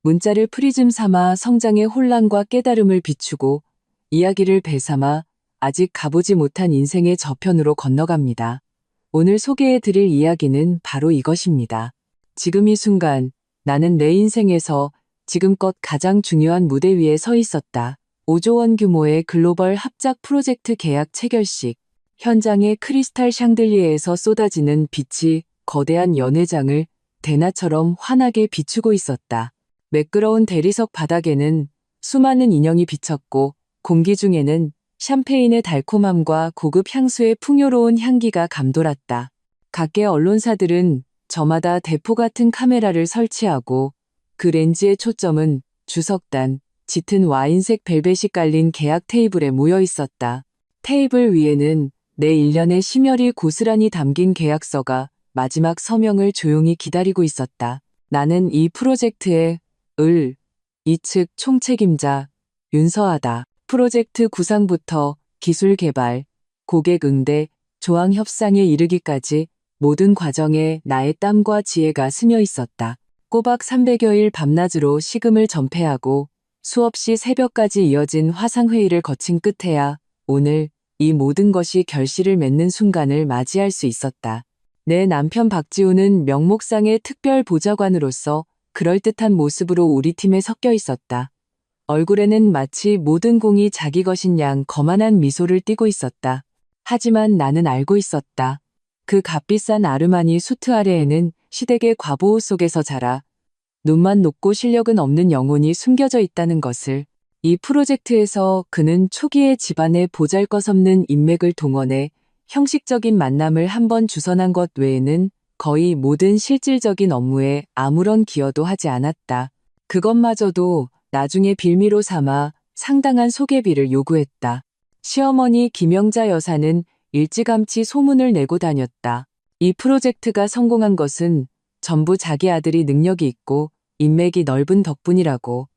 문자를 프리즘 삼아 성장의 혼란과 깨달음을 비추고 이야기를 배삼아 아직 가보지 못한 인생의 저편으로 건너갑니다. 오늘 소개해드릴 이야기는 바로 이것입니다. 지금 이 순간 나는 내 인생에서 지금껏 가장 중요한 무대 위에 서 있었다. 5조 원 규모의 글로벌 합작 프로젝트 계약 체결식. 현장의 크리스탈 샹들리에에서 쏟아지는 빛이 거대한 연회장을 대나처럼 환하게 비추고 있었다. 매끄러운 대리석 바닥에는 수많은 인형이 비쳤고 공기 중에는 샴페인의 달콤함과 고급 향수의 풍요로운 향기가 감돌았다. 각계 언론사들은 저마다 대포 같은 카메라를 설치하고 그 렌즈의 초점은 주석단, 짙은 와인색 벨벳이 깔린 계약 테이블에 모여 있었다. 테이블 위에는 내 일련의 심혈이 고스란히 담긴 계약서가 마지막 서명을 조용히 기다리고 있었다. 나는 이 프로젝트의 이측 총책임자 윤서아다. 프로젝트 구상부터 기술 개발, 고객 응대, 조항 협상에 이르기까지 모든 과정에 나의 땀과 지혜가 스며 있었다. 꼬박 300여일 밤낮으로 시금을 전폐하고 수없이 새벽까지 이어진 화상회의를 거친 끝에야 오늘 이 모든 것이 결실을 맺는 순간을 맞이할 수 있었다. 내 남편 박지우는 명목상의 특별 보좌관으로서 그럴듯한 모습으로 우리 팀에 섞여 있었다. 얼굴에는 마치 모든 공이 자기 것인 양 거만한 미소를 띠고 있었다. 하지만 나는 알고 있었다. 그 값비싼 아르마니 수트 아래에는 시댁의 과보호 속에서 자라 눈만 높고 실력은 없는 영혼이 숨겨져 있다는 것을. 이 프로젝트에서 그는 초기에 집안의 보잘것없는 인맥을 동원해 형식적인 만남을 한번 주선한 것 외에는 거의 모든 실질적인 업무에 아무런 기여도 하지 않았다. 그것마저도 나중에 빌미로 삼아 상당한 소개비를 요구했다. 시어머니 김영자 여사는 일찌감치 소문을 내고 다녔다. 이 프로젝트가 성공한 것은 전부 자기 아들이 능력이 있고 인맥이 넓은 덕분이라고.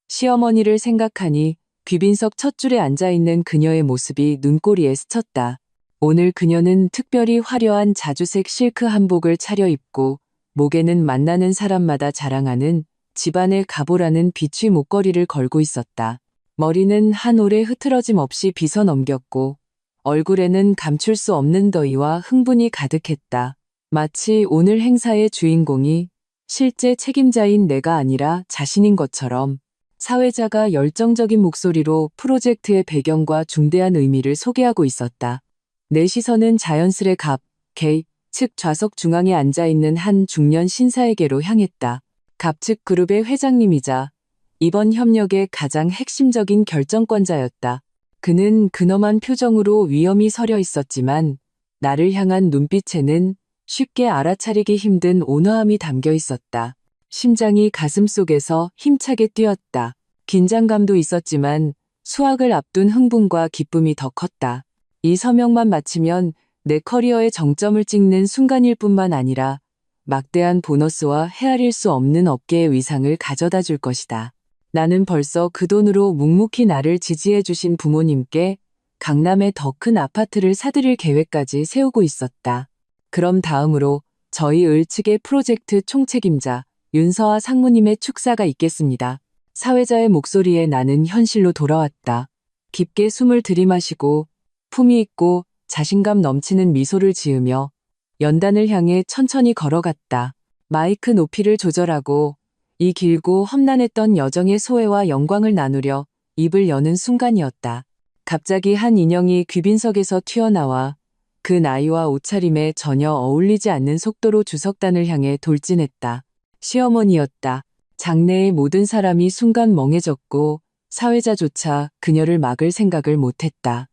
시어머니를 생각하니 귀빈석 첫 줄에 앉아있는 그녀의 모습이 눈꼬리에 스쳤다. 오늘 그녀는 특별히 화려한 자주색 실크 한복을 차려입고 목에는 만나는 사람마다 자랑하는 집안의 가보라는 비취 목걸이를 걸고 있었다. 머리는 한 올에 흐트러짐 없이 빗어 넘겼고 얼굴에는 감출 수 없는 더위와 흥분이 가득했다. 마치 오늘 행사의 주인공이 실제 책임자인 내가 아니라 자신인 것처럼. 사회자가 열정적인 목소리로 프로젝트의 배경과 중대한 의미를 소개하고 있었다. 내 시선은 자연스레 갑 측 좌석 중앙에 앉아있는 한 중년 신사에게로 향했다. 갑측 그룹의 회장님이자 이번 협력의 가장 핵심적인 결정권자였다. 그는 근엄한 표정으로 위엄히 서려 있었지만 나를 향한 눈빛에는 쉽게 알아차리기 힘든 온화함이 담겨 있었다. 심장이 가슴속에서 힘차게 뛰었다. 긴장감도 있었지만 수학을 앞둔 흥분과 기쁨이 더 컸다. 이 서명만 마치면 내 커리어의 정점을 찍는 순간일 뿐만 아니라 막대한 보너스와 헤아릴 수 없는 업계의 위상을 가져다 줄 것이다. 나는 벌써 그 돈으로 묵묵히 나를 지지해 주신 부모님께 강남의 더 큰 아파트를 사드릴 계획까지 세우고 있었다. 그럼 다음으로 저희 을 측의 프로젝트 총책임자 윤서아 상무님의 축사가 있겠습니다. 사회자의 목소리에 나는 현실로 돌아왔다. 깊게 숨을 들이마시고 품위 있고 자신감 넘치는 미소를 지으며 연단을 향해 천천히 걸어갔다. 마이크 높이를 조절하고 이 길고 험난했던 여정의 소회와 영광을 나누려 입을 여는 순간이었다. 갑자기 한 인형이 귀빈석에서 튀어나와 그 나이와 옷차림에 전혀 어울리지 않는 속도로 주석단을 향해 돌진했다. 시어머니였다. 장내의 모든 사람이 순간 멍해졌고 사회자조차 그녀를 막을 생각을 못했다.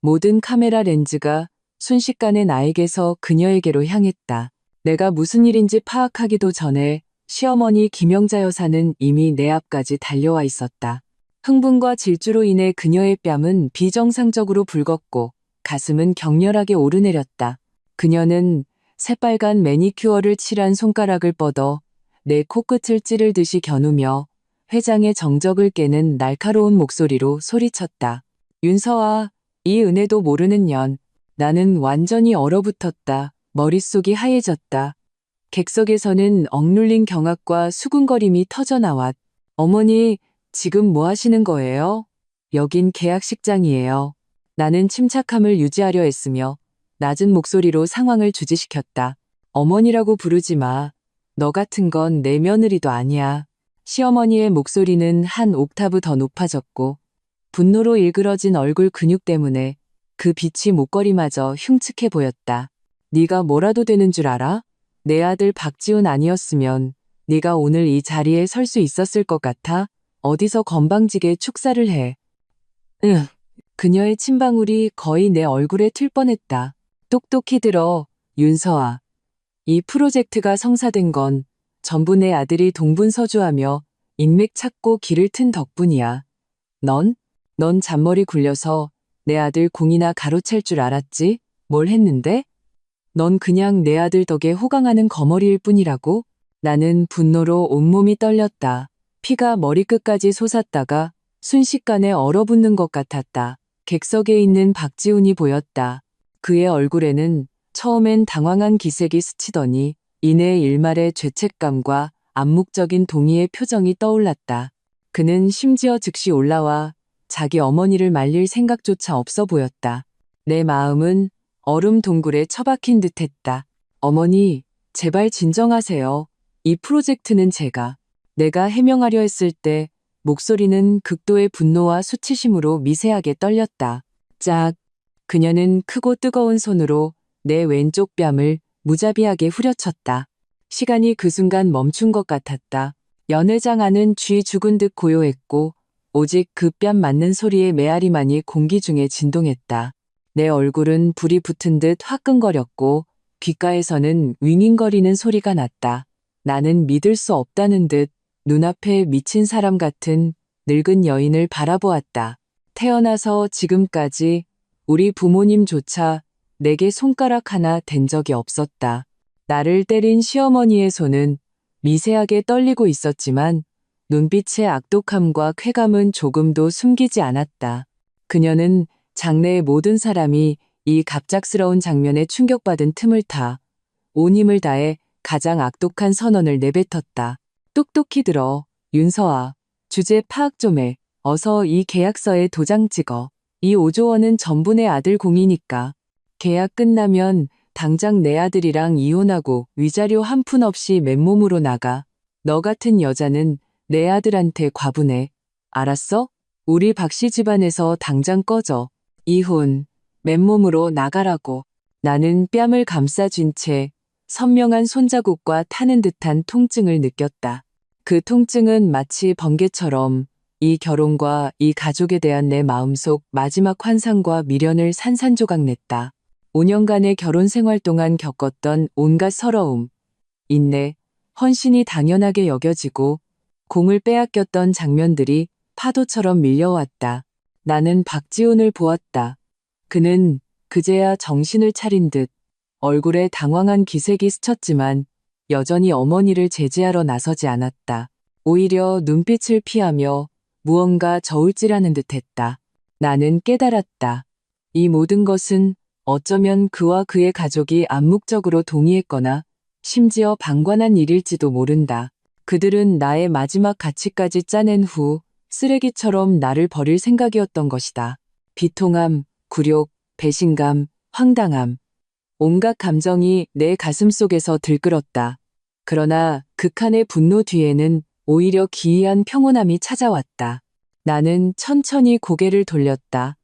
모든 카메라 렌즈가 순식간에 나에게서 그녀에게로 향했다. 내가 무슨 일인지 파악하기도 전에 시어머니 김영자 여사는 이미 내 앞까지 달려와 있었다. 흥분과 질주로 인해 그녀의 뺨은 비정상적으로 붉었고 가슴은 격렬하게 오르내렸다. 그녀는 새빨간 매니큐어를 칠한 손가락을 뻗어 내 코끝을 찌를 듯이 겨누며 회장의 정적을 깨는 날카로운 목소리로 소리쳤다. 윤서아, 이 은혜도 모르는 년. 나는 완전히 얼어붙었다. 머릿속이 하얘졌다. 객석에서는 억눌린 경악과 수군거림이 터져나왔. 어머니, 지금 뭐 하시는 거예요? 여긴 계약식장이에요. 나는 침착함을 유지하려 했으며 낮은 목소리로 상황을 주지시켰다. 어머니라고 부르지 마. 너 같은 건 내 며느리도 아니야. 시어머니의 목소리는 한 옥타브 더 높아졌고 분노로 일그러진 얼굴 근육 때문에 그 빛이 목걸이마저 흉측해 보였다. 네가 뭐라도 되는 줄 알아? 내 아들 박지훈 아니었으면 네가 오늘 이 자리에 설 수 있었을 것 같아? 어디서 건방지게 축사를 해. 응. 그녀의 침방울이 거의 내 얼굴에 튈 뻔했다. 똑똑히 들어, 윤서아. 이 프로젝트가 성사된 건 전부 내 아들이 동분서주하며 인맥 찾고 길을 튼 덕분이야. 넌 잔머리 굴려서 내 아들 공이나 가로챌 줄 알았지? 뭘 했는데? 넌 그냥 내 아들 덕에 호강하는 거머리일 뿐이라고? 나는 분노로 온몸이 떨렸다. 피가 머리끝까지 솟았다가 순식간에 얼어붙는 것 같았다. 객석에 있는 박지훈이 보였다. 그의 얼굴에는 처음엔 당황한 기색이 스치더니 이내 일말의 죄책감과 암묵적인 동의의 표정이 떠올랐다. 그는 심지어 즉시 올라와 자기 어머니를 말릴 생각조차 없어 보였다. 내 마음은 얼음 동굴에 처박힌 듯했다. 어머니, 제발 진정하세요. 이 프로젝트는 내가 해명하려 했을 때 목소리는 극도의 분노와 수치심으로 미세하게 떨렸다. 짝. 그녀는 크고 뜨거운 손으로 내 왼쪽 뺨을 무자비하게 후려쳤다. 시간이 그 순간 멈춘 것 같았다. 연회장 안은 쥐 죽은 듯 고요했고 오직 그 뺨 맞는 소리의 메아리만이 공기 중에 진동했다. 내 얼굴은 불이 붙은 듯 화끈거렸고 귓가에서는 윙윙거리는 소리가 났다. 나는 믿을 수 없다는 듯 눈앞에 미친 사람 같은 늙은 여인을 바라보았다. 태어나서 지금까지 우리 부모님조차 내게 손가락 하나 댄 적이 없었다. 나를 때린 시어머니의 손은 미세하게 떨리고 있었지만 눈빛의 악독함과 쾌감은 조금도 숨기지 않았다. 그녀는 장내의 모든 사람이 이 갑작스러운 장면에 충격받은 틈을 타 온 힘을 다해 가장 악독한 선언을 내뱉었다. 똑똑히 들어, 윤서아. 주제 파악 좀 해. 어서 이 계약서에 도장 찍어. 이 5조 원은 전부 내 아들 공이니까. 계약 끝나면 당장 내 아들이랑 이혼하고 위자료 한 푼 없이 맨몸으로 나가. 너 같은 여자는 내 아들한테 과분해. 알았어? 우리 박씨 집안에서 당장 꺼져. 이혼. 맨몸으로 나가라고. 나는 뺨을 감싸쥔 채 선명한 손자국과 타는 듯한 통증을 느꼈다. 그 통증은 마치 번개처럼 이 결혼과 이 가족에 대한 내 마음속 마지막 환상과 미련을 산산조각냈다. 5년간의 결혼 생활 동안 겪었던 온갖 서러움, 인내, 헌신이 당연하게 여겨지고 공을 빼앗겼던 장면들이 파도처럼 밀려왔다. 나는 박지훈을 보았다. 그는 그제야 정신을 차린 듯 얼굴에 당황한 기색이 스쳤지만 여전히 어머니를 제지하러 나서지 않았다. 오히려 눈빛을 피하며 무언가 저울질하는 듯했다. 나는 깨달았다. 이 모든 것은 어쩌면 그와 그의 가족이 암묵적으로 동의했거나 심지어 방관한 일일지도 모른다. 그들은 나의 마지막 가치까지 짜낸 후 쓰레기처럼 나를 버릴 생각이었던 것이다. 비통함, 굴욕, 배신감, 황당함. 온갖 감정이 내 가슴 속에서 들끓었다. 그러나 극한의 분노 뒤에는 오히려 기이한 평온함이 찾아왔다. 나는 천천히 고개를 돌렸다.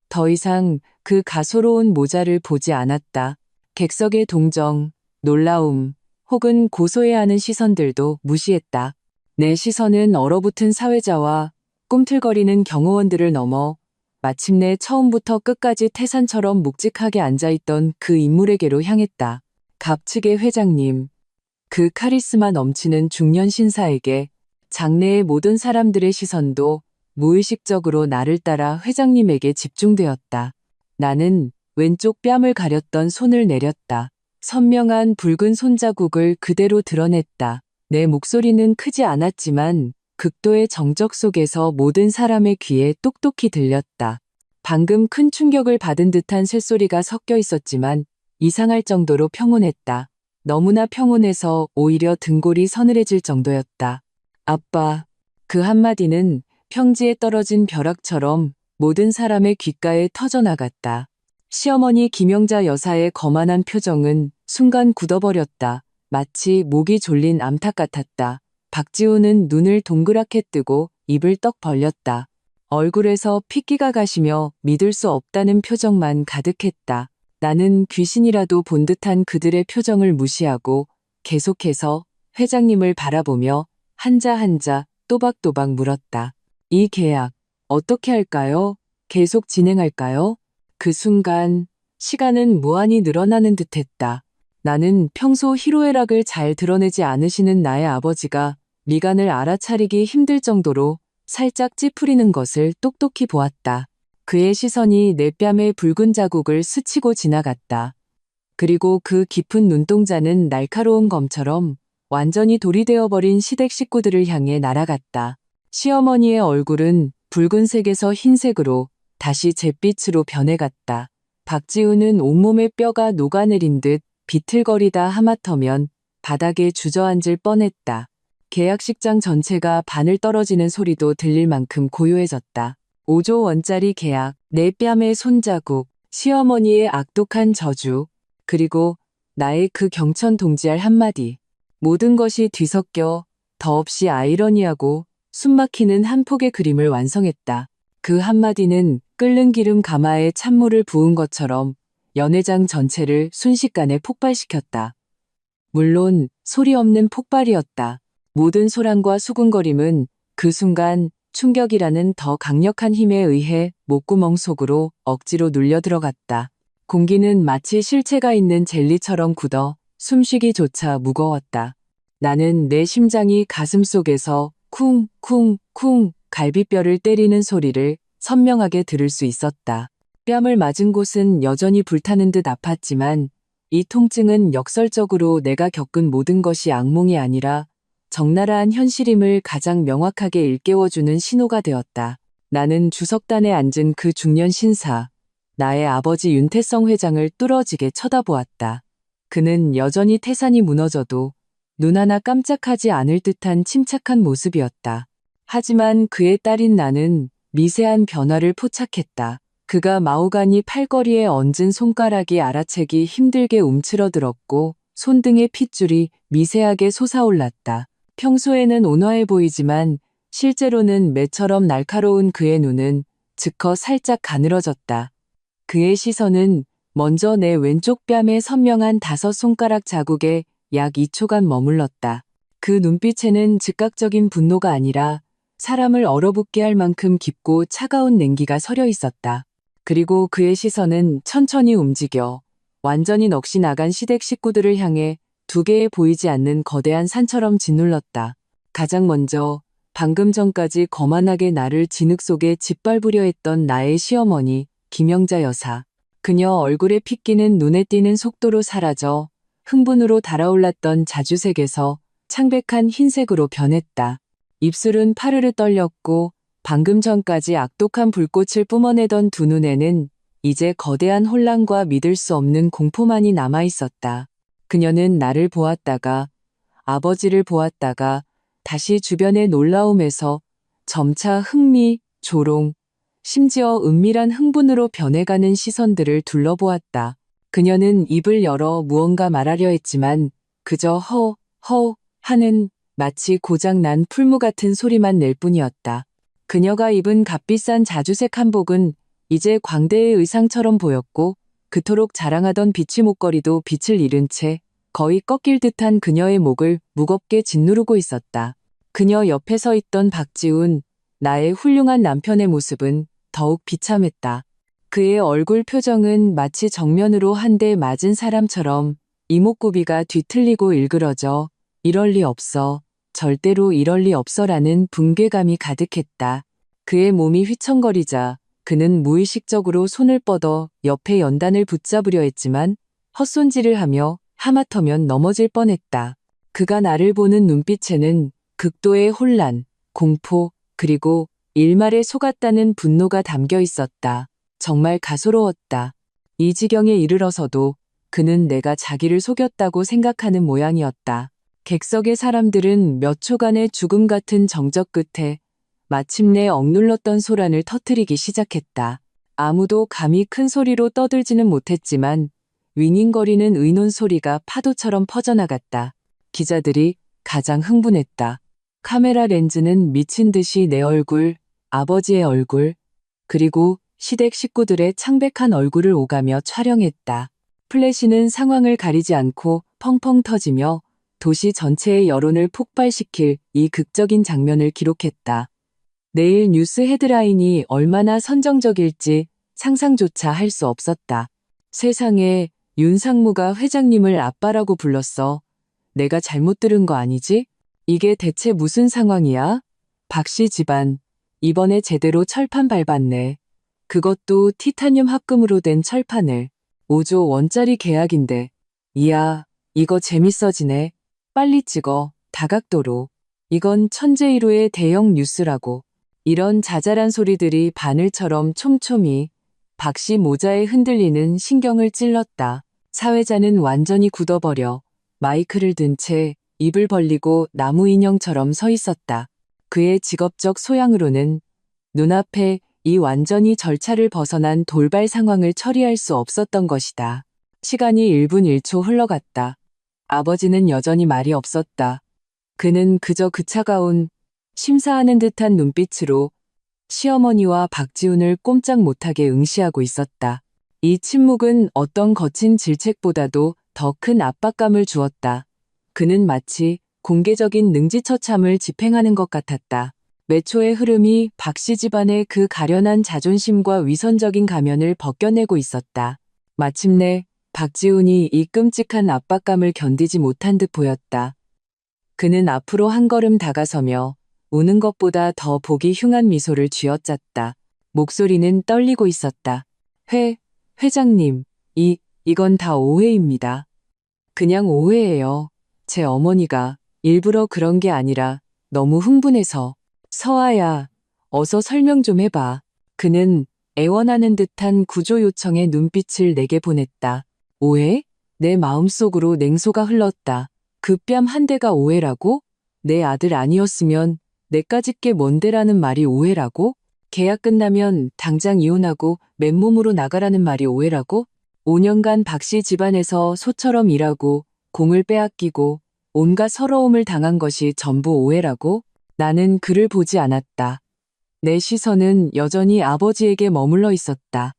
더 이상 그 가소로운 모자를 보지 않았다. 객석의 동정, 놀라움, 혹은 고소해하는 시선들도 무시했다. 내 시선은 얼어붙은 사회자와 꿈틀거리는 경호원들을 넘어 마침내 처음부터 끝까지 태산처럼 묵직하게 앉아있던 그 인물에게로 향했다. 갑측의 회장님. 그 카리스마 넘치는 중년 신사에게 장내의 모든 사람들의 시선도 무의식적으로 나를 따라 회장님에게 집중되었다. 나는 왼쪽 뺨을 가렸던 손을 내렸다. 선명한 붉은 손자국을 그대로 드러냈다. 내 목소리는 크지 않았지만 극도의 정적 속에서 모든 사람의 귀에 똑똑히 들렸다. 방금 큰 충격을 받은 듯한 쇳소리가 섞여 있었지만 이상할 정도로 평온했다. 너무나 평온해서 오히려 등골이 서늘해질 정도였다. 아빠. 그 한마디는 평지에 떨어진 벼락처럼 모든 사람의 귓가에 터져나갔다. 시어머니 김영자 여사의 거만한 표정은 순간 굳어버렸다. 마치 목이 졸린 암탉 같았다. 박지우는 눈을 동그랗게 뜨고 입을 떡 벌렸다. 얼굴에서 핏기가 가시며 믿을 수 없다는 표정만 가득했다. 나는 귀신이라도 본 듯한 그들의 표정을 무시하고 계속해서 회장님을 바라보며 한자 한자 또박또박 물었다. 이 계약 어떻게 할까요? 계속 진행할까요? 그 순간 시간은 무한히 늘어나는 듯했다. 나는 평소 희로애락을 잘 드러내지 않으시는 나의 아버지가 미간을 알아차리기 힘들 정도로 살짝 찌푸리는 것을 똑똑히 보았다. 그의 시선이 내 뺨에 붉은 자국을 스치고 지나갔다. 그리고 그 깊은 눈동자는 날카로운 검처럼 완전히 돌이 되어버린 시댁 식구들을 향해 날아갔다. 시어머니의 얼굴은 붉은색에서 흰색으로 다시 잿빛으로 변해갔다. 박지우는 온몸의 뼈가 녹아내린 듯 비틀거리다 하마터면 바닥에 주저앉을 뻔했다. 계약식장 전체가 바늘 떨어지는 소리도 들릴 만큼 고요해졌다. 5조 원짜리 계약, 내 뺨의 손자국, 시어머니의 악독한 저주, 그리고 나의 그 경천 동지할 한마디. 모든 것이 뒤섞여 더없이 아이러니하고 숨막히는 한 폭의 그림을 완성했다. 그 한마디는 끓는 기름 가마에 찬물을 부은 것처럼 연회장 전체를 순식간에 폭발시켰다. 물론 소리 없는 폭발이었다. 모든 소란과 수군거림은 그 순간 충격이라는 더 강력한 힘에 의해 목구멍 속으로 억지로 눌려 들어갔다. 공기는 마치 실체가 있는 젤리처럼 굳어 숨쉬기조차 무거웠다. 나는 내 심장이 가슴속에서 쿵쿵쿵 갈비뼈를 때리는 소리를 선명하게 들을 수 있었다. 뺨을 맞은 곳은 여전히 불타는 듯 아팠지만 이 통증은 역설적으로 내가 겪은 모든 것이 악몽이 아니라 적나라한 현실임을 가장 명확하게 일깨워주는 신호가 되었다. 나는 주석단에 앉은 그 중년 신사, 나의 아버지 윤태성 회장을 뚫어지게 쳐다보았다. 그는 여전히 태산이 무너져도 눈 하나 깜짝하지 않을 듯한 침착한 모습이었다. 하지만 그의 딸인 나는 미세한 변화를 포착했다. 그가 마호가니 팔걸이에 얹은 손가락이 알아채기 힘들게 움츠러들었고 손등의 핏줄이 미세하게 솟아올랐다. 평소에는 온화해 보이지만 실제로는 매처럼 날카로운 그의 눈은 즉커 살짝 가늘어졌다. 그의 시선은 먼저 내 왼쪽 뺨에 선명한 5손가락 자국에 약 2초간 머물렀다. 그 눈빛에는 즉각적인 분노가 아니라 사람을 얼어붙게 할 만큼 깊고 차가운 냉기가 서려 있었다. 그리고 그의 시선은 천천히 움직여 완전히 넋이 나간 시댁 식구들을 향해 두 개의 보이지 않는 거대한 산처럼 짓눌렀다. 가장 먼저 방금 전까지 거만하게 나를 진흙 속에 짓밟으려 했던 나의 시어머니 김영자 여사. 그녀 얼굴의 핏기는 눈에 띄는 속도로 사라져 흥분으로 달아올랐던 자주색에서 창백한 흰색으로 변했다. 입술은 파르르 떨렸고 방금 전까지 악독한 불꽃을 뿜어내던 두 눈에는 이제 거대한 혼란과 믿을 수 없는 공포만이 남아있었다. 그녀는 나를 보았다가 아버지를 보았다가 다시 주변의 놀라움에서 점차 흥미, 조롱, 심지어 은밀한 흥분으로 변해가는 시선들을 둘러보았다. 그녀는 입을 열어 무언가 말하려 했지만 그저 허 하는 마치 고장난 풀무 같은 소리만 낼 뿐이었다. 그녀가 입은 값비싼 자주색 한복은 이제 광대의 의상처럼 보였고 그토록 자랑하던 비치 목걸이도 빛을 잃은 채 거의 꺾일 듯한 그녀의 목을 무겁게 짓누르고 있었다. 그녀 옆에 서 있던 박지훈, 나의 훌륭한 남편의 모습은 더욱 비참했다. 그의 얼굴 표정은 마치 정면으로 한 대 맞은 사람처럼 이목구비가 뒤틀리고 일그러져 이럴 리 없어, 절대로 이럴 리 없어라는 붕괴감이 가득했다. 그의 몸이 휘청거리자 그는 무의식적으로 손을 뻗어 옆에 연단을 붙잡으려 했지만 헛손질을 하며 하마터면 넘어질 뻔했다. 그가 나를 보는 눈빛에는 극도의 혼란, 공포, 그리고 일말에 속았다는 분노가 담겨 있었다. 정말 가소로웠다. 이 지경에 이르러서도 그는 내가 자기를 속였다고 생각하는 모양이었다. 객석의 사람들은 몇 초간의 죽음 같은 정적 끝에 마침내 억눌렀던 소란을 터뜨리기 시작했다. 아무도 감히 큰 소리로 떠들지는 못했지만 윙윙거리는 의논 소리가 파도처럼 퍼져나갔다. 기자들이 가장 흥분했다. 카메라 렌즈는 미친 듯이 내 얼굴, 아버지의 얼굴, 그리고 시댁 식구들의 창백한 얼굴을 오가며 촬영했다. 플래시는 상황을 가리지 않고 펑펑 터지며 도시 전체의 여론을 폭발시킬 이 극적인 장면을 기록했다. 내일 뉴스 헤드라인이 얼마나 선정적일지 상상조차 할 수 없었다. 세상에, 윤상무가 회장님을 아빠라고 불렀어. 내가 잘못 들은 거 아니지? 이게 대체 무슨 상황이야? 박씨 집안, 이번에 제대로 철판 밟았네. 그것도 티타늄 합금으로 된 철판을. 5조 원짜리 계약인데. 이야, 이거 재밌어지네. 빨리 찍어, 다각도로. 이건 천재일호의 대형 뉴스라고. 이런 자잘한 소리들이 바늘처럼 촘촘히 박씨 모자에 흔들리는 신경을 찔렀다. 사회자는 완전히 굳어버려 마이크를 든 채 입을 벌리고 나무 인형처럼 서 있었다. 그의 직업적 소양으로는 눈앞에 이 완전히 절차를 벗어난 돌발 상황을 처리할 수 없었던 것이다. 시간이 1분 1초 흘러갔다. 아버지는 여전히 말이 없었다. 그는 그저 그 차가운 심사하는 듯한 눈빛으로 시어머니와 박지훈을 꼼짝 못하게 응시하고 있었다. 이 침묵은 어떤 거친 질책보다도 더 큰 압박감을 주었다. 그는 마치 공개적인 능지처참을 집행하는 것 같았다. 매초의 흐름이 박씨 집안의 그 가련한 자존심과 위선적인 가면을 벗겨내고 있었다. 마침내 박지훈이 이 끔찍한 압박감을 견디지 못한 듯 보였다. 그는 앞으로 한 걸음 다가서며 우는 것보다 더 보기 흉한 미소를 쥐어짰다. 목소리는 떨리고 있었다. 회장님, 이건 다 오해입니다. 그냥 오해예요. 제 어머니가 일부러 그런 게 아니라 너무 흥분해서. 서아야, 어서 설명 좀 해봐. 그는 애원하는 듯한 구조 요청의 눈빛을 내게 보냈다. 오해? 내 마음속으로 냉소가 흘렀다. 그 뺨 한 대가 오해라고? 내 아들 아니었으면 내까짓 게 뭔데라는 말이 오해라고? 계약 끝나면 당장 이혼하고 맨몸으로 나가라는 말이 오해라고? 5년간 박씨 집안에서 소처럼 일하고 공을 빼앗기고 온갖 서러움을 당한 것이 전부 오해라고? 나는 그를 보지 않았다. 내 시선은 여전히 아버지에게 머물러 있었다.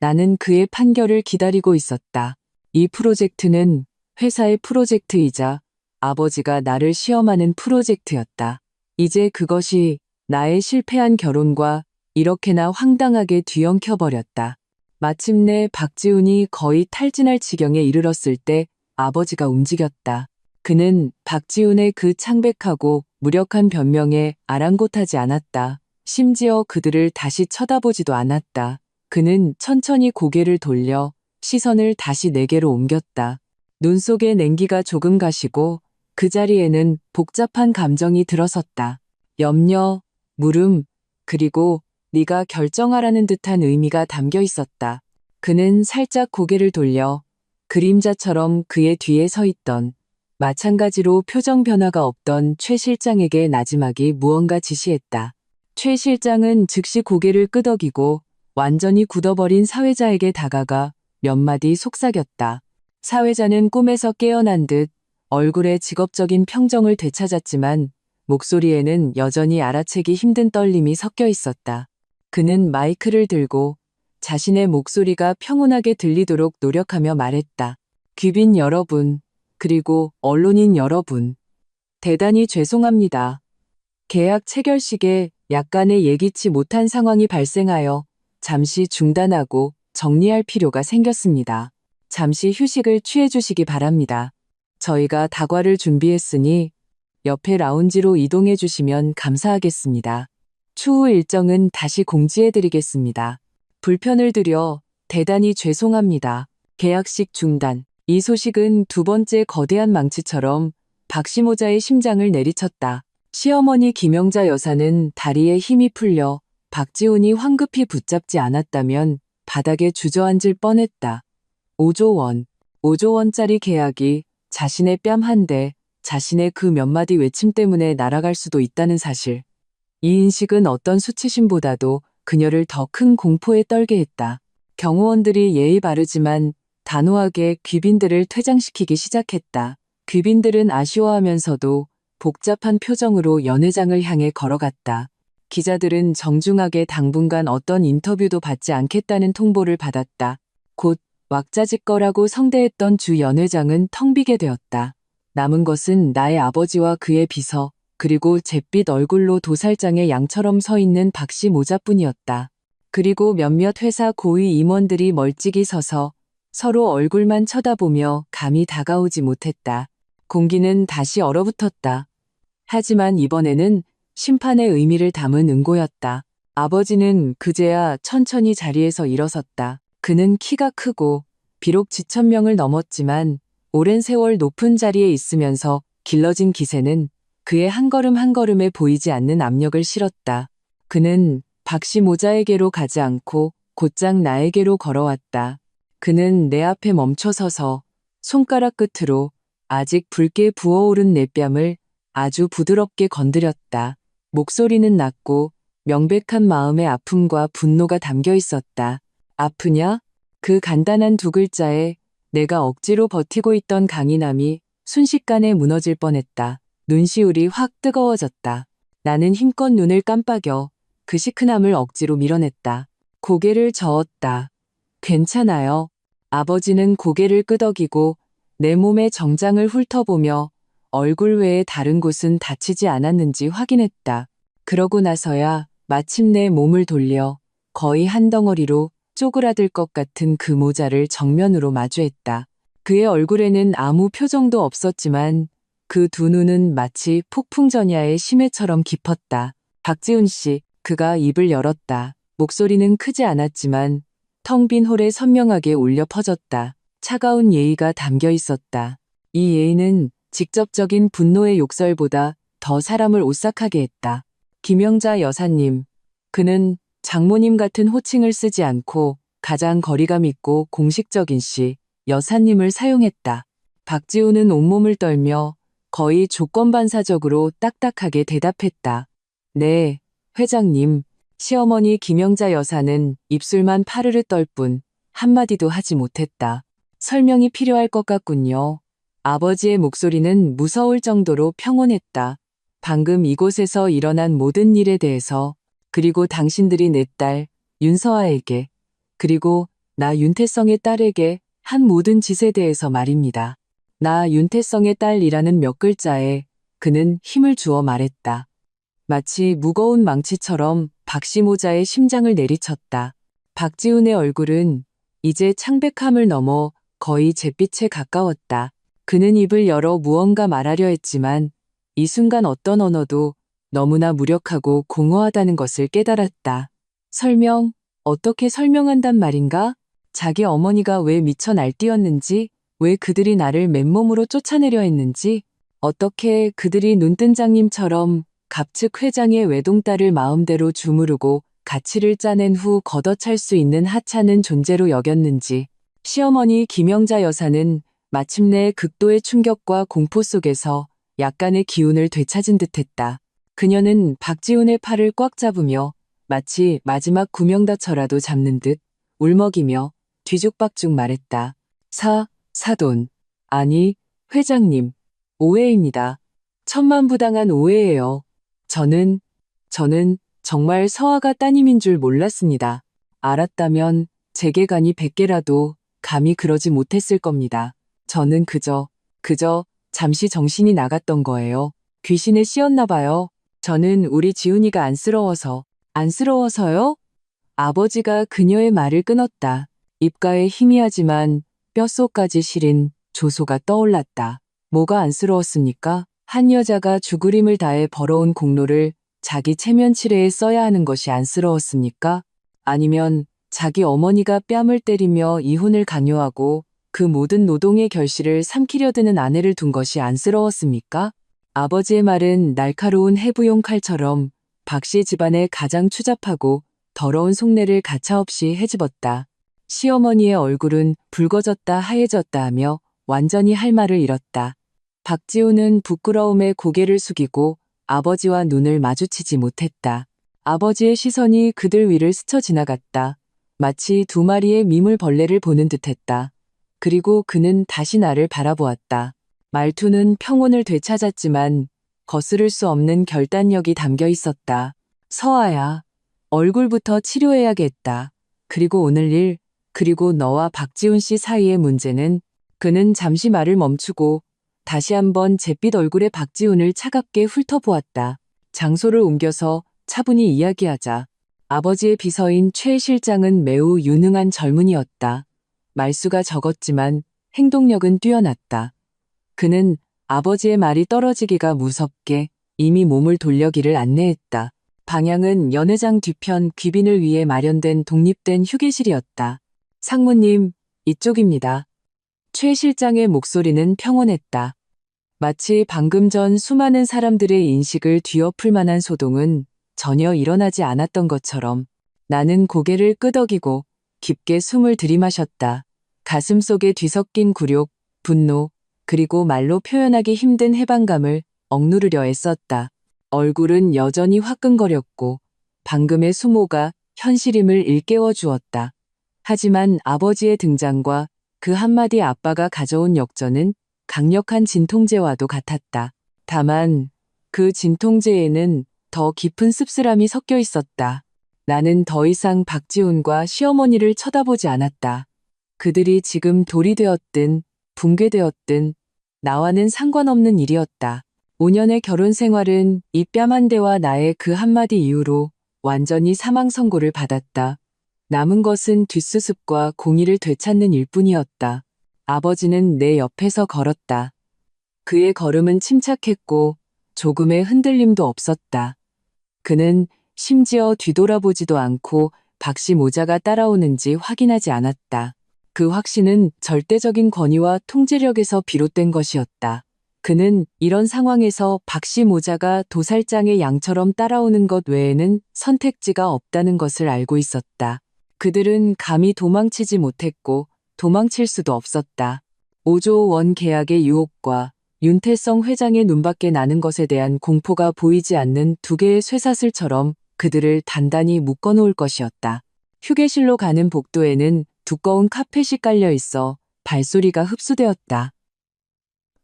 나는 그의 판결을 기다리고 있었다. 이 프로젝트는 회사의 프로젝트이자 아버지가 나를 시험하는 프로젝트였다. 이제 그것이 나의 실패한 결혼과 이렇게나 황당하게 뒤엉켜버렸다. 마침내 박지훈이 거의 탈진할 지경에 이르렀을 때 아버지가 움직였다. 그는 박지훈의 그 창백하고 무력한 변명에 아랑곳하지 않았다. 심지어 그들을 다시 쳐다보지도 않았다. 그는 천천히 고개를 돌려 시선을 다시 내게로 옮겼다. 눈 속의 냉기가 조금 가시고 그 자리에는 복잡한 감정이 들어섰다. 염려, 물음, 그리고 네가 결정하라는 듯한 의미가 담겨 있었다. 그는 살짝 고개를 돌려 그림자처럼 그의 뒤에 서 있던 마찬가지로 표정 변화가 없던 최 실장에게 나지막이 무언가 지시했다. 최 실장은 즉시 고개를 끄덕이고 완전히 굳어버린 사회자에게 다가가 몇 마디 속삭였다. 사회자는 꿈에서 깨어난 듯 얼굴에 직업적인 평정을 되찾았지만 목소리에는 여전히 알아채기 힘든 떨림이 섞여 있었다. 그는 마이크를 들고 자신의 목소리가 평온하게 들리도록 노력하며 말했다. 귀빈 여러분, 그리고 언론인 여러분, 대단히 죄송합니다. 계약 체결식에 약간의 예기치 못한 상황이 발생하여 잠시 중단하고 정리할 필요가 생겼습니다. 잠시 휴식을 취해 주시기 바랍니다. 저희가 다과를 준비했으니 옆에 라운지로 이동해 주시면 감사하겠습니다. 추후 일정은 다시 공지해 드리겠습니다. 불편을 드려 대단히 죄송합니다. 계약식 중단. 이 소식은 두 번째 거대한 망치처럼 박씨 모자의 심장을 내리쳤다. 시어머니 김영자 여사는 다리에 힘이 풀려 박지훈이 황급히 붙잡지 않았다면 바닥에 주저앉을 뻔했다. 5조 원. 5조 원짜리 계약이 자신의 뺨 한 대, 자신의 그 몇 마디 외침 때문에 날아갈 수도 있다는 사실. 이 인식은 어떤 수치심보다도 그녀를 더 큰 공포에 떨게 했다. 경호원들이 예의 바르지만 단호하게 귀빈들을 퇴장시키기 시작했다. 귀빈들은 아쉬워하면서도 복잡한 표정으로 연회장을 향해 걸어갔다. 기자들은 정중하게 당분간 어떤 인터뷰도 받지 않겠다는 통보를 받았다. 곧 왁자지껄하고 성대했던 주 연회장은 텅 비게 되었다. 남은 것은 나의 아버지와 그의 비서, 그리고 잿빛 얼굴로 도살장에 양처럼 서 있는 박씨 모자뿐이었다. 그리고 몇몇 회사 고위 임원들이 멀찍이 서서 서로 얼굴만 쳐다보며 감히 다가오지 못했다. 공기는 다시 얼어붙었다. 하지만 이번에는 심판의 의미를 담은 응고였다. 아버지는 그제야 천천히 자리에서 일어섰다. 그는 키가 크고 비록 지천명을 넘었지만 오랜 세월 높은 자리에 있으면서 길러진 기세는 그의 한 걸음 한 걸음에 보이지 않는 압력을 실었다. 그는 박씨 모자에게로 가지 않고 곧장 나에게로 걸어왔다. 그는 내 앞에 멈춰서서 손가락 끝으로 아직 붉게 부어오른 내 뺨을 아주 부드럽게 건드렸다. 목소리는 낮고 명백한 마음의 아픔과 분노가 담겨 있었다. 아프냐? 그 간단한 두 글자에 내가 억지로 버티고 있던 강인함이 순식간에 무너질 뻔했다. 눈시울이 확 뜨거워졌다. 나는 힘껏 눈을 깜빡여 그 시큰함을 억지로 밀어냈다. 고개를 저었다. 괜찮아요. 아버지는 고개를 끄덕이고 내 몸의 정장을 훑어보며 얼굴 외에 다른 곳은 다치지 않았는지 확인했다. 그러고 나서야 마침내 몸을 돌려 거의 한 덩어리로 쪼그라들 것 같은 그 모자를 정면으로 마주했다. 그의 얼굴에는 아무 표정도 없었지만 그 두 눈은 마치 폭풍전야의 심해처럼 깊었다. 박지훈 씨, 그가 입을 열었다. 목소리는 크지 않았지만 텅 빈 홀에 선명하게 울려 퍼졌다. 차가운 예의가 담겨 있었다. 이 예의는 직접적인 분노의 욕설보다 더 사람을 오싹하게 했다. 김영자 여사님. 그는 장모님 같은 호칭을 쓰지 않고 가장 거리감 있고 공식적인 씨, 여사님을 사용했다. 박지훈은 온몸을 떨며 거의 조건반사적으로 딱딱하게 대답했다. 네, 회장님. 시어머니 김영자 여사는 입술만 파르르 떨 뿐 한마디도 하지 못했다. 설명이 필요할 것 같군요. 아버지의 목소리는 무서울 정도로 평온했다. 방금 이곳에서 일어난 모든 일에 대해서, 그리고 당신들이 내 딸 윤서아에게, 그리고 나 윤태성의 딸에게 한 모든 짓에 대해서 말입니다. 나 윤태성의 딸이라는 몇 글자에 그는 힘을 주어 말했다. 마치 무거운 망치처럼 박씨 모자의 심장을 내리쳤다. 박지훈의 얼굴은 이제 창백함을 넘어 거의 잿빛에 가까웠다. 그는 입을 열어 무언가 말하려 했지만 이 순간 어떤 언어도 너무나 무력하고 공허하다는 것을 깨달았다. 설명, 어떻게 설명한단 말인가? 자기 어머니가 왜 미쳐 날뛰었는지, 왜 그들이 나를 맨몸으로 쫓아내려 했는지, 어떻게 그들이 눈뜬장님처럼 갑측 회장의 외동딸을 마음대로 주무르고 가치를 짜낸 후 걷어찰 수 있는 하찮은 존재로 여겼는지. 시어머니 김영자 여사는 마침내 극도의 충격과 공포 속에서 약간의 기운을 되찾은 듯했다. 그녀는 박지훈의 팔을 꽉 잡으며 마치 마지막 구명다처라도 잡는 듯 울먹이며 뒤죽박죽 말했다. 사돈. 아니, 회장님. 오해입니다. 천만부당한 오해예요. 저는 정말 서아가 따님인 줄 몰랐습니다. 알았다면 제게 간이 100개라도 감히 그러지 못했을 겁니다. 저는 그저 잠시 정신이 나갔던 거예요. 귀신에 씌었나 봐요. 저는 우리 지훈이가 안쓰러워서요? 아버지가 그녀의 말을 끊었다. 입가에 희미하지만 뼛속까지 시린 조소가 떠올랐다. 뭐가 안쓰러웠습니까? 한 여자가 죽으림을 다해 벌어온 공로를 자기 체면치레에 써야 하는 것이 안쓰러웠습니까? 아니면 자기 어머니가 뺨을 때리며 이혼을 강요하고 그 모든 노동의 결실을 삼키려 드는 아내를 둔 것이 안쓰러웠습니까? 아버지의 말은 날카로운 해부용 칼처럼 박씨 집안의 가장 추잡하고 더러운 속내를 가차없이 헤집었다. 시어머니의 얼굴은 붉어졌다 하얘졌다 하며 완전히 할 말을 잃었다. 박지훈은 부끄러움에 고개를 숙이고 아버지와 눈을 마주치지 못했다. 아버지의 시선이 그들 위를 스쳐 지나갔다. 마치 두 마리의 미물벌레를 보는 듯했다. 그리고 그는 다시 나를 바라보았다. 말투는 평온을 되찾았지만 거스를 수 없는 결단력이 담겨 있었다. 서아야, 얼굴부터 치료해야겠다. 그리고 오늘 일, 그리고 너와 박지훈 씨 사이의 문제는. 그는 잠시 말을 멈추고 다시 한번 잿빛 얼굴의 박지훈을 차갑게 훑어보았다. 장소를 옮겨서 차분히 이야기하자. 아버지의 비서인 최 실장은 매우 유능한 젊은이였다. 말수가 적었지만 행동력은 뛰어났다. 그는 아버지의 말이 떨어지기가 무섭게 이미 몸을 돌려기를 안내했다. 방향은 연회장 뒤편 귀빈을 위해 마련된 독립된 휴게실이었다. 상무님, 이쪽입니다. 최 실장의 목소리는 평온했다. 마치 방금 전 수많은 사람들의 인식을 뒤엎을 만한 소동은 전혀 일어나지 않았던 것처럼. 나는 고개를 끄덕이고 깊게 숨을 들이마셨다. 가슴속에 뒤섞인 굴욕, 분노, 그리고 말로 표현하기 힘든 해방감을 억누르려 애썼다. 얼굴은 여전히 화끈거렸고 방금의 수모가 현실임을 일깨워 주었다. 하지만 아버지의 등장과 그 한마디 아빠가 가져온 역전은 강력한 진통제와도 같았다. 다만 그 진통제에는 더 깊은 씁쓸함이 섞여 있었다. 나는 더 이상 박지훈과 시어머니를 쳐다보지 않았다. 그들이 지금 돌이 되었든 붕괴되었든 나와는 상관없는 일이었다. 5년의 결혼 생활은 이 뺨 한 대와 나의 그 한마디 이후로 완전히 사망 선고를 받았다. 남은 것은 뒷수습과 공의를 되찾는 일뿐이었다. 아버지는 내 옆에서 걸었다. 그의 걸음은 침착했고 조금의 흔들림도 없었다. 그는 심지어 뒤돌아보지도 않고 박씨 모자가 따라오는지 확인하지 않았다. 그 확신은 절대적인 권위와 통제력에서 비롯된 것이었다. 그는 이런 상황에서 박씨 모자가 도살장의 양처럼 따라오는 것 외에는 선택지가 없다는 것을 알고 있었다. 그들은 감히 도망치지 못했고 도망칠 수도 없었다. 5조 원 계약의 유혹과 윤태성 회장의 눈밖에 나는 것에 대한 공포가 보이지 않는 두 개의 쇠사슬처럼 그들을 단단히 묶어놓을 것이었다. 휴게실로 가는 복도에는 두꺼운 카펫이 깔려 있어 발소리가 흡수되었다.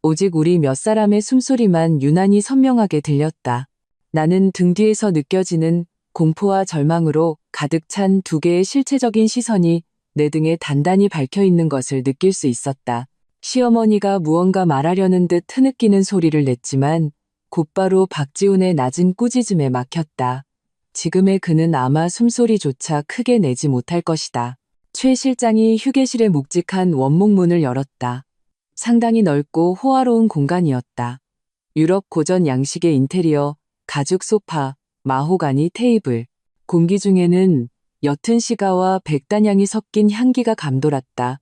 오직 우리 몇 사람의 숨소리만 유난히 선명하게 들렸다. 나는 등 뒤에서 느껴지는 공포와 절망으로 가득 찬 두 개의 실체적인 시선이 내 등에 단단히 박혀 있는 것을 느낄 수 있었다. 시어머니가 무언가 말하려는 듯 흐느끼는 소리를 냈지만 곧바로 박지훈의 낮은 꾸짖음에 막혔다. 지금의 그는 아마 숨소리조차 크게 내지 못할 것이다. 최 실장이 휴게실의 묵직한 원목 문을 열었다. 상당히 넓고 호화로운 공간이었다. 유럽 고전 양식의 인테리어, 가죽 소파, 마호가니 테이블, 공기 중에는 옅은 시가와 백단향이 섞인 향기가 감돌았다.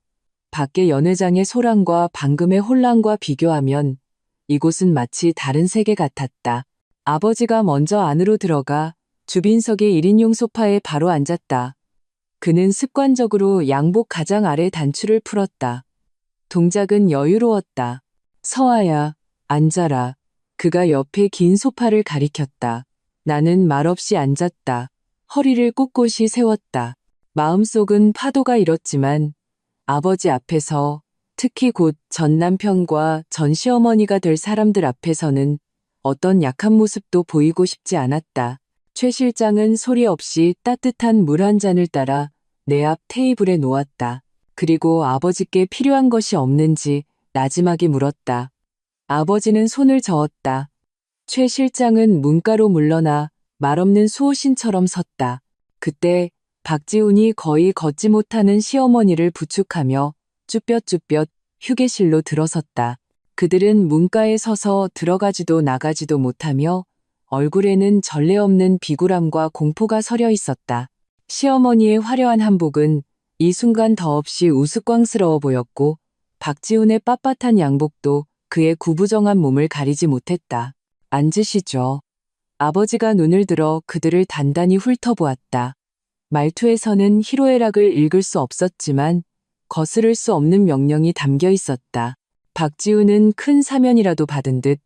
밖의 연회장의 소란과 방금의 혼란과 비교하면 이곳은 마치 다른 세계 같았다. 아버지가 먼저 안으로 들어가 주빈석의 1인용 소파에 바로 앉았다. 그는 습관적으로 양복 가장 아래 단추를 풀었다. 동작은 여유로웠다. 서아야, 앉아라. 그가 옆에 긴 소파를 가리켰다. 나는 말없이 앉았다. 허리를 꼿꼿이 세웠다. 마음속은 파도가 일었지만 아버지 앞에서, 특히 곧 전 남편과 전 시어머니가 될 사람들 앞에서는 어떤 약한 모습도 보이고 싶지 않았다. 최 실장은 소리 없이 따뜻한 물 한 잔을 따라 내 앞 테이블에 놓았다. 그리고 아버지께 필요한 것이 없는지 나지막이 물었다. 아버지는 손을 저었다. 최 실장은 문가로 물러나 말없는 수호신처럼 섰다. 그때 박지훈이 거의 걷지 못하는 시어머니를 부축하며 쭈뼛쭈뼛 휴게실로 들어섰다. 그들은 문가에 서서 들어가지도 나가지도 못하며 얼굴에는 전례 없는 비굴함과 공포가 서려 있었다. 시어머니의 화려한 한복은 이 순간 더없이 우스꽝스러워 보였고 박지훈의 빳빳한 양복도 그의 구부정한 몸을 가리지 못했다. 앉으시죠. 아버지가 눈을 들어 그들을 단단히 훑어보았다. 말투에서는 희로애락을 읽을 수 없었지만 거스를 수 없는 명령이 담겨 있었다. 박지훈은 큰 사면이라도 받은 듯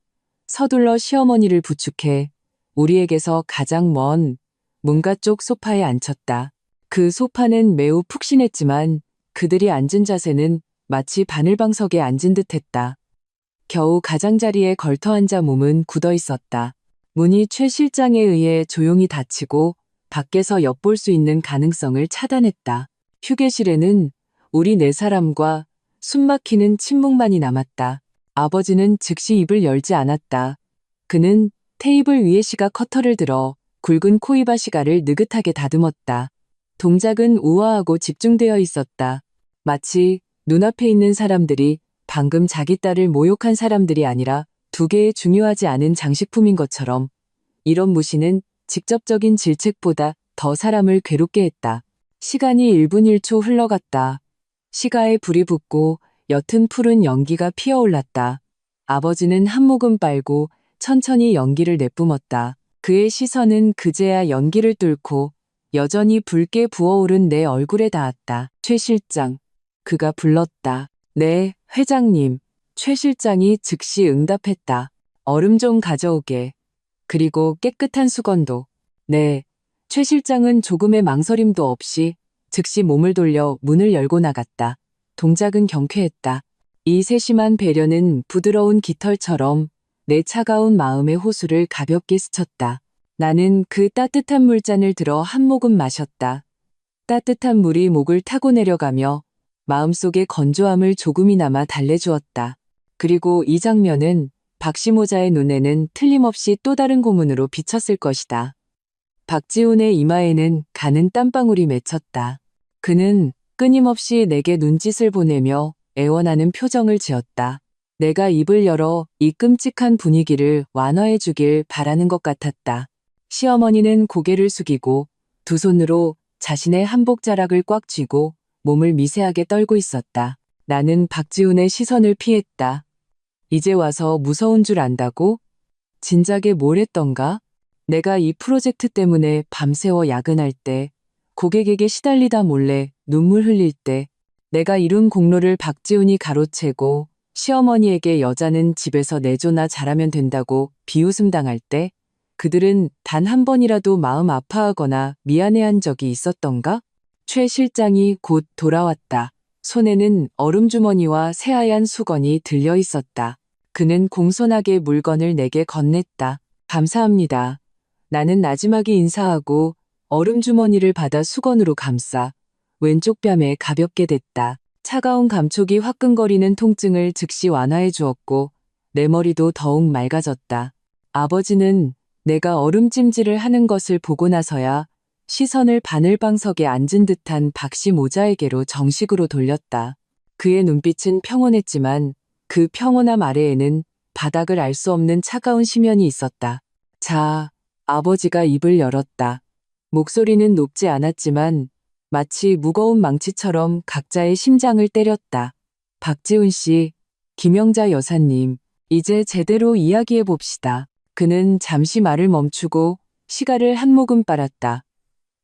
서둘러 시어머니를 부축해 우리에게서 가장 먼 문가 쪽 소파에 앉혔다. 그 소파는 매우 푹신했지만 그들이 앉은 자세는 마치 바늘방석에 앉은 듯했다. 겨우 가장자리에 걸터앉아 몸은 굳어 있었다. 문이 최 실장에 의해 조용히 닫히고 밖에서 엿볼 수 있는 가능성을 차단했다. 휴게실에는 우리 네 사람과 숨막히는 침묵만이 남았다. 아버지는 즉시 입을 열지 않았다. 그는 테이블 위에 시가 커터를 들어 굵은 코이바 시가를 느긋하게 다듬었다. 동작은 우아하고 집중되어 있었다. 마치 눈앞에 있는 사람들이 방금 자기 딸을 모욕한 사람들이 아니라 두 개의 중요하지 않은 장식품인 것처럼. 이런 무시는 직접적인 질책보다 더 사람을 괴롭게 했다. 시간이 1분 1초 흘러갔다. 시가에 불이 붙고 옅은 푸른 연기가 피어올랐다. 아버지는 한 모금 빨고 천천히 연기를 내뿜었다. 그의 시선은 그제야 연기를 뚫고 여전히 붉게 부어오른 내 얼굴에 닿았다. 최 실장. 그가 불렀다. 네, 회장님. 최 실장이 즉시 응답했다. 얼음 좀 가져오게. 그리고 깨끗한 수건도. 네. 최 실장은 조금의 망설임도 없이 즉시 몸을 돌려 문을 열고 나갔다. 동작은 경쾌했다. 이 세심한 배려는 부드러운 깃털처럼 내 차가운 마음의 호수를 가볍게 스쳤다. 나는 그 따뜻한 물잔을 들어 한 모금 마셨다. 따뜻한 물이 목을 타고 내려가며 마음속의 건조함을 조금이나마 달래주었다. 그리고 이 장면은 박시모자의 눈에는 틀림없이 또 다른 고문으로 비쳤을 것이다. 박지훈의 이마에는 가는 땀방울이 맺혔다. 그는 끊임없이 내게 눈짓을 보내며 애원하는 표정을 지었다. 내가 입을 열어 이 끔찍한 분위기를 완화해 주길 바라는 것 같았다. 시어머니는 고개를 숙이고 두 손으로 자신의 한복 자락을 꽉 쥐고 몸을 미세하게 떨고 있었다. 나는 박지훈의 시선을 피했다. 이제 와서 무서운 줄 안다고? 진작에 뭘 했던가? 내가 이 프로젝트 때문에 밤새워 야근할 때, 고객에게 시달리다 몰래 눈물 흘릴 때, 내가 이룬 공로를 박지훈이 가로채고 시어머니에게 여자는 집에서 내조나 잘하면 된다고 비웃음 당할 때, 그들은 단 한 번이라도 마음 아파하거나 미안해한 적이 있었던가? 최 실장이 곧 돌아왔다. 손에는 얼음주머니와 새하얀 수건이 들려 있었다. 그는 공손하게 물건을 내게 건넸다. 감사합니다. 나는 나지막이 인사하고 얼음주머니를 받아 수건으로 감싸 왼쪽 뺨에 가볍게 댔다. 차가운 감촉이 화끈거리는 통증을 즉시 완화해 주었고 내 머리도 더욱 맑아졌다. 아버지는 내가 얼음찜질을 하는 것을 보고 나서야 시선을 바늘방석에 앉은 듯한 박씨 모자에게로 정식으로 돌렸다. 그의 눈빛은 평온했지만 그 평온함 아래에는 바닥을 알 수 없는 차가운 심연이 있었다. 자, 아버지가 입을 열었다. 목소리는 높지 않았지만 마치 무거운 망치처럼 각자의 심장을 때렸다. 박지훈 씨, 김영자 여사님, 이제 제대로 이야기해 봅시다. 그는 잠시 말을 멈추고 시가를 한 모금 빨았다.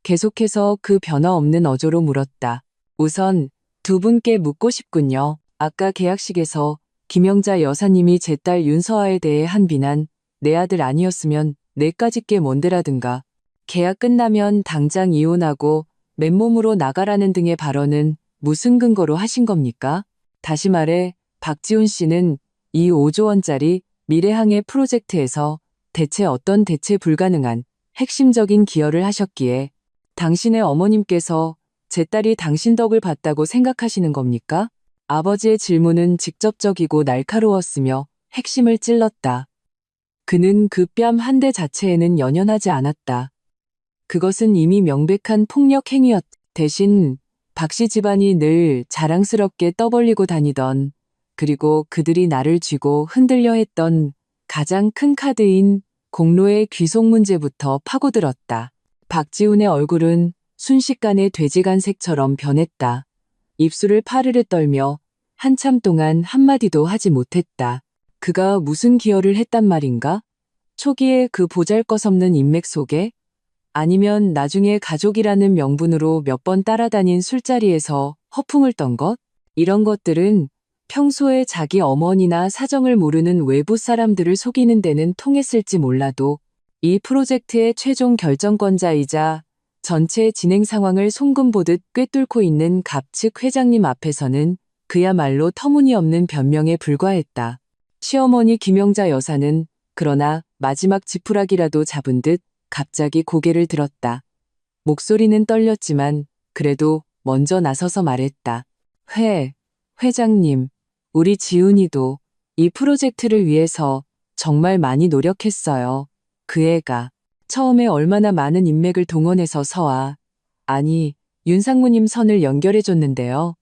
계속해서 그 변화 없는 어조로 물었다. 우선 두 분께 묻고 싶군요. 아까 계약식에서 김영자 여사님이 제 딸 윤서아에 대해 한 비난, 내 아들 아니었으면 내까지 게 뭔데라든가, 계약 끝나면 당장 이혼하고 맨몸으로 나가라는 등의 발언은 무슨 근거로 하신 겁니까? 다시 말해 박지훈 씨는 이 5조 원짜리 미래항해 프로젝트에서 대체 어떤 대체 불가능한 핵심적인 기여를 하셨기에 당신의 어머님께서 제 딸이 당신 덕을 봤다고 생각하시는 겁니까? 아버지의 질문은 직접적이고 날카로웠으며 핵심을 찔렀다. 그는 그 뺨 한 대 자체에는 연연하지 않았다. 그것은 이미 명백한 폭력 행위였다. 대신 박씨 집안이 늘 자랑스럽게 떠벌리고 다니던, 그리고 그들이 나를 쥐고 흔들려 했던 가장 큰 카드인 공로의 귀속 문제부터 파고들었다. 박지훈의 얼굴은 순식간에 돼지간색처럼 변했다. 입술을 파르르 떨며 한참 동안 한마디도 하지 못했다. 그가 무슨 기여를 했단 말인가? 초기에 그 보잘것없는 인맥 속에? 아니면 나중에 가족이라는 명분으로 몇 번 따라다닌 술자리에서 허풍을 떤 것? 이런 것들은 평소에 자기 어머니나 사정을 모르는 외부 사람들을 속이는 데는 통했을지 몰라도 이 프로젝트의 최종 결정권자이자 전체 진행 상황을 송금 보듯 꿰뚫고 있는 갑측 회장님 앞에서는 그야말로 터무니없는 변명에 불과했다. 시어머니 김영자 여사는 그러나 마지막 지푸라기라도 잡은 듯 갑자기 고개를 들었다. 목소리는 떨렸지만 그래도 먼저 나서서 말했다. 회장님, 우리 지훈이도 이 프로젝트를 위해서 정말 많이 노력했어요. 그 애가 처음에 얼마나 많은 인맥을 동원해서 아니, 윤상무님 선을 연결해줬는데요.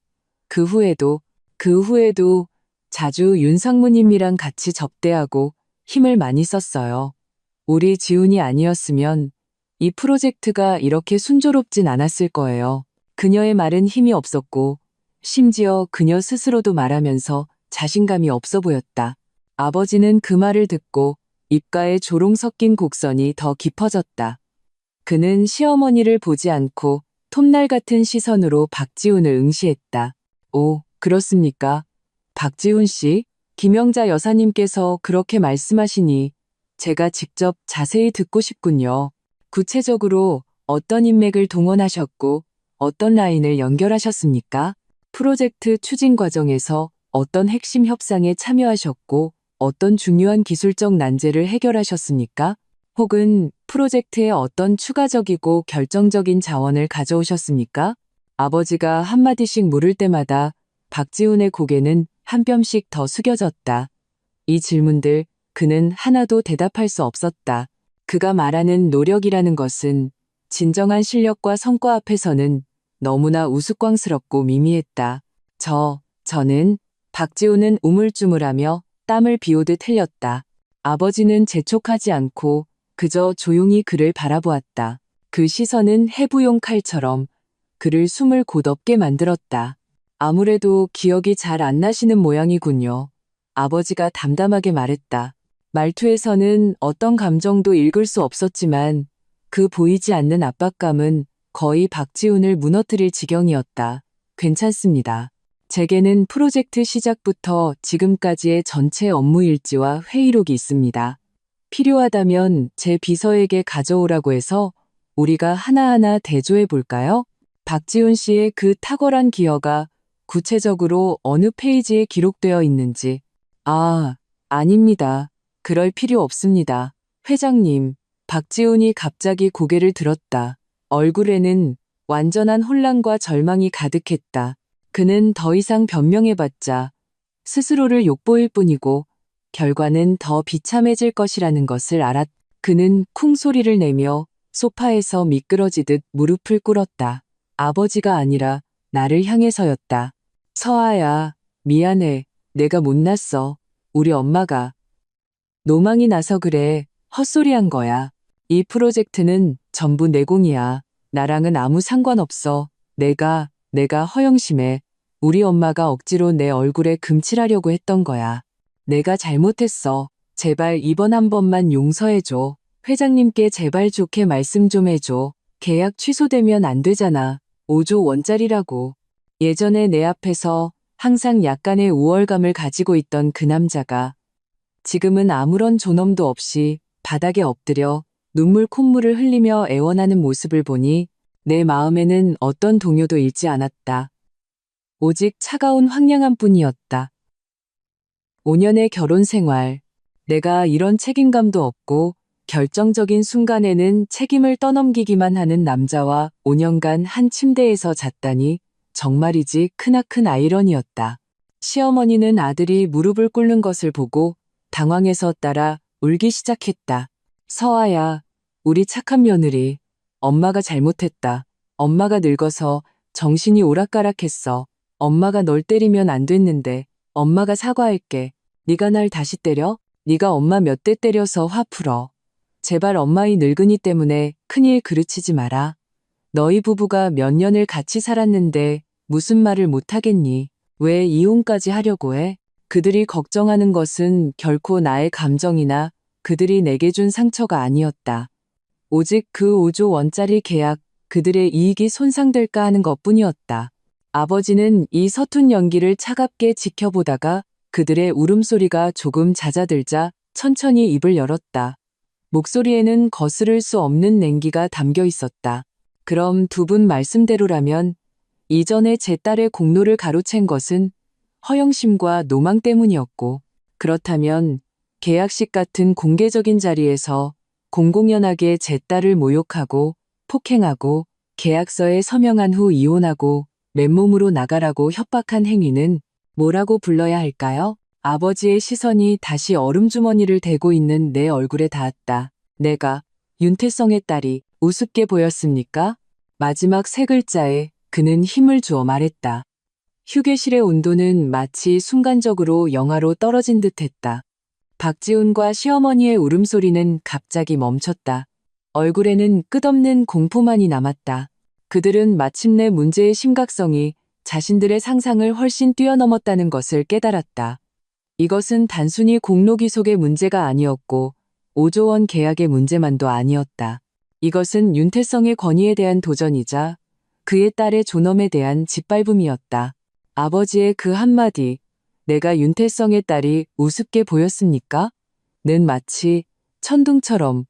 그 후에도 자주 윤상무님이랑 같이 접대하고 힘을 많이 썼어요. 우리 지훈이 아니었으면 이 프로젝트가 이렇게 순조롭진 않았을 거예요. 그녀의 말은 힘이 없었고 심지어 그녀 스스로도 말하면서 자신감이 없어 보였다. 아버지는 그 말을 듣고 입가에 조롱 섞인 곡선이 더 깊어졌다. 그는 시어머니를 보지 않고 톱날 같은 시선으로 박지훈을 응시했다. 오, 그렇습니까? 박지훈 씨, 김영자 여사님께서 그렇게 말씀하시니 제가 직접 자세히 듣고 싶군요. 구체적으로 어떤 인맥을 동원하셨고 어떤 라인을 연결하셨습니까? 프로젝트 추진 과정에서 어떤 핵심 협상에 참여하셨고 어떤 중요한 기술적 난제를 해결하셨습니까? 혹은 프로젝트에 어떤 추가적이고 결정적인 자원을 가져오셨습니까? 아버지가 한마디씩 물을 때마다 박지훈의 고개는 한 뼘씩 더 숙여졌다. 이 질문들 그는 하나도 대답할 수 없었다. 그가 말하는 노력이라는 것은 진정한 실력과 성과 앞에서는 너무나 우스꽝스럽고 미미했다. 저는 박지훈은 우물쭈물하며 땀을 비오듯 흘렸다. 아버지는 재촉하지 않고 그저 조용히 그를 바라보았다. 그 시선은 해부용 칼처럼 그를 숨을 곧없게 만들었다. 아무래도 기억이 잘 안 나시는 모양이군요. 아버지가 담담하게 말했다. 말투에서는 어떤 감정도 읽을 수 없었지만 그 보이지 않는 압박감은 거의 박지훈을 무너뜨릴 지경이었다. 괜찮습니다. 제게는 프로젝트 시작부터 지금까지의 전체 업무 일지와 회의록이 있습니다. 필요하다면 제 비서에게 가져오라고 해서 우리가 하나하나 대조해 볼까요? 박지훈 씨의 그 탁월한 기여가 구체적으로 어느 페이지에 기록되어 있는지. 아닙니다. 그럴 필요 없습니다. 회장님, 박지훈이 갑자기 고개를 들었다. 얼굴에는 완전한 혼란과 절망이 가득했다. 그는 더 이상 변명해봤자 스스로를 욕보일 뿐이고 결과는 더 비참해질 것이라는 것을 알았다. 그는 쿵 소리를 내며 소파에서 미끄러지듯 무릎을 꿇었다. 아버지가 아니라 나를 향해서였다. 서아야, 미안해. 내가 못났어. 우리 엄마가 노망이 나서 그래. 헛소리한 거야. 이 프로젝트는 전부 내 공이야. 나랑은 아무 상관없어. 내가 허영심해. 우리 엄마가 억지로 내 얼굴에 금칠하려고 했던 거야. 내가 잘못했어. 제발 이번 한 번만 용서해줘. 회장님께 제발 좋게 말씀 좀 해줘. 계약 취소되면 안 되잖아. 5조 원짜리라고. 예전에 내 앞에서 항상 약간의 우월감을 가지고 있던 그 남자가 지금은 아무런 존엄도 없이 바닥에 엎드려 눈물 콧물을 흘리며 애원하는 모습을 보니 내 마음에는 어떤 동요도 잃지 않았다. 오직 차가운 황량함 뿐이었다. 5년의 결혼 생활. 내가 이런 책임감도 없고 결정적인 순간에는 책임을 떠넘기기만 하는 남자와 5년간 한 침대에서 잤다니 정말이지 크나큰 아이러니였다. 시어머니는 아들이 무릎을 꿇는 것을 보고 당황해서 따라 울기 시작했다. 서아야, 우리 착한 며느리. 엄마가 잘못했다. 엄마가 늙어서 정신이 오락가락했어. 엄마가 널 때리면 안 됐는데 엄마가 사과할게. 네가 날 다시 때려? 네가 엄마 몇 대 때려서 화 풀어. 제발 엄마 이 늙은이 때문에 큰일 그르치지 마라. 너희 부부가 몇 년을 같이 살았는데 무슨 말을 못하겠니? 왜 이혼까지 하려고 해? 그들이 걱정하는 것은 결코 나의 감정이나 그들이 내게 준 상처가 아니었다. 오직 그 5조 원짜리 계약, 그들의 이익이 손상될까 하는 것뿐이었다. 아버지는 이 서툰 연기를 차갑게 지켜보다가 그들의 울음소리가 조금 잦아들자 천천히 입을 열었다. 목소리에는 거스를 수 없는 냉기가 담겨 있었다. 그럼 두 분 말씀대로라면 이전에 제 딸의 공로를 가로챈 것은 허영심과 노망 때문이었고, 그렇다면 계약식 같은 공개적인 자리에서 공공연하게 제 딸을 모욕하고 폭행하고 계약서에 서명한 후 이혼하고 맨몸으로 나가라고 협박한 행위는 뭐라고 불러야 할까요? 아버지의 시선이 다시 얼음주머니를 대고 있는 내 얼굴에 닿았다. 내가 윤태성의 딸이 우습게 보였습니까? 마지막 세 글자에 그는 힘을 주어 말했다. 휴게실의 온도는 마치 순간적으로 영하로 떨어진 듯했다. 박지훈과 시어머니의 울음소리는 갑자기 멈췄다. 얼굴에는 끝없는 공포만이 남았다. 그들은 마침내 문제의 심각성이 자신들의 상상을 훨씬 뛰어넘었다는 것을 깨달았다. 이것은 단순히 공로 기속의 문제가 아니었고 5조 원 계약의 문제만도 아니었다. 이것은 윤태성의 권위에 대한 도전이자 그의 딸의 존엄에 대한 짓밟음이었다. 아버지의 그 한마디, 내가 윤태성의 딸이 우습게 보였습니까? 는 마치 천둥처럼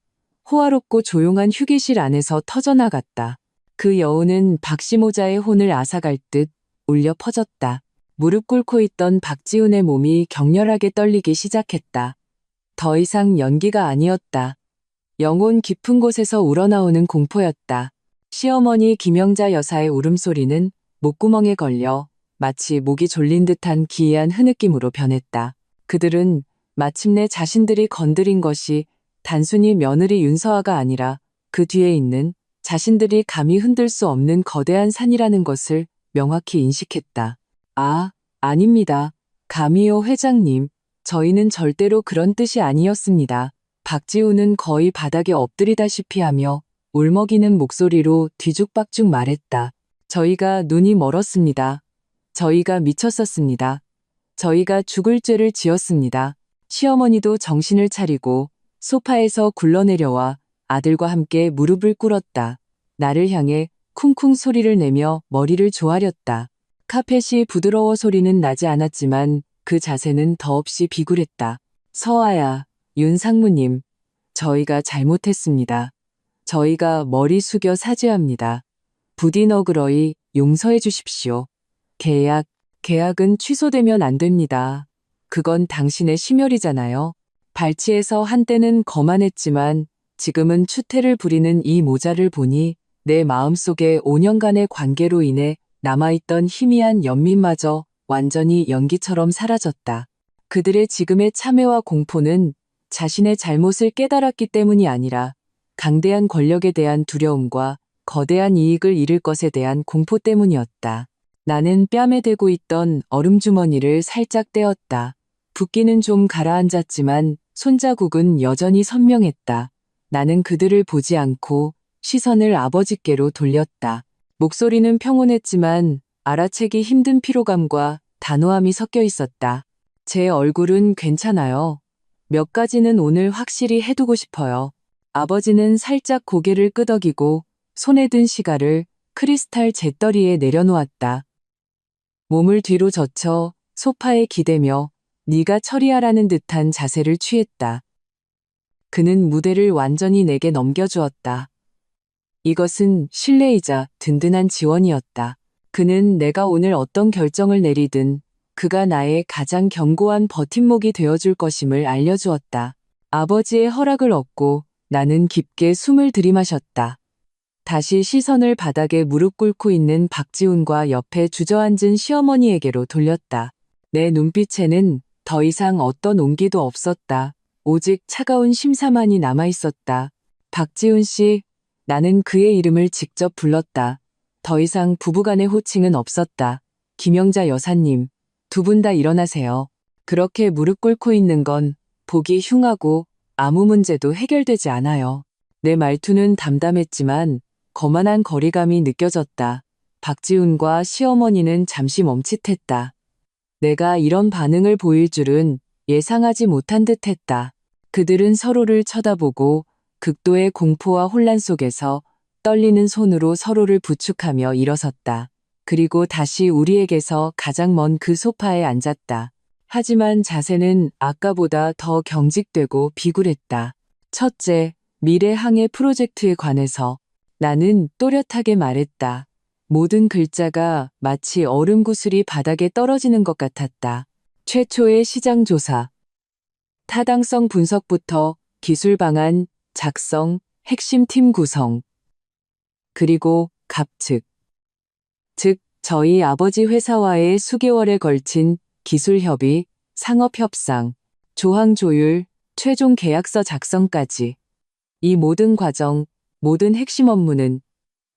호화롭고 조용한 휴게실 안에서 터져나갔다. 그 여운은 박시모자의 혼을 앗아갈 듯 울려 퍼졌다. 무릎 꿇고 있던 박지훈의 몸이 격렬하게 떨리기 시작했다. 더 이상 연기가 아니었다. 영혼 깊은 곳에서 우러나오는 공포였다. 시어머니 김영자 여사의 울음소리는 목구멍에 걸려 마치 목이 졸린 듯한 기이한 흐느낌으로 변했다. 그들은 마침내 자신들이 건드린 것이 단순히 며느리 윤서아가 아니라 그 뒤에 있는 자신들이 감히 흔들 수 없는 거대한 산이라는 것을 명확히 인식했다. 아, 아닙니다. 감히요 회장님. 저희는 절대로 그런 뜻이 아니었습니다. 박지훈은 거의 바닥에 엎드리다시피 하며 울먹이는 목소리로 뒤죽박죽 말했다. 저희가 눈이 멀었습니다. 저희가 미쳤었습니다. 저희가 죽을 죄를 지었습니다. 시어머니도 정신을 차리고 소파에서 굴러내려와 아들과 함께 무릎을 꿇었다. 나를 향해 쿵쿵 소리를 내며 머리를 조아렸다. 카펫이 부드러워 소리는 나지 않았지만 그 자세는 더없이 비굴했다. 서아야, 윤 상무님, 저희가 잘못했습니다. 저희가 머리 숙여 사죄합니다. 부디 너그러이 용서해 주십시오. 계약은 취소되면 안 됩니다. 그건 당신의 심혈이잖아요. 발치에서 한때는 거만했지만 지금은 추태를 부리는 이 모자를 보니 내 마음속에 5년간의 관계로 인해 남아있던 희미한 연민마저 완전히 연기처럼 사라졌다. 그들의 지금의 참회와 공포는 자신의 잘못을 깨달았기 때문이 아니라 강대한 권력에 대한 두려움과 거대한 이익을 잃을 것에 대한 공포 때문이었다. 나는 뺨에 대고 있던 얼음주머니를 살짝 떼었다. 붓기는 좀 가라앉았지만 손자국은 여전히 선명했다. 나는 그들을 보지 않고 시선을 아버지께로 돌렸다. 목소리는 평온했지만 알아채기 힘든 피로감과 단호함이 섞여 있었다. 제 얼굴은 괜찮아요. 몇 가지는 오늘 확실히 해두고 싶어요. 아버지는 살짝 고개를 끄덕이고 손에 든 시가를 크리스탈 재떨이에 내려놓았다. 몸을 뒤로 젖혀 소파에 기대며 네가 처리하라는 듯한 자세를 취했다. 그는 무대를 완전히 내게 넘겨주었다. 이것은 신뢰이자 든든한 지원이었다. 그는 내가 오늘 어떤 결정을 내리든 그가 나의 가장 견고한 버팀목이 되어줄 것임을 알려주었다. 아버지의 허락을 얻고 나는 깊게 숨을 들이마셨다. 다시 시선을 바닥에 무릎 꿇고 있는 박지훈과 옆에 주저앉은 시어머니에게로 돌렸다. 내 눈빛에는 더 이상 어떤 온기도 없었다. 오직 차가운 심사만이 남아있었다. 박지훈 씨, 나는 그의 이름을 직접 불렀다. 더 이상 부부간의 호칭은 없었다. 김영자 여사님, 두 분 다 일어나세요. 그렇게 무릎 꿇고 있는 건 보기 흉하고 아무 문제도 해결되지 않아요. 내 말투는 담담했지만 거만한 거리감이 느껴졌다. 박지훈과 시어머니는 잠시 멈칫했다. 내가 이런 반응을 보일 줄은 예상하지 못한 듯했다. 그들은 서로를 쳐다보고 극도의 공포와 혼란 속에서 떨리는 손으로 서로를 부축하며 일어섰다. 그리고 다시 우리에게서 가장 먼 그 소파에 앉았다. 하지만 자세는 아까보다 더 경직되고 비굴했다. 첫째, 미래 항해 프로젝트에 관해서 나는 또렷하게 말했다. 모든 글자가 마치 얼음 구슬이 바닥에 떨어지는 것 같았다. 최초의 시장 조사, 타당성 분석부터 기술 방안, 작성, 핵심 팀 구성, 그리고 갑측, 즉 저희 아버지 회사와의 수개월에 걸친 기술 협의, 상업 협상, 조항 조율, 최종 계약서 작성까지 이 모든 과정, 모든 핵심 업무는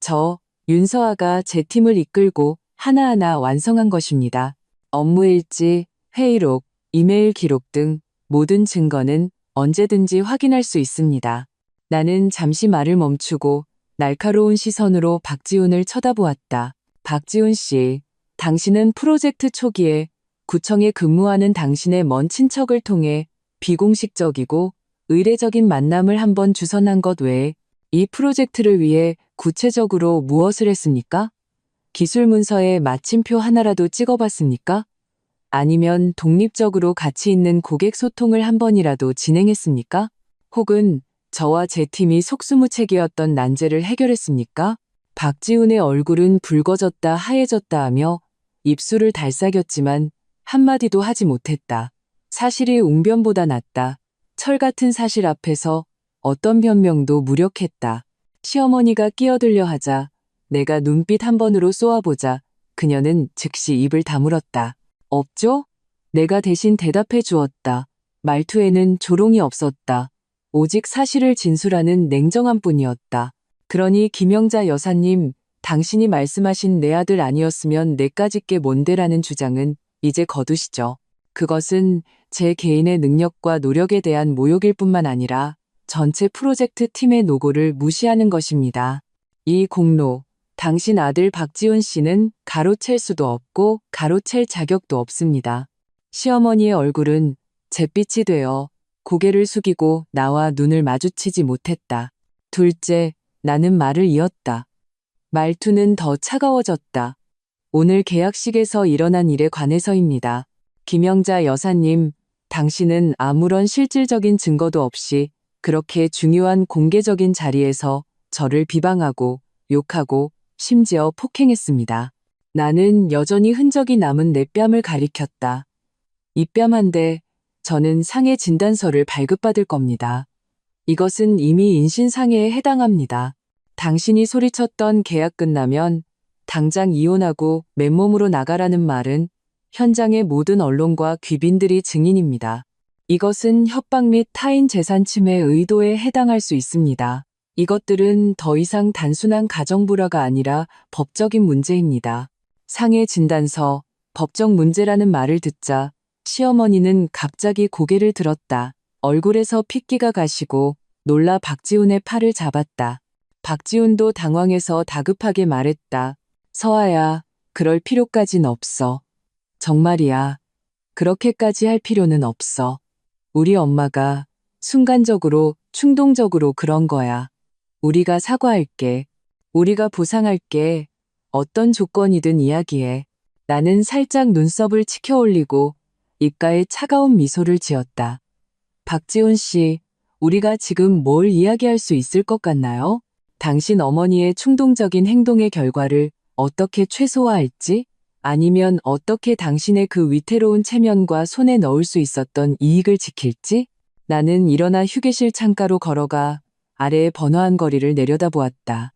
저 윤서아가 제 팀을 이끌고 하나하나 완성한 것입니다. 업무 일지, 회의록, 이메일 기록 등 모든 증거는 언제든지 확인할 수 있습니다. 나는 잠시 말을 멈추고 날카로운 시선으로 박지훈을 쳐다보았다. 박지훈 씨, 당신은 프로젝트 초기에 구청에 근무하는 당신의 먼 친척을 통해 비공식적이고 의례적인 만남을 한번 주선한 것 외에 이 프로젝트를 위해 구체적으로 무엇을 했습니까? 기술 문서에 마침표 하나라도 찍어봤습니까? 아니면 독립적으로 가치 있는 고객 소통을 한 번이라도 진행했습니까? 혹은 저와 제 팀이 속수무책이었던 난제를 해결했습니까? 박지훈의 얼굴은 붉어졌다 하얘졌다 하며 입술을 달싹였지만 한마디도 하지 못했다. 사실이 웅변보다 낫다. 철 같은 사실 앞에서 어떤 변명도 무력했다. 시어머니가 끼어들려 하자 내가 눈빛 한 번으로 쏘아보자 그녀는 즉시 입을 다물었다. 없죠? 내가 대신 대답해 주었다. 말투에는 조롱이 없었다. 오직 사실을 진술하는 냉정함 뿐이었다. 그러니 김영자 여사님, 당신이 말씀하신 내 아들 아니었으면 내까짓 게 뭔데라는 주장은 이제 거두시죠. 그것은 제 개인의 능력과 노력에 대한 모욕일 뿐만 아니라 전체 프로젝트 팀의 노고를 무시하는 것입니다. 이 공로, 당신 아들 박지훈 씨는 가로챌 수도 없고 가로챌 자격도 없습니다. 시어머니의 얼굴은 잿빛이 되어 고개를 숙이고 나와 눈을 마주치지 못했다. 둘째, 나는 말을 이었다. 말투는 더 차가워졌다. 오늘 계약식에서 일어난 일에 관해서입니다. 김영자 여사님, 당신은 아무런 실질적인 증거도 없이 그렇게 중요한 공개적인 자리에서 저를 비방하고 욕하고 심지어 폭행했습니다. 나는 여전히 흔적이 남은 내 뺨을 가리켰다. 이 뺨 한 대, 저는 상해 진단서를 발급받을 겁니다. 이것은 이미 인신상해에 해당합니다. 당신이 소리쳤던 계약 끝나면 당장 이혼하고 맨몸으로 나가라는 말은 현장의 모든 언론과 귀빈들이 증인입니다. 이것은 협박 및 타인 재산 침해 의도에 해당할 수 있습니다. 이것들은 더 이상 단순한 가정불화가 아니라 법적인 문제입니다. 상해 진단서, 법적 문제라는 말을 듣자 시어머니는 갑자기 고개를 들었다. 얼굴에서 핏기가 가시고 놀라 박지훈의 팔을 잡았다. 박지훈도 당황해서 다급하게 말했다. 서아야, 그럴 필요까진 없어. 정말이야. 그렇게까지 할 필요는 없어. 우리 엄마가 순간적으로, 충동적으로 그런 거야. 우리가 사과할게. 우리가 보상할게. 어떤 조건이든 이야기해. 나는 살짝 눈썹을 치켜 올리고 입가에 차가운 미소를 지었다. 박지훈 씨, 우리가 지금 뭘 이야기할 수 있을 것 같나요? 당신 어머니의 충동적인 행동의 결과를 어떻게 최소화할지? 아니면 어떻게 당신의 그 위태로운 체면과 손에 넣을 수 있었던 이익을 지킬지? 나는 일어나 휴게실 창가로 걸어가 아래의 번화한 거리를 내려다보았다.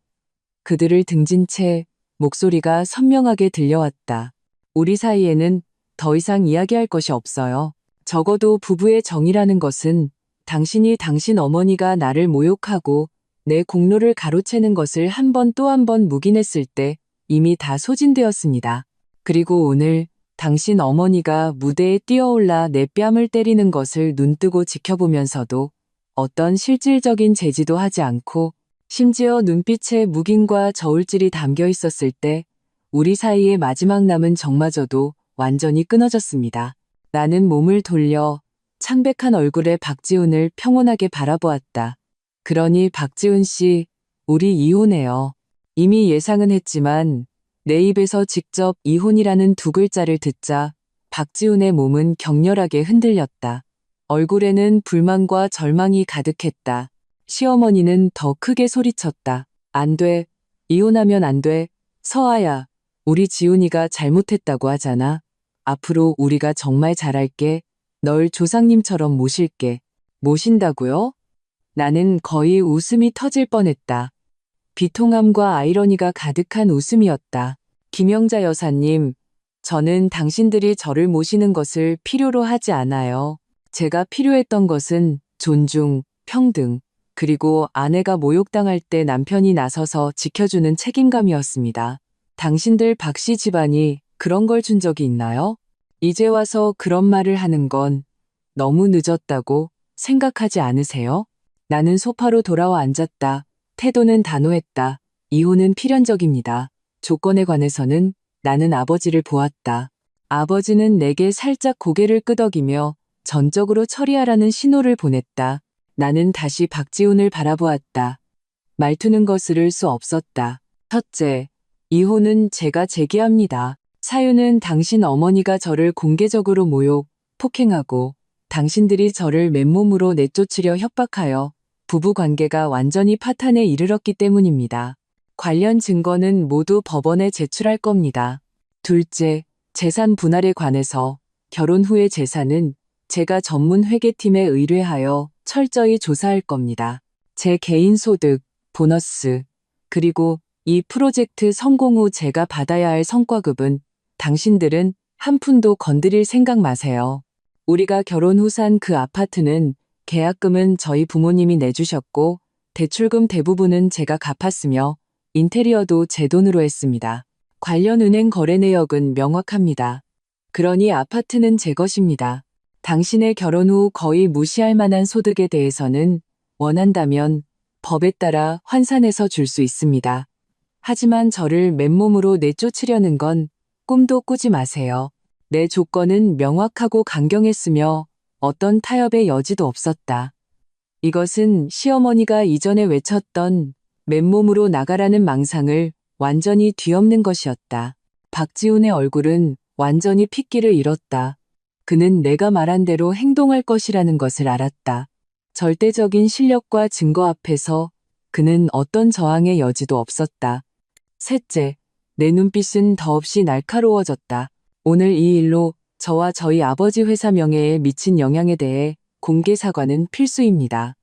그들을 등진 채 목소리가 선명하게 들려왔다. 우리 사이에는 더 이상 이야기할 것이 없어요. 적어도 부부의 정이라는 것은 당신이 당신 어머니가 나를 모욕하고 내 공로를 가로채는 것을 한 번 또 한 번 묵인했을 때 이미 다 소진되었습니다. 그리고 오늘 당신 어머니가 무대에 뛰어올라 내 뺨을 때리는 것을 눈뜨고 지켜보면서도 어떤 실질적인 제지도 하지 않고 심지어 눈빛에 묵인과 저울질이 담겨 있었을 때 우리 사이의 마지막 남은 정마저도 완전히 끊어졌습니다. 나는 몸을 돌려 창백한 얼굴의 박지훈을 평온하게 바라보았다. 그러니 박지훈 씨, 우리 이혼해요. 이미 예상은 했지만 내 입에서 직접 이혼이라는 두 글자를 듣자 박지훈의 몸은 격렬하게 흔들렸다. 얼굴에는 불만과 절망이 가득했다. 시어머니는 더 크게 소리쳤다. 안 돼. 이혼하면 안 돼. 서아야, 우리 지훈이가 잘못했다고 하잖아. 앞으로 우리가 정말 잘할게. 널 조상님처럼 모실게. 모신다고요? 나는 거의 웃음이 터질 뻔했다. 비통함과 아이러니가 가득한 웃음이었다. 김영자 여사님, 저는 당신들이 저를 모시는 것을 필요로 하지 않아요. 제가 필요했던 것은 존중, 평등, 그리고 아내가 모욕당할 때 남편이 나서서 지켜주는 책임감이었습니다. 당신들 박씨 집안이 그런 걸 준 적이 있나요? 이제 와서 그런 말을 하는 건 너무 늦었다고 생각하지 않으세요? 나는 소파로 돌아와 앉았다. 태도는 단호했다. 이혼은 필연적입니다. 조건에 관해서는 나는 아버지를 보았다. 아버지는 내게 살짝 고개를 끄덕이며 전적으로 처리하라는 신호를 보냈다. 나는 다시 박지훈을 바라보았다. 말투는 거스를 수 없었다. 첫째, 이혼은 제가 제기합니다. 사유는 당신 어머니가 저를 공개적으로 모욕, 폭행하고 당신들이 저를 맨몸으로 내쫓으려 협박하여 부부 관계가 완전히 파탄에 이르렀기 때문입니다. 관련 증거는 모두 법원에 제출할 겁니다. 둘째, 재산 분할에 관해서 결혼 후의 재산은 제가 전문 회계팀에 의뢰하여 철저히 조사할 겁니다. 제 개인 소득, 보너스, 그리고 이 프로젝트 성공 후 제가 받아야 할 성과급은 당신들은 한 푼도 건드릴 생각 마세요. 우리가 결혼 후 산 그 아파트는 계약금은 저희 부모님이 내주셨고 대출금 대부분은 제가 갚았으며 인테리어도 제 돈으로 했습니다. 관련 은행 거래 내역은 명확합니다. 그러니 아파트는 제 것입니다. 당신의 결혼 후 거의 무시할 만한 소득에 대해서는 원한다면 법에 따라 환산해서 줄 수 있습니다. 하지만 저를 맨몸으로 내쫓으려는 건 꿈도 꾸지 마세요. 내 조건은 명확하고 강경했으며 어떤 타협의 여지도 없었다. 이것은 시어머니가 이전에 외쳤던 맨몸으로 나가라는 망상을 완전히 뒤엎는 것이었다. 박지훈의 얼굴은 완전히 핏기를 잃었다. 그는 내가 말한 대로 행동할 것이라는 것을 알았다. 절대적인 실력과 증거 앞에서 그는 어떤 저항의 여지도 없었다. 셋째, 내 눈빛은 더없이 날카로워졌다. 오늘 이 일로 저와 저희 아버지 회사 명예에 미친 영향에 대해 공개 사과는 필수입니다.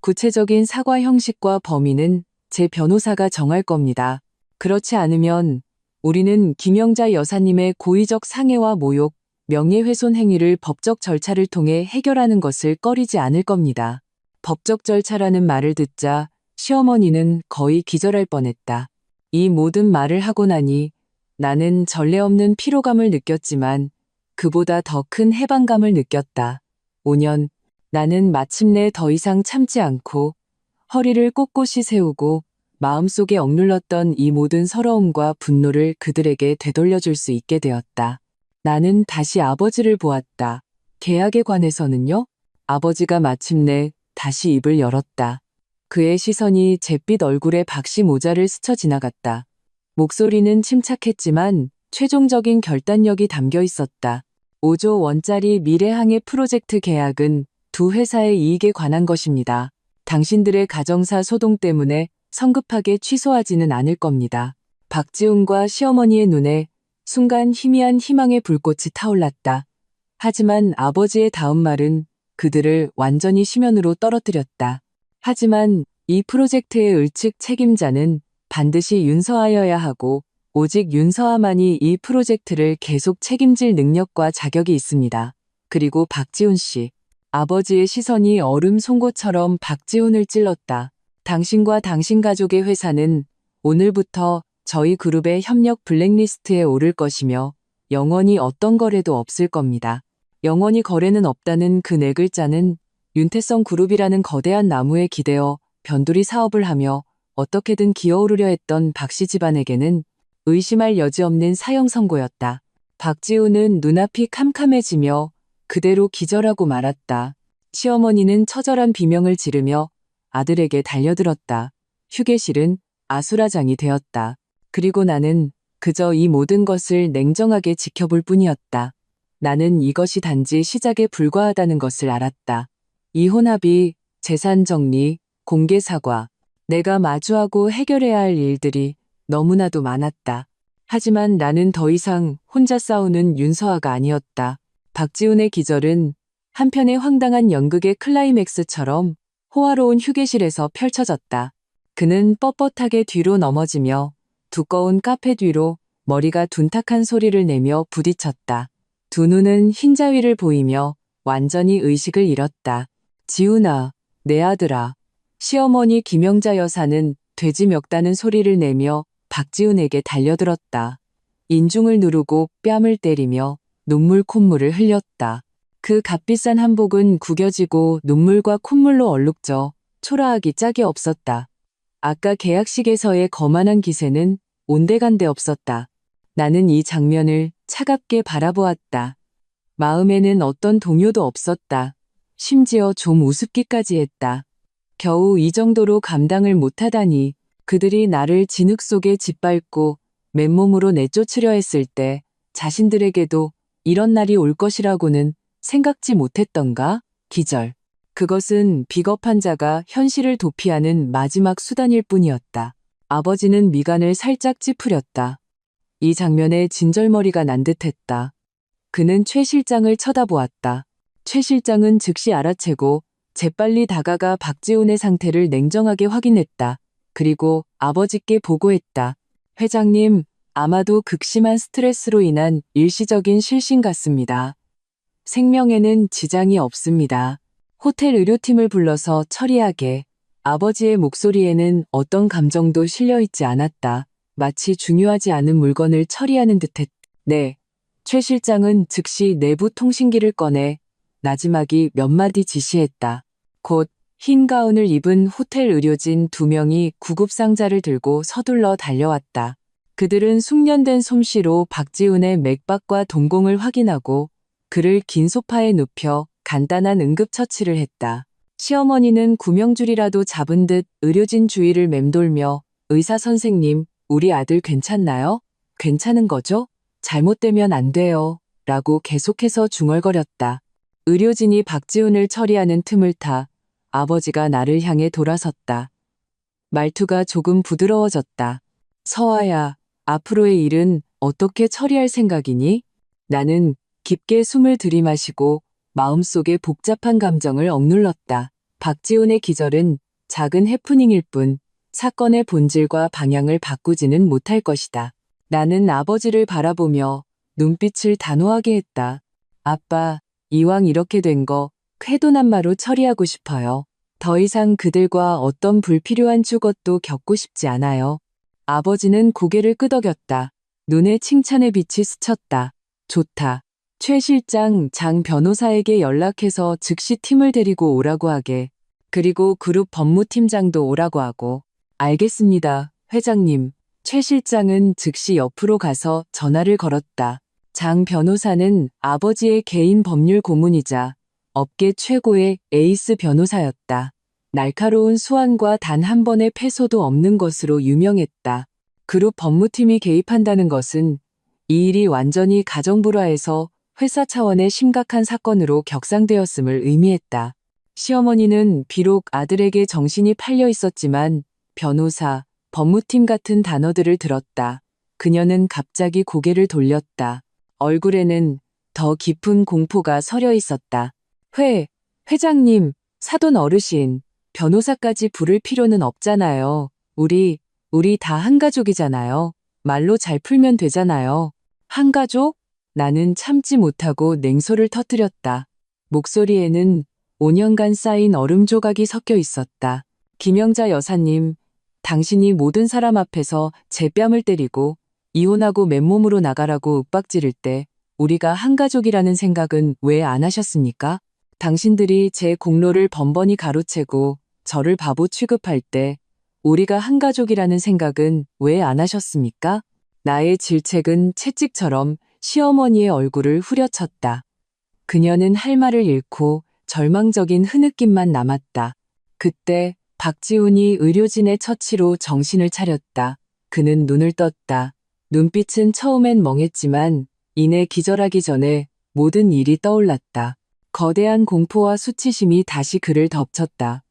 구체적인 사과 형식과 범위는 제 변호사가 정할 겁니다. 그렇지 않으면 우리는 김영자 여사님의 고의적 상해와 모욕, 명예훼손 행위를 법적 절차를 통해 해결하는 것을 꺼리지 않을 겁니다. 법적 절차라는 말을 듣자 시어머니는 거의 기절할 뻔했다. 이 모든 말을 하고 나니 나는 전례 없는 피로감을 느꼈지만 그보다 더 큰 해방감을 느꼈다. 5년, 나는 마침내 더 이상 참지 않고 허리를 꼿꼿이 세우고 마음속에 억눌렀던 이 모든 서러움과 분노를 그들에게 되돌려줄 수 있게 되었다. 나는 다시 아버지를 보았다. 계약에 관해서는요? 아버지가 마침내 다시 입을 열었다. 그의 시선이 잿빛 얼굴에 박씨 모자를 스쳐 지나갔다. 목소리는 침착했지만 최종적인 결단력이 담겨 있었다. 5조 원짜리 미래항해 프로젝트 계약은 두 회사의 이익에 관한 것입니다. 당신들의 가정사 소동 때문에 성급하게 취소하지는 않을 겁니다. 박지훈과 시어머니의 눈에 순간 희미한 희망의 불꽃이 타올랐다. 하지만 아버지의 다음 말은 그들을 완전히 심연으로 떨어뜨렸다. 하지만 이 프로젝트의 을측 책임자는 반드시 윤서아여야 하고 오직 윤서아만이 이 프로젝트를 계속 책임질 능력과 자격이 있습니다. 그리고 박지훈 씨. 아버지의 시선이 얼음 송곳처럼 박지훈을 찔렀다. 당신과 당신 가족의 회사는 오늘부터 저희 그룹의 협력 블랙리스트에 오를 것이며 영원히 어떤 거래도 없을 겁니다. 영원히 거래는 없다는 그 네 글자는 윤태성 그룹이라는 거대한 나무에 기대어 변두리 사업을 하며 어떻게든 기어오르려 했던 박씨 집안에게는 의심할 여지 없는 사형 선고였다. 박지훈은 눈앞이 캄캄해지며 그대로 기절하고 말았다. 시어머니는 처절한 비명을 지르며 아들에게 달려들었다. 휴게실은 아수라장이 되었다. 그리고 나는 그저 이 모든 것을 냉정하게 지켜볼 뿐이었다. 나는 이것이 단지 시작에 불과하다는 것을 알았다. 이혼 합의, 재산 정리, 공개 사과. 내가 마주하고 해결해야 할 일들이 너무나도 많았다. 하지만 나는 더 이상 혼자 싸우는 윤서아가 아니었다. 박지훈의 기절은 한편의 황당한 연극의 클라이맥스처럼 호화로운 휴게실에서 펼쳐졌다. 그는 뻣뻣하게 뒤로 넘어지며 두꺼운 카페 뒤로 머리가 둔탁한 소리를 내며 부딪혔다. 두 눈은 흰자위를 보이며 완전히 의식을 잃었다. 지훈아, 내 아들아. 시어머니 김영자 여사는 돼지 멱다는 소리를 내며 박지훈에게 달려들었다. 인중을 누르고 뺨을 때리며 눈물 콧물을 흘렸다. 그 값비싼 한복은 구겨지고 눈물과 콧물로 얼룩져 초라하기 짝이 없었다. 아까 계약식에서의 거만한 기세는 온데간데 없었다. 나는 이 장면을 차갑게 바라보았다. 마음에는 어떤 동요도 없었다. 심지어 좀 우습기까지 했다. 겨우 이 정도로 감당을 못하다니. 그들이 나를 진흙 속에 짓밟고 맨몸으로 내쫓으려 했을 때 자신들에게도 이런 날이 올 것이라고는 생각지 못했던가? 기절. 그것은 비겁한 자가 현실을 도피하는 마지막 수단일 뿐이었다. 아버지는 미간을 살짝 찌푸렸다. 이 장면에 진절머리가 난 듯했다. 그는 최 실장을 쳐다보았다. 최 실장은 즉시 알아채고 재빨리 다가가 박지훈의 상태를 냉정하게 확인했다. 그리고 아버지께 보고했다. 회장님, 아마도 극심한 스트레스로 인한 일시적인 실신 같습니다. 생명에는 지장이 없습니다. 호텔 의료팀을 불러서 처리하게. 아버지의 목소리에는 어떤 감정도 실려있지 않았다. 마치 중요하지 않은 물건을 처리하는 듯했다. 네. 최 실장은 즉시 내부 통신기를 꺼내 나지막이 몇 마디 지시했다. 곧 흰 가운을 입은 호텔 의료진 2명이 구급상자를 들고 서둘러 달려왔다. 그들은 숙련된 솜씨로 박지훈의 맥박과 동공을 확인하고 그를 긴 소파에 눕혀 간단한 응급처치를 했다. 시어머니는 구명줄이라도 잡은 듯 의료진 주위를 맴돌며 의사 선생님, 우리 아들 괜찮나요? 괜찮은 거죠? 잘못되면 안 돼요. 라고 계속해서 중얼거렸다. 의료진이 박지훈을 처리하는 틈을 타 아버지가 나를 향해 돌아섰다. 말투가 조금 부드러워졌다. 서아야, 앞으로의 일은 어떻게 처리할 생각이니? 나는 깊게 숨을 들이마시고 마음속에 복잡한 감정을 억눌렀다. 박지훈의 기절은 작은 해프닝일 뿐 사건의 본질과 방향을 바꾸지는 못할 것이다. 나는 아버지를 바라보며 눈빛을 단호하게 했다. 아빠, 이왕 이렇게 된 거 쾌도난마로 처리하고 싶어요. 더 이상 그들과 어떤 불필요한 추것도 겪고 싶지 않아요. 아버지는 고개를 끄덕였다. 눈에 칭찬의 빛이 스쳤다. 좋다. 최 실장, 장 변호사에게 연락해서 즉시 팀을 데리고 오라고 하게. 그리고 그룹 법무팀장도 오라고 하고. 알겠습니다, 회장님. 최 실장은 즉시 옆으로 가서 전화를 걸었다. 장 변호사는 아버지의 개인 법률 고문이자 업계 최고의 에이스 변호사였다. 날카로운 수완과 단 한 번의 패소도 없는 것으로 유명했다. 그룹 법무팀이 개입한다는 것은 이 일이 완전히 가정불화해서 회사 차원의 심각한 사건으로 격상되었음을 의미했다. 시어머니는 비록 아들에게 정신이 팔려 있었지만 변호사, 법무팀 같은 단어들을 들었다. 그녀는 갑자기 고개를 돌렸다. 얼굴에는 더 깊은 공포가 서려 있었다. 회장님, 사돈 어르신, 변호사까지 부를 필요는 없잖아요. 우리 다 한 가족이잖아요. 말로 잘 풀면 되잖아요. 한 가족? 나는 참지 못하고 냉소를 터뜨렸다. 목소리에는 5년간 쌓인 얼음 조각이 섞여 있었다. 김영자 여사님, 당신이 모든 사람 앞에서 제 뺨을 때리고 이혼하고 맨몸으로 나가라고 윽박지를 때 우리가 한 가족이라는 생각은 왜 안 하셨습니까? 당신들이 제 공로를 번번이 가로채고 저를 바보 취급할 때 우리가 한 가족이라는 생각은 왜 안 하셨습니까? 나의 질책은 채찍처럼 시어머니의 얼굴을 후려쳤다. 그녀는 할 말을 잃고 절망적인 흐느낌만 남았다. 그때 박지훈이 의료진의 처치로 정신을 차렸다. 그는 눈을 떴다. 눈빛은 처음엔 멍했지만 이내 기절하기 전에 모든 일이 떠올랐다. 거대한 공포와 수치심이 다시 그를 덮쳤다.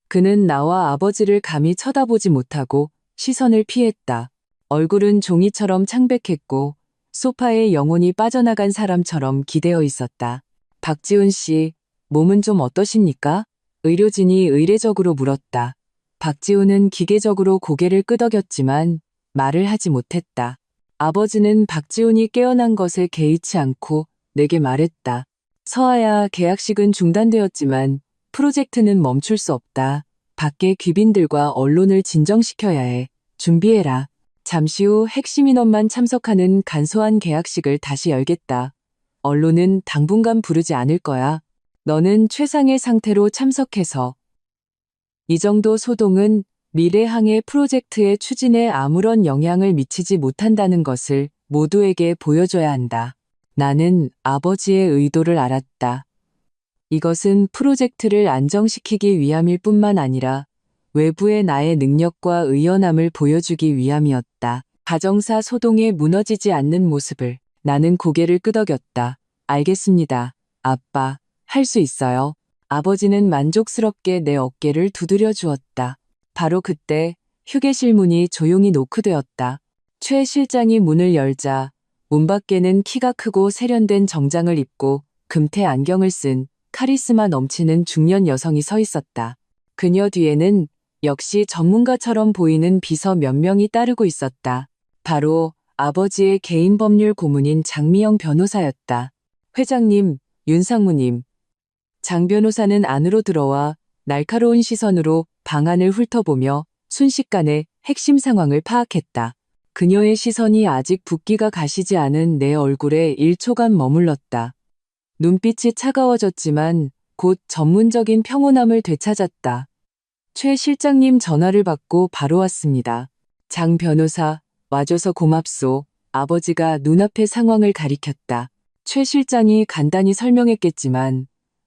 그는 나와 아버지를 감히 쳐다보지 못하고 시선을 피했다. 얼굴은 종이처럼 창백했고 소파에 영혼이 빠져나간 사람처럼 기대어 있었다. 박지훈 씨, 몸은 좀 어떠십니까? 의료진이 의례적으로 물었다. 박지훈은 기계적으로 고개를 끄덕였지만 말을 하지 못했다. 아버지는 박지훈이 깨어난 것에 개의치 않고 내게 말했다. 서아야, 계약식은 중단되었지만 프로젝트는 멈출 수 없다. 밖에 귀빈들과 언론을 진정시켜야 해. 준비해라. 잠시 후 핵심 인원만 참석하는 간소한 계약식을 다시 열겠다. 언론은 당분간 부르지 않을 거야. 너는 최상의 상태로 참석해서. 이 정도 소동은 미래항해 프로젝트의 추진에 아무런 영향을 미치지 못한다는 것을 모두에게 보여줘야 한다. 나는 아버지의 의도를 알았다. 이것은 프로젝트를 안정시키기 위함일 뿐만 아니라 외부의 나의 능력과 의연함을 보여주기 위함이었다. 가정사 소동에 무너지지 않는 모습을. 나는 고개를 끄덕였다. 알겠습니다. 아빠, 할 수 있어요. 아버지는 만족스럽게 내 어깨를 두드려 주었다. 바로 그때 휴게실 문이 조용히 노크되었다. 최 실장이 문을 열자 문 밖에는 키가 크고 세련된 정장을 입고 금태 안경을 쓴 카리스마 넘치는 중년 여성이 서 있었다. 그녀 뒤에는 역시 전문가처럼 보이는 비서 몇 명이 따르고 있었다. 바로 아버지의 개인 법률 고문인 장미영 변호사였다. 회장님, 윤상무님. 장 변호사는 안으로 들어와 날카로운 시선으로 방안을 훑어보며 순식간에 핵심 상황을 파악했다. 그녀의 시선이 아직 붓기가 가시지 않은 내 얼굴에 1초간 머물렀다. 눈빛이 차가워졌지만 곧 전문적인 평온함을 되찾았다. 최 실장님 전화를 받고 바로 왔습니다. 장 변호사, 와줘서 고맙소. 아버지가 눈앞의 상황을 가리켰다. 최 실장이 간단히 설명했겠지만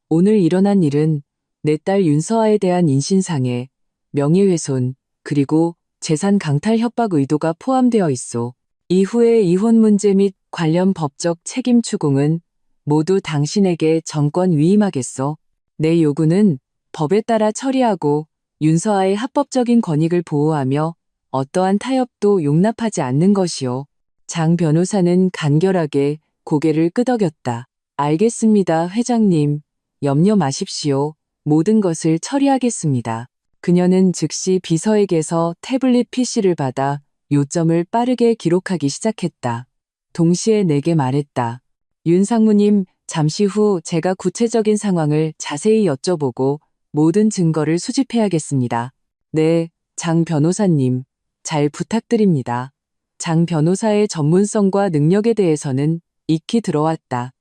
오늘 일어난 일은 내 딸 윤서아에 대한 인신상해, 명예훼손, 그리고 재산 강탈 협박 의도가 포함되어 있소. 이후의 이혼 문제 및 관련 법적 책임 추궁은 모두 당신에게 전권 위임하겠소. 내 요구는 법에 따라 처리하고 윤서아의 합법적인 권익을 보호하며 어떠한 타협도 용납하지 않는 것이오. 장 변호사는 간결하게 고개를 끄덕였다. 알겠습니다, 회장님. 염려 마십시오. 모든 것을 처리하겠습니다. 그녀는 즉시 비서에게서 태블릿 PC를 받아 요점을 빠르게 기록하기 시작했다. 동시에 내게 말했다. 윤 상무님, 잠시 후 제가 구체적인 상황을 자세히 여쭤보고 모든 증거를 수집해야겠습니다. 네, 장 변호사님, 잘 부탁드립니다. 장 변호사의 전문성과 능력에 대해서는 익히 들어왔다.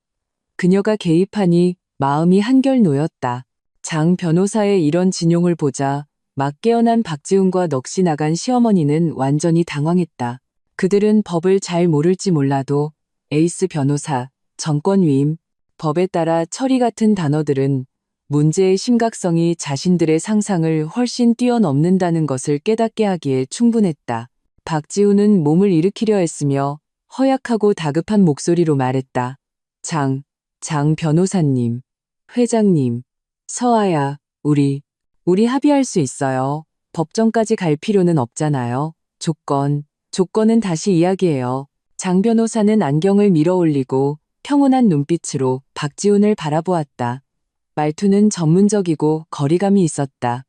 그녀가 개입하니 마음이 한결 놓였다. 장 변호사의 이런 진용을 보자 막 깨어난 박지훈과 넋이 나간 시어머니는 완전히 당황했다. 그들은 법을 잘 모를지 몰라도 에이스 변호사, 전권위임, 법에 따라 처리 같은 단어들은 문제의 심각성이 자신들의 상상을 훨씬 뛰어넘는다는 것을 깨닫게 하기에 충분했다. 박지훈은 몸을 일으키려 했으며 허약하고 다급한 목소리로 말했다. 장 변호사님, 회장님, 서아야, 우리 합의할 수 있어요. 법정까지 갈 필요는 없잖아요. 조건은 다시 이야기해요. 장 변호사는 안경을 밀어 올리고 평온한 눈빛으로 박지훈을 바라보았다. 말투는 전문적이고 거리감이 있었다.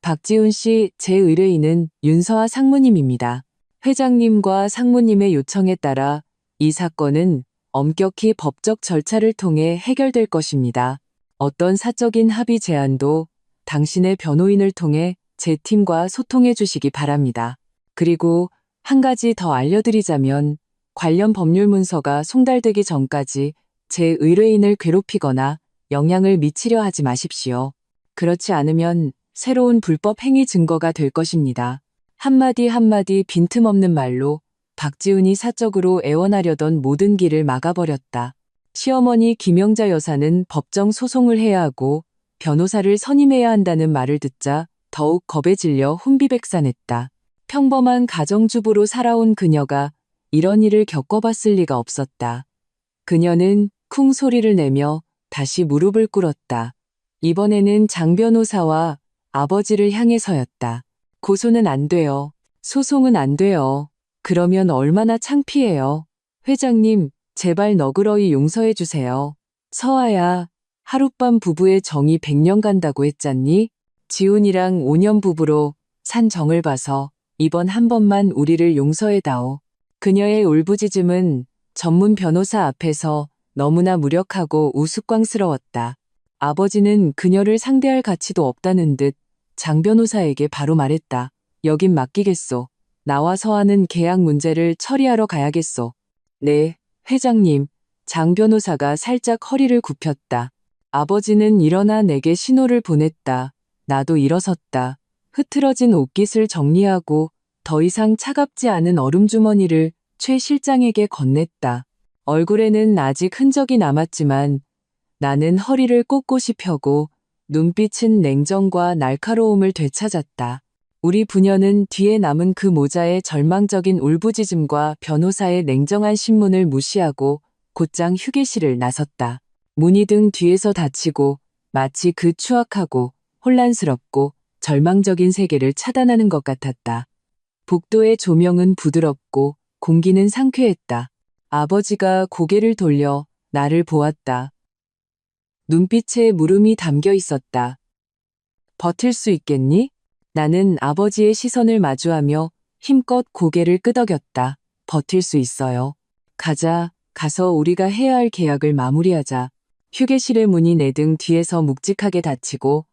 박지훈 씨, 제 의뢰인은 윤서아 상무님입니다. 회장님과 상무님의 요청에 따라 이 사건은 엄격히 법적 절차를 통해 해결될 것입니다. 어떤 사적인 합의 제안도 당신의 변호인을 통해 제 팀과 소통해 주시기 바랍니다. 그리고 한 가지 더 알려드리자면 관련 법률 문서가 송달되기 전까지 제 의뢰인을 괴롭히거나 영향을 미치려 하지 마십시오. 그렇지 않으면 새로운 불법 행위 증거가 될 것입니다. 한마디 한마디 빈틈없는 말로 박지훈이 사적으로 애원하려던 모든 길을 막아버렸다. 시어머니 김영자 여사는 법정 소송을 해야 하고 변호사를 선임해야 한다는 말을 듣자 더욱 겁에 질려 혼비백산했다. 평범한 가정주부로 살아온 그녀가 이런 일을 겪어봤을 리가 없었다. 그녀는 쿵 소리를 내며 다시 무릎을 꿇었다. 이번에는 장 변호사와 아버지를 향해서였다. 고소는 안 돼요. 소송은 안 돼요. 그러면 얼마나 창피해요. 회장님, 제발 너그러이 용서해 주세요. 서아야, 하룻밤 부부의 정이 100년 간다고 했잖니? 지훈이랑 5년 부부로 산 정을 봐서 이번 한 번만 우리를 용서해다오. 그녀의 울부짖음은 전문 변호사 앞에서 너무나 무력하고 우스꽝스러웠다. 아버지는 그녀를 상대할 가치도 없다는 듯 장 변호사에게 바로 말했다. 여긴 맡기겠소. 나와 서아는 계약 문제를 처리하러 가야겠소. 네, 회장님. 장 변호사가 살짝 허리를 굽혔다. 아버지는 일어나 내게 신호를 보냈다. 나도 일어섰다. 흐트러진 옷깃을 정리하고 더 이상 차갑지 않은 얼음주머니를 최 실장에게 건넸다. 얼굴에는 아직 흔적이 남았지만 나는 허리를 꼿꼿이 펴고 눈빛은 냉정과 날카로움을 되찾았다. 우리 부녀는 뒤에 남은 그 모자의 절망적인 울부짖음과 변호사의 냉정한 신문을 무시하고 곧장 휴게실을 나섰다. 문이 등 뒤에서 닫히고 마치 그 추악하고 혼란스럽고 절망적인 세계를 차단하는 것 같았다. 복도의 조명은 부드럽고 공기는 상쾌했다. 아버지가 고개를 돌려 나를 보았다. 눈빛에 물음이 담겨 있었다. 버틸 수 있겠니? 나는 아버지의 시선을 마주하며 힘껏 고개를 끄덕였다. 버틸 수 있어요. 가서 우리가 해야 할 계약을 마무리하자. 휴게실의 문이 내 등 뒤에서 묵직하게 닫히고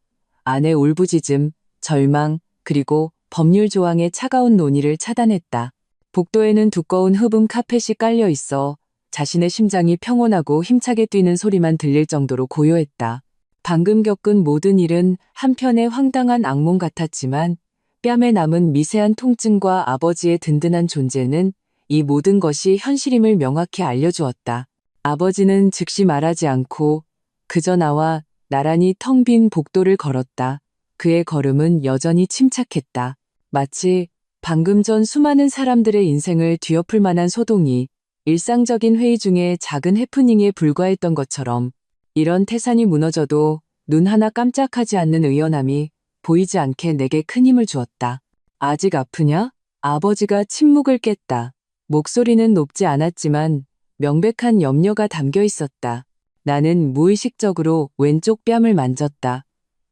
안의 울부짖음, 절망, 그리고 법률 조항의 차가운 논의를 차단했다. 복도에는 두꺼운 흡음 카펫이 깔려 있어 자신의 심장이 평온하고 힘차게 뛰는 소리만 들릴 정도로 고요했다. 방금 겪은 모든 일은 한편의 황당한 악몽 같았지만 뺨에 남은 미세한 통증과 아버지의 든든한 존재는 이 모든 것이 현실임을 명확히 알려주었다. 아버지는 즉시 말하지 않고 그저 나와 나란히 텅 빈 복도를 걸었다. 그의 걸음은 여전히 침착했다. 마치 방금 전 수많은 사람들의 인생을 뒤엎을 만한 소동이 일상적인 회의 중에 작은 해프닝에 불과했던 것처럼 이런 태산이 무너져도 눈 하나 깜짝하지 않는 의연함이 보이지 않게 내게 큰 힘을 주었다. 아직 아프냐? 아버지가 침묵을 깼다. 목소리는 높지 않았지만 명백한 염려가 담겨 있었다. 나는 무의식적으로 왼쪽 뺨을 만졌다.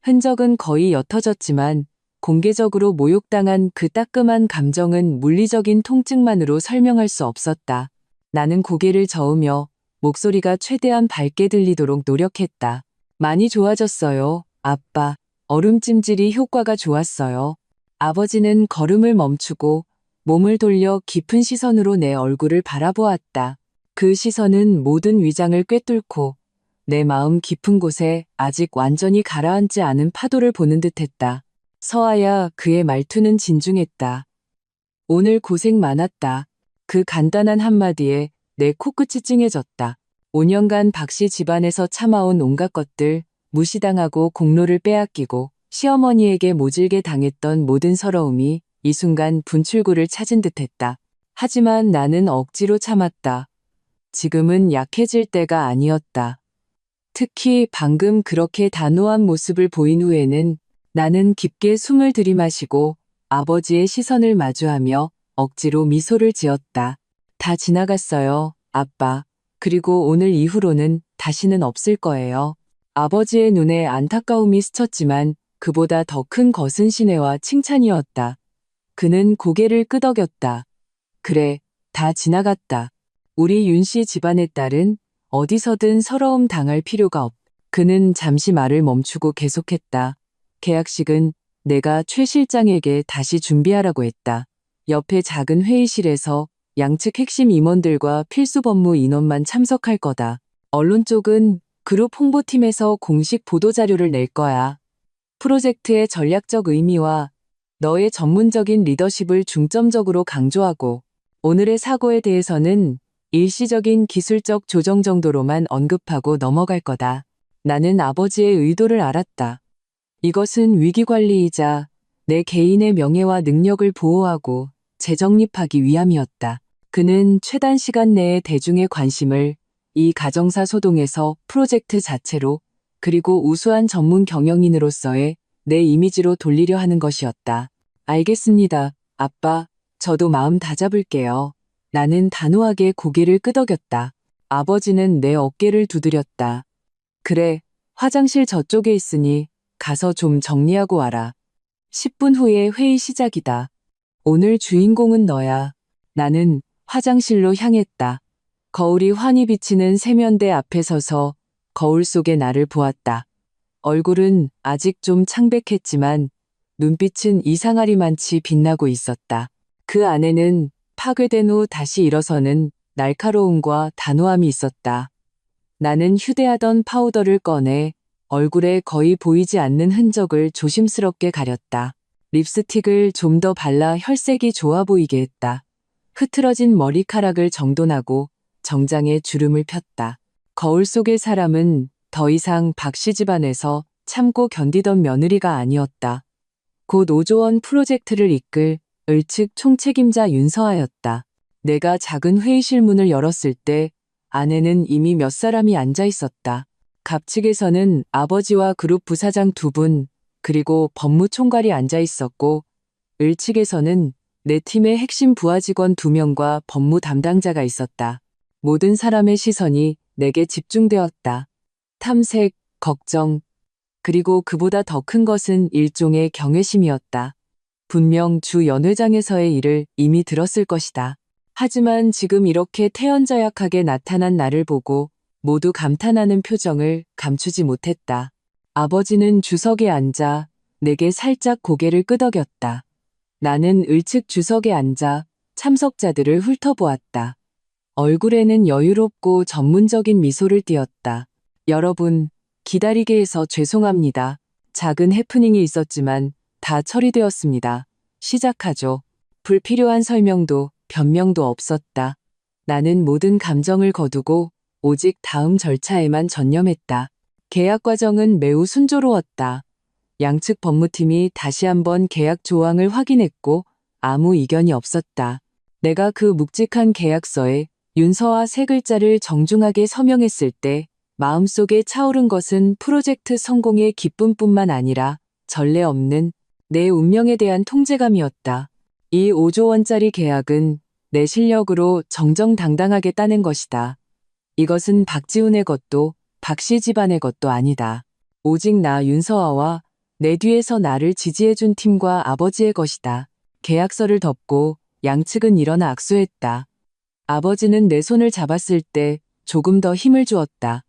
흔적은 거의 옅어졌지만 공개적으로 모욕당한 그 따끔한 감정은 물리적인 통증만으로 설명할 수 없었다. 나는 고개를 저으며 목소리가 최대한 밝게 들리도록 노력했다. 많이 좋아졌어요, 아빠. 얼음찜질이 효과가 좋았어요. 아버지는 걸음을 멈추고 몸을 돌려 깊은 시선으로 내 얼굴을 바라보았다. 그 시선은 모든 위장을 꿰뚫고 내 마음 깊은 곳에 아직 완전히 가라앉지 않은 파도를 보는 듯했다. 서아야, 그의 말투는 진중했다. 오늘 고생 많았다. 그 간단한 한마디에 내 코끝이 찡해졌다. 5년간 박씨 집안에서 참아온 온갖 것들, 무시당하고 공로를 빼앗기고 시어머니에게 모질게 당했던 모든 서러움이 이 순간 분출구를 찾은 듯했다. 하지만 나는 억지로 참았다. 지금은 약해질 때가 아니었다. 특히 방금 그렇게 단호한 모습을 보인 후에는 나는 깊게 숨을 들이마시고 아버지의 시선을 마주하며 억지로 미소를 지었다. 다 지나갔어요, 아빠. 그리고 오늘 이후로는 다시는 없을 거예요. 아버지의 눈에 안타까움이 스쳤지만 그보다 더 큰 것은 신뢰와 칭찬이었다. 그는 고개를 끄덕였다. 그래, 다 지나갔다. 우리 윤씨 집안의 딸은 어디서든 서러움 당할 필요가 없. 그는 잠시 말을 멈추고 계속했다. 계약식은 내가 최 실장에게 다시 준비하라고 했다. 옆에 작은 회의실에서 양측 핵심 임원들과 필수 법무 인원만 참석할 거다. 언론 쪽은 그룹 홍보팀에서 공식 보도자료를 낼 거야. 프로젝트의 전략적 의미와 너의 전문적인 리더십을 중점적으로 강조하고 오늘의 사고에 대해서는 일시적인 기술적 조정 정도로만 언급하고 넘어갈 거다. 나는 아버지의 의도를 알았다. 이것은 위기관리이자 내 개인의 명예와 능력을 보호하고 재정립하기 위함이었다. 그는 최단 시간 내에 대중의 관심을 이 가정사 소동에서 프로젝트 자체로 그리고 우수한 전문 경영인으로서의 내 이미지로 돌리려 하는 것이었다. 알겠습니다, 아빠. 저도 마음 다잡을게요. 나는 단호하게 고개를 끄덕였다. 아버지는 내 어깨를 두드렸다. 그래, 화장실 저쪽에 있으니 가서 좀 정리하고 와라. 10분 후에 회의 시작이다. 오늘 주인공은 너야. 나는 화장실로 향했다. 거울이 환히 비치는 세면대 앞에 서서 거울 속의 나를 보았다. 얼굴은 아직 좀 창백했지만 눈빛은 이상하리만치 빛나고 있었다. 그 안에는 파괴된 후 다시 일어서는 날카로움과 단호함이 있었다. 나는 휴대하던 파우더를 꺼내 얼굴에 거의 보이지 않는 흔적을 조심스럽게 가렸다. 립스틱을 좀 더 발라 혈색이 좋아 보이게 했다. 흐트러진 머리카락을 정돈하고 정장에 주름을 폈다. 거울 속의 사람은 더 이상 박씨 집안에서 참고 견디던 며느리가 아니었다. 곧 오조원 프로젝트를 이끌 을측 총책임자 윤서아였다. 내가 작은 회의실 문을 열었을 때 안에는 이미 몇 사람이 앉아 있었다. 갑측에서는 아버지와 그룹 부사장 2분, 그리고 법무총괄이 앉아 있었고, 을측에서는 내 팀의 핵심 부하 직원 2명과 법무 담당자가 있었다. 모든 사람의 시선이 내게 집중되었다. 탐색, 걱정, 그리고 그보다 더 큰 것은 일종의 경외심이었다. 분명 주 연회장에서의 일을 이미 들었을 것이다. 하지만 지금 이렇게 태연자약하게 나타난 나를 보고 모두 감탄하는 표정을 감추지 못했다. 아버지는 주석에 앉아 내게 살짝 고개를 끄덕였다. 나는 을측 주석에 앉아 참석자들을 훑어보았다. 얼굴에는 여유롭고 전문적인 미소를 띄었다. 여러분, 기다리게 해서 죄송합니다. 작은 해프닝이 있었지만 다 처리되었습니다. 시작하죠. 불필요한 설명도 변명도 없었다. 나는 모든 감정을 거두고 오직 다음 절차에만 전념했다. 계약 과정은 매우 순조로웠다. 양측 법무팀이 다시 한번 계약 조항을 확인했고 아무 이견이 없었다. 내가 그 묵직한 계약서에 윤서와 3글자를 정중하게 서명했을 때 마음속에 차오른 것은 프로젝트 성공의 기쁨뿐만 아니라 전례 없는 내 운명에 대한 통제감이었다. 이 5조 원짜리 계약은 내 실력으로 정정당당하게 따낸 것이다. 이것은 박지훈의 것도 박씨 집안의 것도 아니다. 오직 나 윤서아와 내 뒤에서 나를 지지해준 팀과 아버지의 것이다. 계약서를 덮고 양측은 일어나 악수했다. 아버지는 내 손을 잡았을 때 조금 더 힘을 주었다.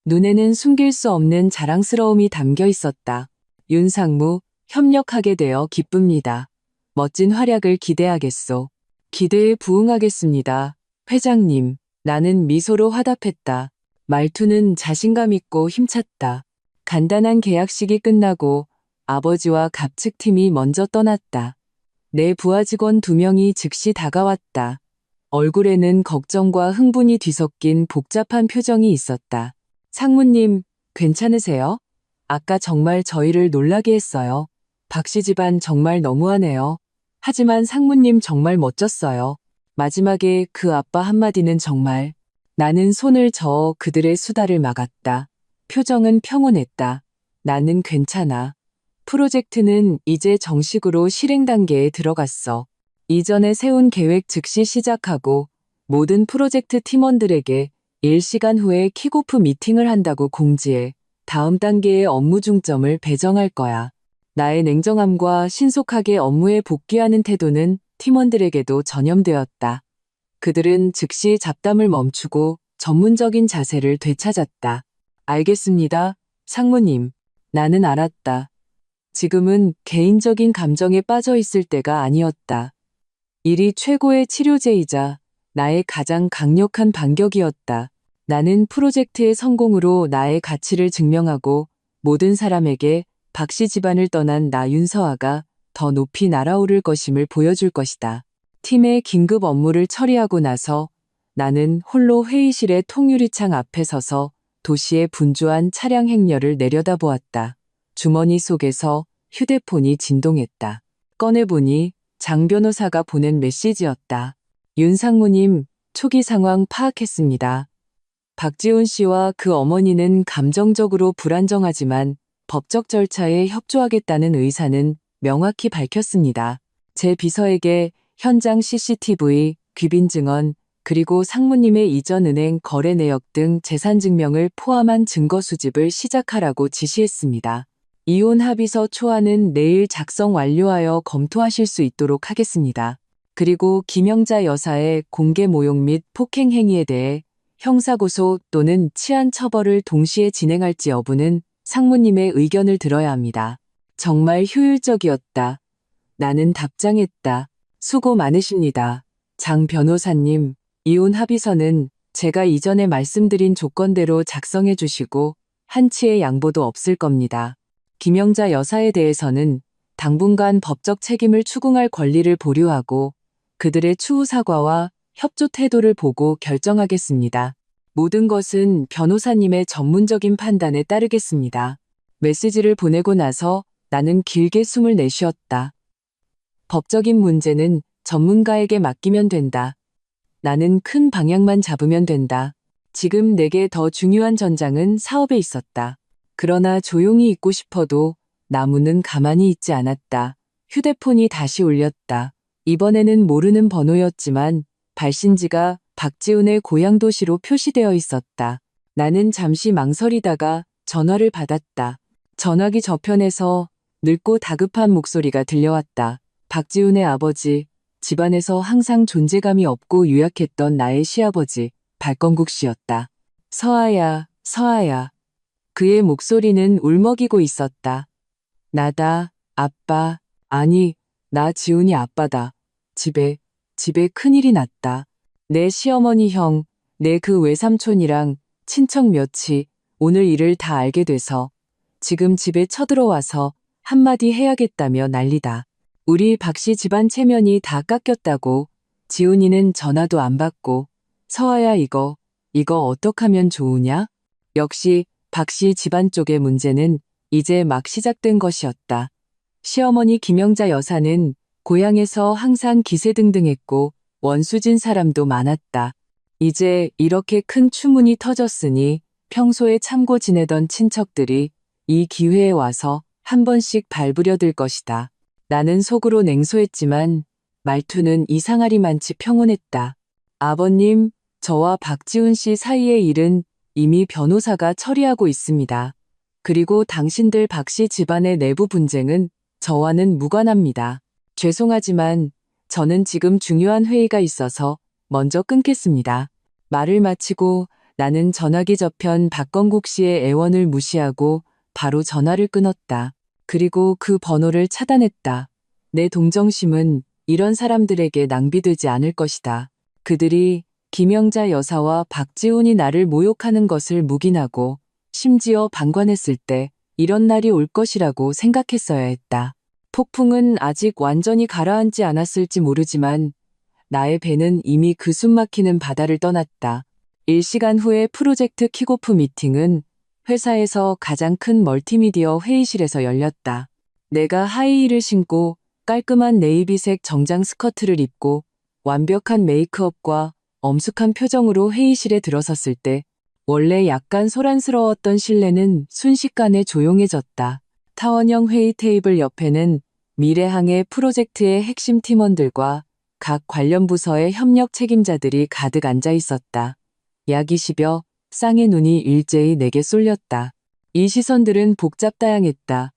눈에는 숨길 수 없는 자랑스러움이 담겨 있었다. 윤상무, 협력하게 되어 기쁩니다. 멋진 활약을 기대하겠소. 기대에 부응하겠습니다. 회장님, 나는 미소로 화답했다. 말투는 자신감 있고 힘찼다. 간단한 계약식이 끝나고 아버지와 갑측팀이 먼저 떠났다. 내 부하 직원 2명이 즉시 다가왔다. 얼굴에는 걱정과 흥분이 뒤섞인 복잡한 표정이 있었다. 상무님, 괜찮으세요? 아까 정말 저희를 놀라게 했어요. 박씨 집안 정말 너무하네요. 하지만 상무님 정말 멋졌어요. 마지막에 그 아빠 한마디는 정말. 나는 손을 저어 그들의 수다를 막았다. 표정은 평온했다. 나는 괜찮아. 프로젝트는 이제 정식으로 실행 단계에 들어갔어. 이전에 세운 계획 즉시 시작하고 모든 프로젝트 팀원들에게 1시간 후에 킥오프 미팅을 한다고 공지해 다음 단계의 업무 중점을 배정할 거야. 나의 냉정함과 신속하게 업무에 복귀하는 태도는 팀원들에게도 전염되었다. 그들은 즉시 잡담을 멈추고 전문적인 자세를 되찾았다. 알겠습니다, 상무님. 나는 알았다. 지금은 개인적인 감정에 빠져 있을 때가 아니었다. 일이 최고의 치료제이자 나의 가장 강력한 반격이었다. 나는 프로젝트의 성공으로 나의 가치를 증명하고 모든 사람에게 박씨 집안을 떠난 나 윤서아가 더 높이 날아오를 것임을 보여줄 것이다. 팀의 긴급 업무를 처리하고 나서 나는 홀로 회의실의 통유리창 앞에 서서 도시의 분주한 차량 행렬을 내려다보았다. 주머니 속에서 휴대폰이 진동했다. 꺼내보니 장 변호사가 보낸 메시지였다. 윤 상무님, 초기 상황 파악했습니다. 박지훈 씨와 그 어머니는 감정적으로 불안정하지만 법적 절차에 협조하겠다는 의사는 명확히 밝혔습니다. 제 비서에게 현장 CCTV, 귀빈 증언, 그리고 상무님의 이전 은행 거래 내역 등 재산 증명을 포함한 증거 수집을 시작하라고 지시했습니다. 이혼 합의서 초안은 내일 작성 완료하여 검토하실 수 있도록 하겠습니다. 그리고 김영자 여사의 공개 모욕 및 폭행 행위에 대해 형사고소 또는 치안 처벌을 동시에 진행할지 여부는 상무님의 의견을 들어야 합니다. 정말 효율적이었다. 나는 답장했다. 수고 많으십니다. 장 변호사님, 이혼 합의서는 제가 이전에 말씀드린 조건대로 작성해 주시고 한치의 양보도 없을 겁니다. 김영자 여사에 대해서는 당분간 법적 책임을 추궁할 권리를 보류하고 그들의 추후 사과와 협조 태도를 보고 결정하겠습니다. 모든 것은 변호사님의 전문적인 판단에 따르겠습니다. 메시지를 보내고 나서 나는 길게 숨을 내쉬었다. 법적인 문제는 전문가에게 맡기면 된다. 나는 큰 방향만 잡으면 된다. 지금 내게 더 중요한 전장은 사업에 있었다. 그러나 조용히 있고 싶어도 나무는 가만히 있지 않았다. 휴대폰이 다시 울렸다. 이번에는 모르는 번호였지만 발신지가 박지훈의 고향 도시로 표시되어 있었다. 나는 잠시 망설이다가 전화를 받았다. 전화기 저편에서 늙고 다급한 목소리가 들려왔다. 박지훈의 아버지, 집안에서 항상 존재감이 없고 유약했던 나의 시아버지, 발건국 씨였다. 서아야, 서아야. 그의 목소리는 울먹이고 있었다. 나다, 아빠. 아니, 나 지훈이 아빠다. 집에 큰일이 났다. 내 시어머니 형, 내 그 외삼촌이랑 친척 몇이 오늘 일을 다 알게 돼서 지금 집에 쳐들어와서 한마디 해야겠다며 난리다. 우리 박씨 집안 체면이 다 깎였다고. 지훈이는 전화도 안 받고. 서아야 이거 어떡하면 좋으냐? 역시 박씨 집안 쪽의 문제는 이제 막 시작된 것이었다. 시어머니 김영자 여사는 고향에서 항상 기세등등했고 원수진 사람도 많았다. 이제 이렇게 큰 추문이 터졌으니 평소에 참고 지내던 친척들이 이 기회에 와서 한 번씩 발부려들 것이다. 나는 속으로 냉소했지만 말투는 이상하리만치 평온했다. 아버님, 저와 박지훈 씨 사이의 일은 이미 변호사가 처리하고 있습니다. 그리고 당신들 박씨 집안의 내부 분쟁은 저와는 무관합니다. 죄송하지만 저는 지금 중요한 회의가 있어서 먼저 끊겠습니다. 말을 마치고 나는 전화기 저편 박건국 씨의 애원을 무시하고 바로 전화를 끊었다. 그리고 그 번호를 차단했다. 내 동정심은 이런 사람들에게 낭비되지 않을 것이다. 그들이 김영자 여사와 박지훈이 나를 모욕하는 것을 묵인하고 심지어 방관했을 때 이런 날이 올 것이라고 생각했어야 했다. 폭풍은 아직 완전히 가라앉지 않았을지 모르지만 나의 배는 이미 그 숨막히는 바다를 떠났다. 1시간 후에 프로젝트 킥오프 미팅은 회사에서 가장 큰 멀티미디어 회의실에서 열렸다. 내가 하이힐을 신고 깔끔한 네이비색 정장 스커트를 입고 완벽한 메이크업과 엄숙한 표정으로 회의실에 들어섰을 때 원래 약간 소란스러웠던 실내는 순식간에 조용해졌다. 타원형 회의 테이블 옆에는 미래항해 프로젝트의 핵심 팀원들과 각 관련 부서의 협력 책임자들이 가득 앉아 있었다. 약 20여 쌍의 눈이 일제히 내게 쏠렸다. 이 시선들은 복잡다양했다.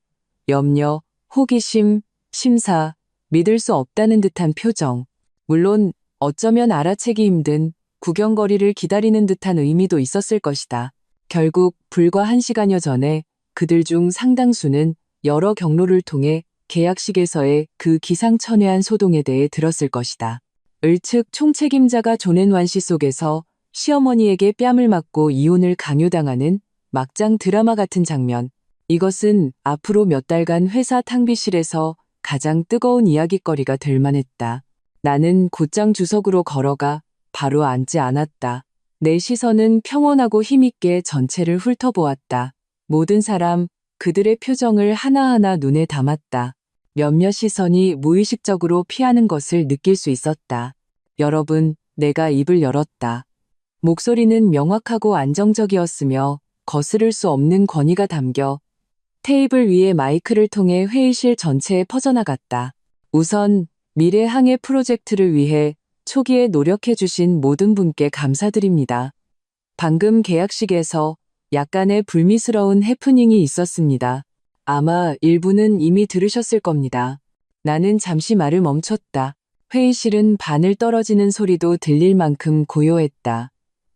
염려, 호기심, 심사, 믿을 수 없다는 듯한 표정. 물론 어쩌면 알아채기 힘든 구경거리를 기다리는 듯한 의미도 있었을 것이다. 결국 불과 1시간여 전에 그들 중 상당수는 여러 경로를 통해 계약식에서의 그 기상천외한 소동에 대해 들었을 것이다. 을측 총책임자가 조낸 씨 속에서 시어머니에게 뺨을 맞고 이혼을 강요당하는 막장 드라마 같은 장면. 이것은 앞으로 몇 달간 회사 탕비실에서 가장 뜨거운 이야깃거리가 될 만했다. 나는 곧장 주석으로 걸어가 바로 앉지 않았다. 내 시선은 평온하고 힘있게 전체를 훑어보았다. 모든 사람, 그들의 표정을 하나하나 눈에 담았다. 몇몇 시선이 무의식적으로 피하는 것을 느낄 수 있었다. 여러분, 내가 입을 열었다. 목소리는 명확하고 안정적이었으며 거스를 수 없는 권위가 담겨 테이블 위에 마이크를 통해 회의실 전체에 퍼져나갔다. 우선 미래 항해 프로젝트를 위해 초기에 노력해주신 모든 분께 감사드립니다. 방금 계약식에서 약간의 불미스러운 해프닝이 있었습니다. 아마 일부는 이미 들으셨을 겁니다. 나는 잠시 말을 멈췄다. 회의실은 바늘 떨어지는 소리도 들릴 만큼 고요했다.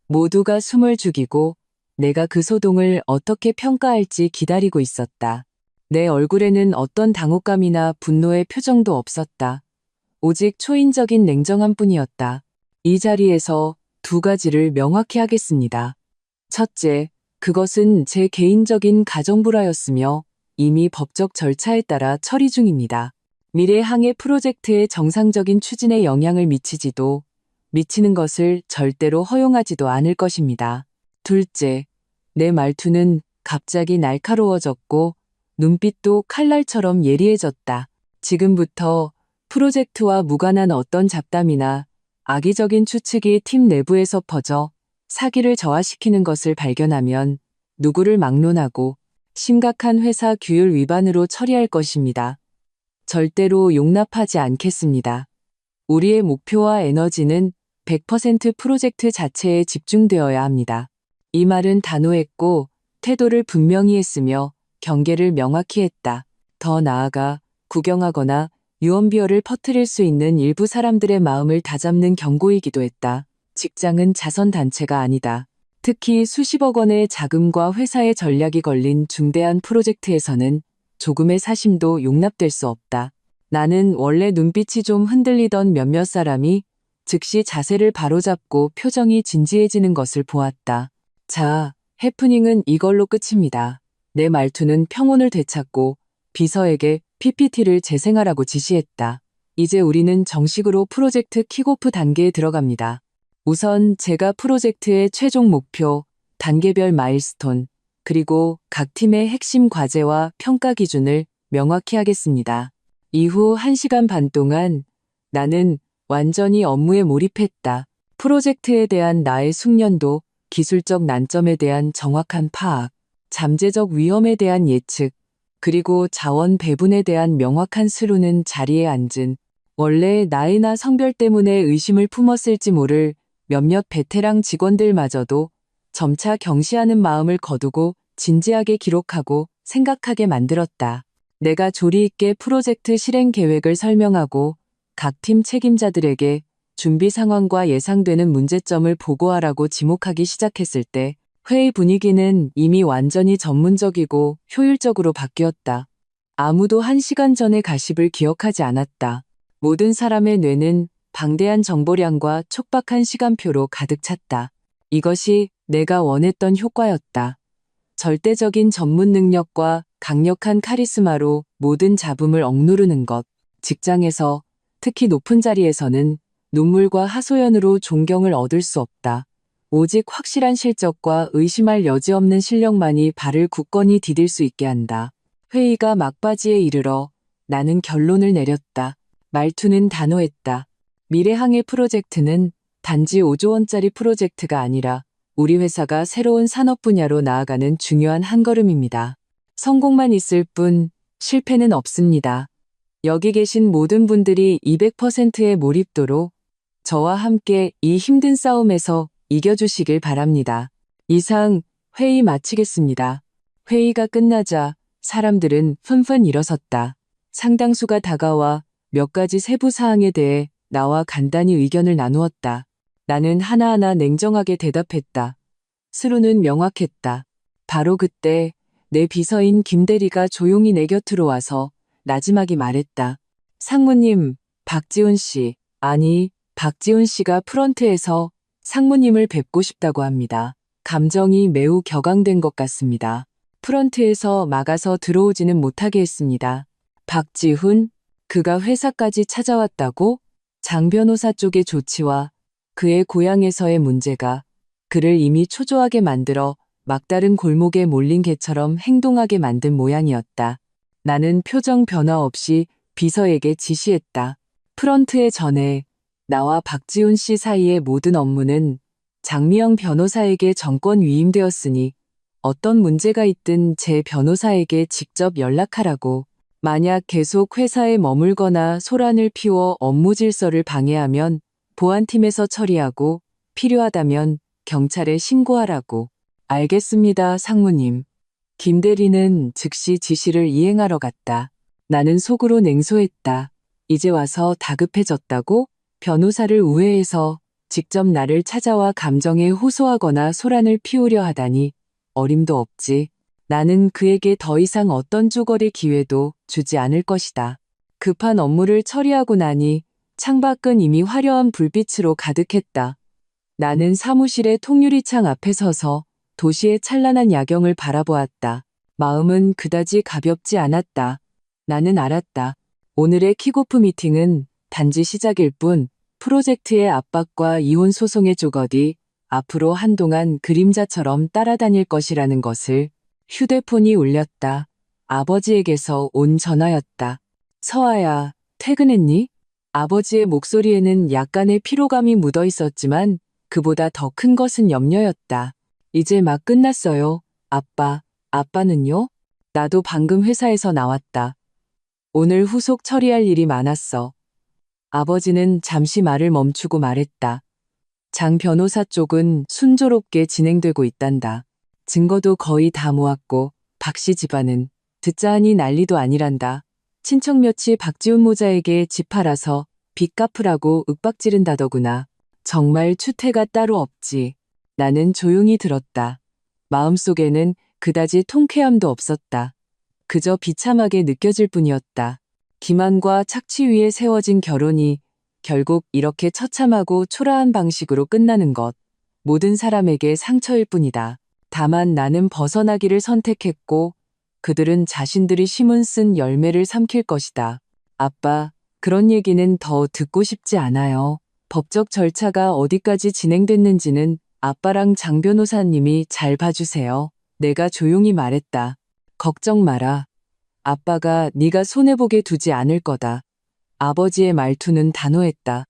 모두가 숨을 죽이고 내가 그 소동을 어떻게 평가할지 기다리고 있었다. 내 얼굴에는 어떤 당혹감이나 분노의 표정도 없었다. 오직 초인적인 냉정함뿐이었다. 이 자리에서 두 가지를 명확히 하겠습니다. 첫째, 그것은 제 개인적인 가정불화였으며 이미 법적 절차에 따라 처리 중입니다. 미래 항해 프로젝트의 정상적인 추진에 영향을 미치는 것을 절대로 허용하지도 않을 것입니다. 둘째, 내 말투는 갑자기 날카로워졌고 눈빛도 칼날처럼 예리해졌다. 지금부터 프로젝트와 무관한 어떤 잡담이나 악의적인 추측이 팀 내부에서 퍼져 사기를 저하시키는 것을 발견하면 누구를 막론하고 심각한 회사 규율 위반으로 처리할 것입니다. 절대로 용납하지 않겠습니다. 우리의 목표와 에너지는 100% 프로젝트 자체에 집중되어야 합니다. 이 말은 단호했고 태도를 분명히 했으며 경계를 명확히 했다. 더 나아가 구경하거나 유언비어를 퍼뜨릴 수 있는 일부 사람들의 마음을 다잡는 경고이기도 했다. 직장은 자선단체가 아니다. 특히 수십억 원의 자금과 회사의 전략이 걸린 중대한 프로젝트에서는 조금의 사심도 용납될 수 없다. 나는 원래 눈빛이 좀 흔들리던 몇몇 사람이 즉시 자세를 바로잡고 표정이 진지해지는 것을 보았다. 자, 해프닝은 이걸로 끝입니다. 내 말투는 평온을 되찾고 비서에게 PPT를 재생하라고 지시했다. 이제 우리는 정식으로 프로젝트 킥오프 단계에 들어갑니다. 우선 제가 프로젝트의 최종 목표, 단계별 마일스톤, 그리고 각 팀의 핵심 과제와 평가 기준을 명확히 하겠습니다. 이후 1시간 반 동안 나는 완전히 업무에 몰입했다. 프로젝트에 대한 나의 숙련도, 기술적 난점에 대한 정확한 파악, 잠재적 위험에 대한 예측, 그리고 자원 배분에 대한 명확한 수로는 자리에 앉은 원래 나이나 성별 때문에 의심을 품었을지 모를 몇몇 베테랑 직원들마저도 점차 경시하는 마음을 거두고 진지하게 기록하고 생각하게 만들었다. 내가 조리 있게 프로젝트 실행 계획을 설명하고 각 팀 책임자들에게 준비 상황과 예상되는 문제점을 보고하라고 지목하기 시작했을 때 회의 분위기는 이미 완전히 전문적이고 효율적으로 바뀌었다. 아무도 1시간 전의 가십을 기억하지 않았다. 모든 사람의 뇌는 방대한 정보량과 촉박한 시간표로 가득 찼다. 이것이 내가 원했던 효과였다. 절대적인 전문 능력과 강력한 카리스마로 모든 잡음을 억누르는 것. 직장에서, 특히 높은 자리에서는 눈물과 하소연으로 존경을 얻을 수 없다. 오직 확실한 실적과 의심할 여지 없는 실력만이 발을 굳건히 디딜 수 있게 한다. 회의가 막바지에 이르러 나는 결론을 내렸다. 말투는 단호했다. 미래항해 프로젝트는 단지 5조 원짜리 프로젝트가 아니라 우리 회사가 새로운 산업 분야로 나아가는 중요한 한 걸음입니다. 성공만 있을 뿐 실패는 없습니다. 여기 계신 모든 분들이 200%의 몰입도로 저와 함께 이 힘든 싸움에서 이겨주시길 바랍니다. 이상 회의 마치겠습니다. 회의가 끝나자 사람들은纷纷 일어섰다. 상당수가 다가와 몇 가지 세부 사항에 대해 나와 간단히 의견을 나누었다. 나는 하나하나 냉정하게 대답했다. 스루는 명확했다. 바로 그때 내 비서인 김대리가 조용히 내 곁으로 와서 나지막이 말했다. 상무님, 박지훈 씨, 아니, 박지훈 씨가 프런트에서 상무님을 뵙고 싶다고 합니다. 감정이 매우 격앙된 것 같습니다. 프런트에서 막아서 들어오지는 못하게 했습니다. 박지훈? 그가 회사까지 찾아왔다고? 장 변호사 쪽의 조치와 그의 고향에서의 문제가 그를 이미 초조하게 만들어 막다른 골목에 몰린 개처럼 행동하게 만든 모양이었다. 나는 표정 변화 없이 비서에게 지시했다. 프런트에 전해 나와 박지훈 씨 사이의 모든 업무는 장미영 변호사에게 전권 위임되었으니 어떤 문제가 있든 제 변호사에게 직접 연락하라고. 만약 계속 회사에 머물거나 소란을 피워 업무 질서를 방해하면 보안팀에서 처리하고 필요하다면 경찰에 신고하라고. 알겠습니다, 상무님. 김 대리는 즉시 지시를 이행하러 갔다. 나는 속으로 냉소했다. 이제 와서 다급해졌다고? 변호사를 우회해서 직접 나를 찾아와 감정에 호소하거나 소란을 피우려 하다니 어림도 없지. 나는 그에게 더 이상 어떤 쪼거릴 기회도 주지 않을 것이다. 급한 업무를 처리하고 나니 창밖은 이미 화려한 불빛으로 가득했다. 나는 사무실의 통유리창 앞에 서서 도시의 찬란한 야경을 바라보았다. 마음은 그다지 가볍지 않았다. 나는 알았다. 오늘의 킥오프 미팅은 단지 시작일 뿐 프로젝트의 압박과 이혼 소송의 쪼거디 앞으로 한동안 그림자처럼 따라다닐 것이라는 것을. 휴대폰이 울렸다. 아버지에게서 온 전화였다. 서아야, 퇴근했니? 아버지의 목소리에는 약간의 피로감이 묻어 있었지만 그보다 더 큰 것은 염려였다. 이제 막 끝났어요. 아빠, 아빠는요? 나도 방금 회사에서 나왔다. 오늘 후속 처리할 일이 많았어. 아버지는 잠시 말을 멈추고 말했다. 장 변호사 쪽은 순조롭게 진행되고 있단다. 증거도 거의 다 모았고 박 씨 집안은 듣자 하니 난리도 아니란다. 친척 몇이 박지훈 모자에게 집 팔아서 빚 갚으라고 윽박지른다더구나. 정말 추태가 따로 없지. 나는 조용히 들었다. 마음속에는 그다지 통쾌함도 없었다. 그저 비참하게 느껴질 뿐이었다. 기만과 착취 위에 세워진 결혼이 결국 이렇게 처참하고 초라한 방식으로 끝나는 것. 모든 사람에게 상처일 뿐이다. 다만 나는 벗어나기를 선택했고 그들은 자신들이 심은 쓴 열매를 삼킬 것이다. 아빠, 그런 얘기는 더 듣고 싶지 않아요. 법적 절차가 어디까지 진행됐는지는 아빠랑 장 변호사님이 잘 봐주세요. 내가 조용히 말했다. 걱정 마라. 아빠가 네가 손해보게 두지 않을 거다. 아버지의 말투는 단호했다.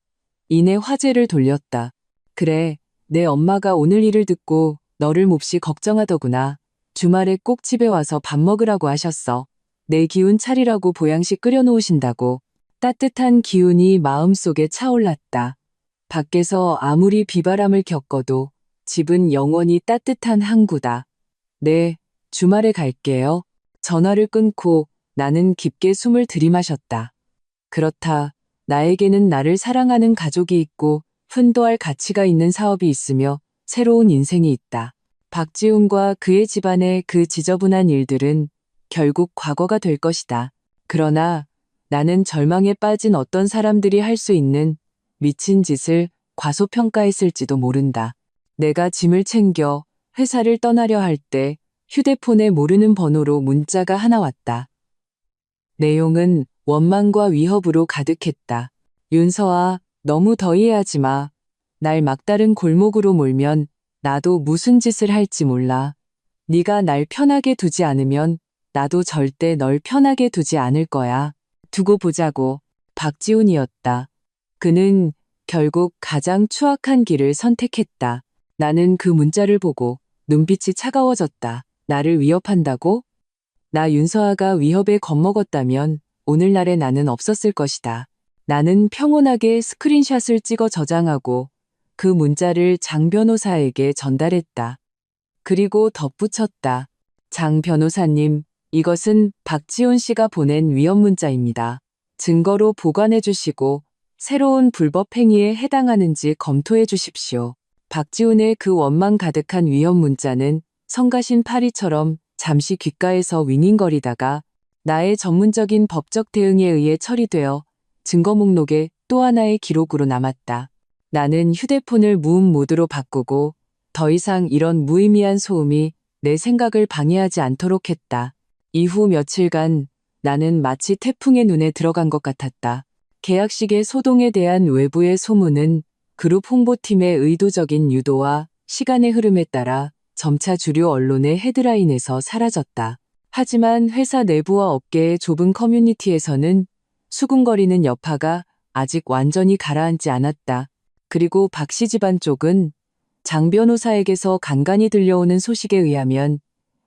이내 화제를 돌렸다. 그래, 내 엄마가 오늘 일을 듣고 너를 몹시 걱정하더구나. 주말에 꼭 집에 와서 밥 먹으라고 하셨어. 내 기운 차리라고 보양식 끓여놓으신다고. 따뜻한 기운이 마음속에 차올랐다. 밖에서 아무리 비바람을 겪어도 집은 영원히 따뜻한 항구다. 네, 주말에 갈게요. 전화를 끊고 나는 깊게 숨을 들이마셨다. 그렇다. 나에게는 나를 사랑하는 가족이 있고 훈도할 가치가 있는 사업이 있으며 새로운 인생이 있다. 박지훈과 그의 집안의 그 지저분한 일들은 결국 과거가 될 것이다. 그러나 나는 절망에 빠진 어떤 사람들이 할 수 있는 미친 짓을 과소평가했을지도 모른다. 내가 짐을 챙겨 회사를 떠나려 할 때 휴대폰에 모르는 번호로 문자가 하나 왔다. 내용은 원망과 위협으로 가득했다. 윤서아, 너무 더이해하지 마. 날 막다른 골목으로 몰면 나도 무슨 짓을 할지 몰라. 네가 날 편하게 두지 않으면 나도 절대 널 편하게 두지 않을 거야. 두고 보자고. 박지훈이었다. 그는 결국 가장 추악한 길을 선택했다. 나는 그 문자를 보고 눈빛이 차가워졌다. 나를 위협한다고? 나 윤서아가 위협에 겁먹었다면 오늘날의 나는 없었을 것이다. 나는 평온하게 스크린샷을 찍어 저장하고 그 문자를 장 변호사에게 전달했다. 그리고 덧붙였다. 장 변호사님, 이것은 박지훈 씨가 보낸 위협 문자입니다. 증거로 보관해 주시고 새로운 불법 행위에 해당하는지 검토해 주십시오. 박지훈의 그 원망 가득한 위협 문자는 성가신 파리처럼 잠시 귓가에서 윙윙거리다가 나의 전문적인 법적 대응에 의해 처리되어 증거 목록에 또 하나의 기록으로 남았다. 나는 휴대폰을 무음 모드로 바꾸고 더 이상 이런 무의미한 소음이 내 생각을 방해하지 않도록 했다. 이후 며칠간 나는 마치 태풍의 눈에 들어간 것 같았다. 계약식의 소동에 대한 외부의 소문은 그룹 홍보팀의 의도적인 유도와 시간의 흐름에 따라 점차 주류 언론의 헤드라인에서 사라졌다. 하지만 회사 내부와 업계의 좁은 커뮤니티에서는 수군거리는 여파가 아직 완전히 가라앉지 않았다. 그리고 박씨 집안 쪽은 장 변호사에게서 간간히 들려오는 소식에 의하면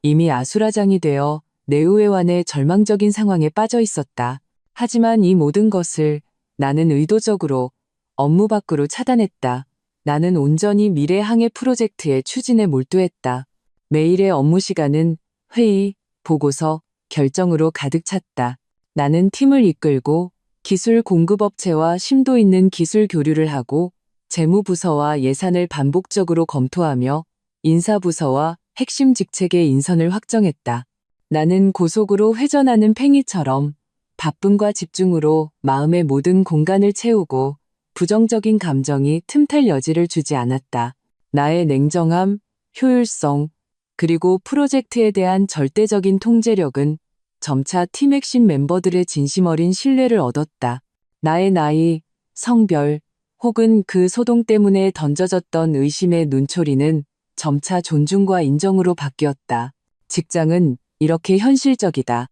이미 아수라장이 되어 내후회환의 절망적인 상황에 빠져 있었다. 하지만 이 모든 것을 나는 의도적으로 업무 밖으로 차단했다. 나는 온전히 미래 항해 프로젝트의 추진에 몰두했다. 매일의 업무 시간은 회의, 보고서, 결정으로 가득 찼다. 나는 팀을 이끌고 기술 공급업체와 심도 있는 기술 교류를 하고 재무부서와 예산을 반복적으로 검토하며 인사부서와 핵심 직책의 인선을 확정했다. 나는 고속으로 회전하는 팽이처럼 바쁨과 집중으로 마음의 모든 공간을 채우고 부정적인 감정이 틈탈 여지를 주지 않았다. 나의 냉정함, 효율성, 그리고 프로젝트에 대한 절대적인 통제력은 점차 팀 핵심 멤버들의 진심 어린 신뢰를 얻었다. 나의 나이, 성별, 혹은 그 소동 때문에 던져졌던 의심의 눈초리는 점차 존중과 인정으로 바뀌었다. 직장은 이렇게 현실적이다.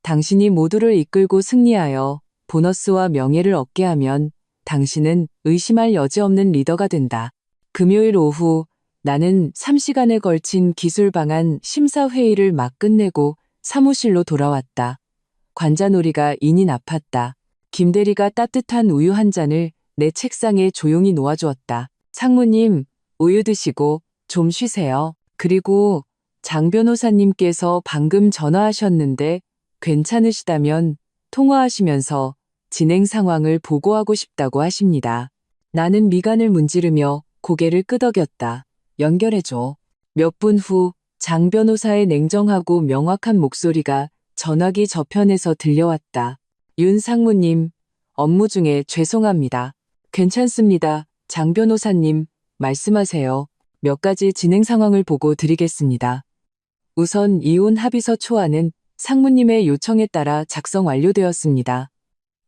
당신이 모두를 이끌고 승리하여 보너스와 명예를 얻게 하면 당신은 의심할 여지 없는 리더가 된다. 금요일 오후 나는 3시간에 걸친 기술 방안 심사회의를 막 끝내고 사무실로 돌아왔다. 관자놀이가 인이 아팠다. 김대리가 따뜻한 우유 한 잔을 내 책상에 조용히 놓아주었다. 상무님, 우유 드시고 좀 쉬세요. 그리고 장 변호사님께서 방금 전화하셨는데 괜찮으시다면 통화하시면서 진행 상황을 보고하고 싶다고 하십니다. 나는 미간을 문지르며 고개를 끄덕였다. 연결해줘. 몇 분 후 장 변호사의 냉정하고 명확한 목소리가 전화기 저편에서 들려왔다. 윤 상무님, 업무 중에 죄송합니다. 괜찮습니다. 장 변호사님, 말씀하세요. 몇 가지 진행 상황을 보고 드리겠습니다. 우선 이혼 합의서 초안은 상무님의 요청에 따라 작성 완료되었습니다.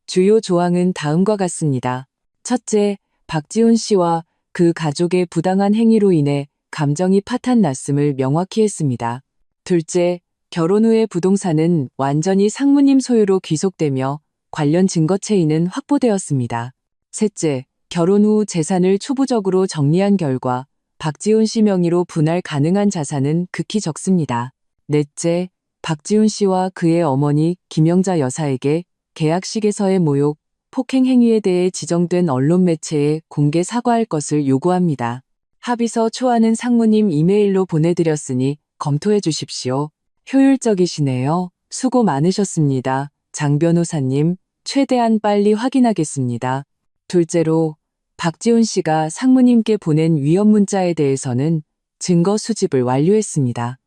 주요 조항은 다음과 같습니다. 첫째, 박지훈 씨와 그 가족의 부당한 행위로 인해 감정이 파탄 났음을 명확히 했습니다. 둘째, 결혼 후의 부동산은 완전히 상무님 소유로 귀속되며 관련 증거체인은 확보되었습니다. 셋째, 결혼 후 재산을 초부적으로 정리한 결과 박지훈 씨 명의로 분할 가능한 자산은 극히 적습니다. 넷째, 박지훈 씨와 그의 어머니 김영자 여사에게 계약식에서의 모욕, 폭행 행위에 대해 지정된 언론 매체에 공개 사과할 것을 요구합니다. 합의서 초안은 상무님 이메일로 보내드렸으니 검토해 주십시오. 효율적이시네요. 수고 많으셨습니다. 장 변호사님, 최대한 빨리 확인하겠습니다. 둘째로, 박지훈 씨가 상무님께 보낸 위협 문자에 대해서는 증거 수집을 완료했습니다.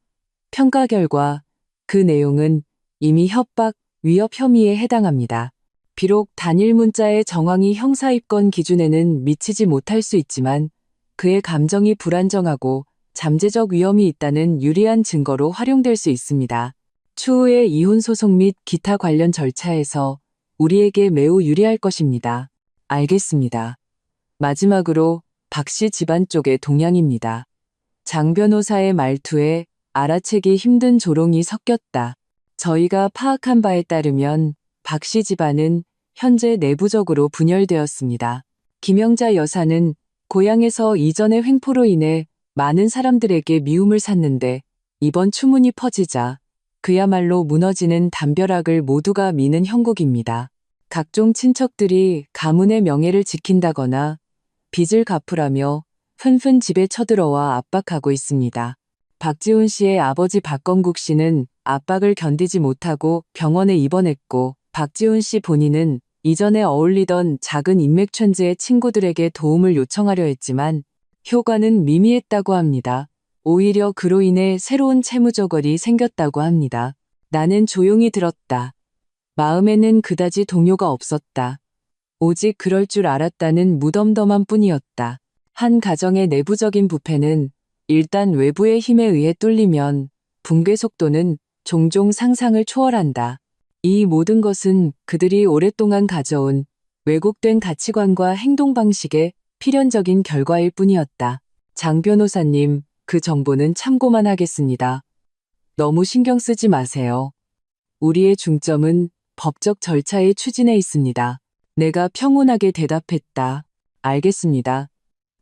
평가 결과 그 내용은 이미 협박, 위협 혐의에 해당합니다. 비록 단일 문자의 정황이 형사입건 기준에는 미치지 못할 수 있지만 그의 감정이 불안정하고 잠재적 위험이 있다는 유리한 증거로 활용될 수 있습니다. 추후의 이혼 소송 및 기타 관련 절차에서 우리에게 매우 유리할 것입니다. 알겠습니다. 마지막으로 박 씨 집안 쪽의 동향입니다. 장 변호사의 말투에 알아채기 힘든 조롱이 섞였다. 저희가 파악한 바에 따르면 박 씨 집안은 현재 내부적으로 분열되었습니다. 김영자 여사는 고향에서 이전의 횡포로 인해 많은 사람들에게 미움을 샀는데 이번 추문이 퍼지자 그야말로 무너지는 담벼락을 모두가 미는 형국입니다. 각종 친척들이 가문의 명예를 지킨다거나 빚을 갚으라며纷纷 집에 쳐들어와 압박하고 있습니다. 박지훈 씨의 아버지 박건국 씨는 압박을 견디지 못하고 병원에 입원했고 박지훈 씨 본인은 이전에 어울리던 작은 인맥촌즈의 친구들에게 도움을 요청하려 했지만 효과는 미미했다고 합니다. 오히려 그로 인해 새로운 채무조걸이 생겼다고 합니다. 나는 조용히 들었다. 마음에는 그다지 동요가 없었다. 오직 그럴 줄 알았다는 무덤덤함 뿐이었다. 한 가정의 내부적인 부패는 일단 외부의 힘에 의해 뚫리면 붕괴 속도는 종종 상상을 초월한다. 이 모든 것은 그들이 오랫동안 가져온 왜곡된 가치관과 행동 방식의 필연적인 결과일 뿐이었다. 장 변호사님, 그 정보는 참고만 하겠습니다. 너무 신경 쓰지 마세요. 우리의 중점은 법적 절차의 추진에 있습니다. 내가 평온하게 대답했다. 알겠습니다.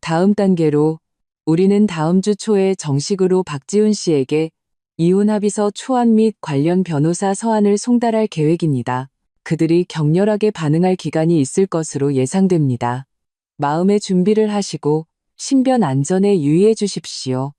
다음 단계로 우리는 다음 주 초에 정식으로 박지훈 씨에게 이혼 합의서 초안 및 관련 변호사 서한을 송달할 계획입니다. 그들이 격렬하게 반응할 기간이 있을 것으로 예상됩니다. 마음의 준비를 하시고 신변 안전에 유의해 주십시오.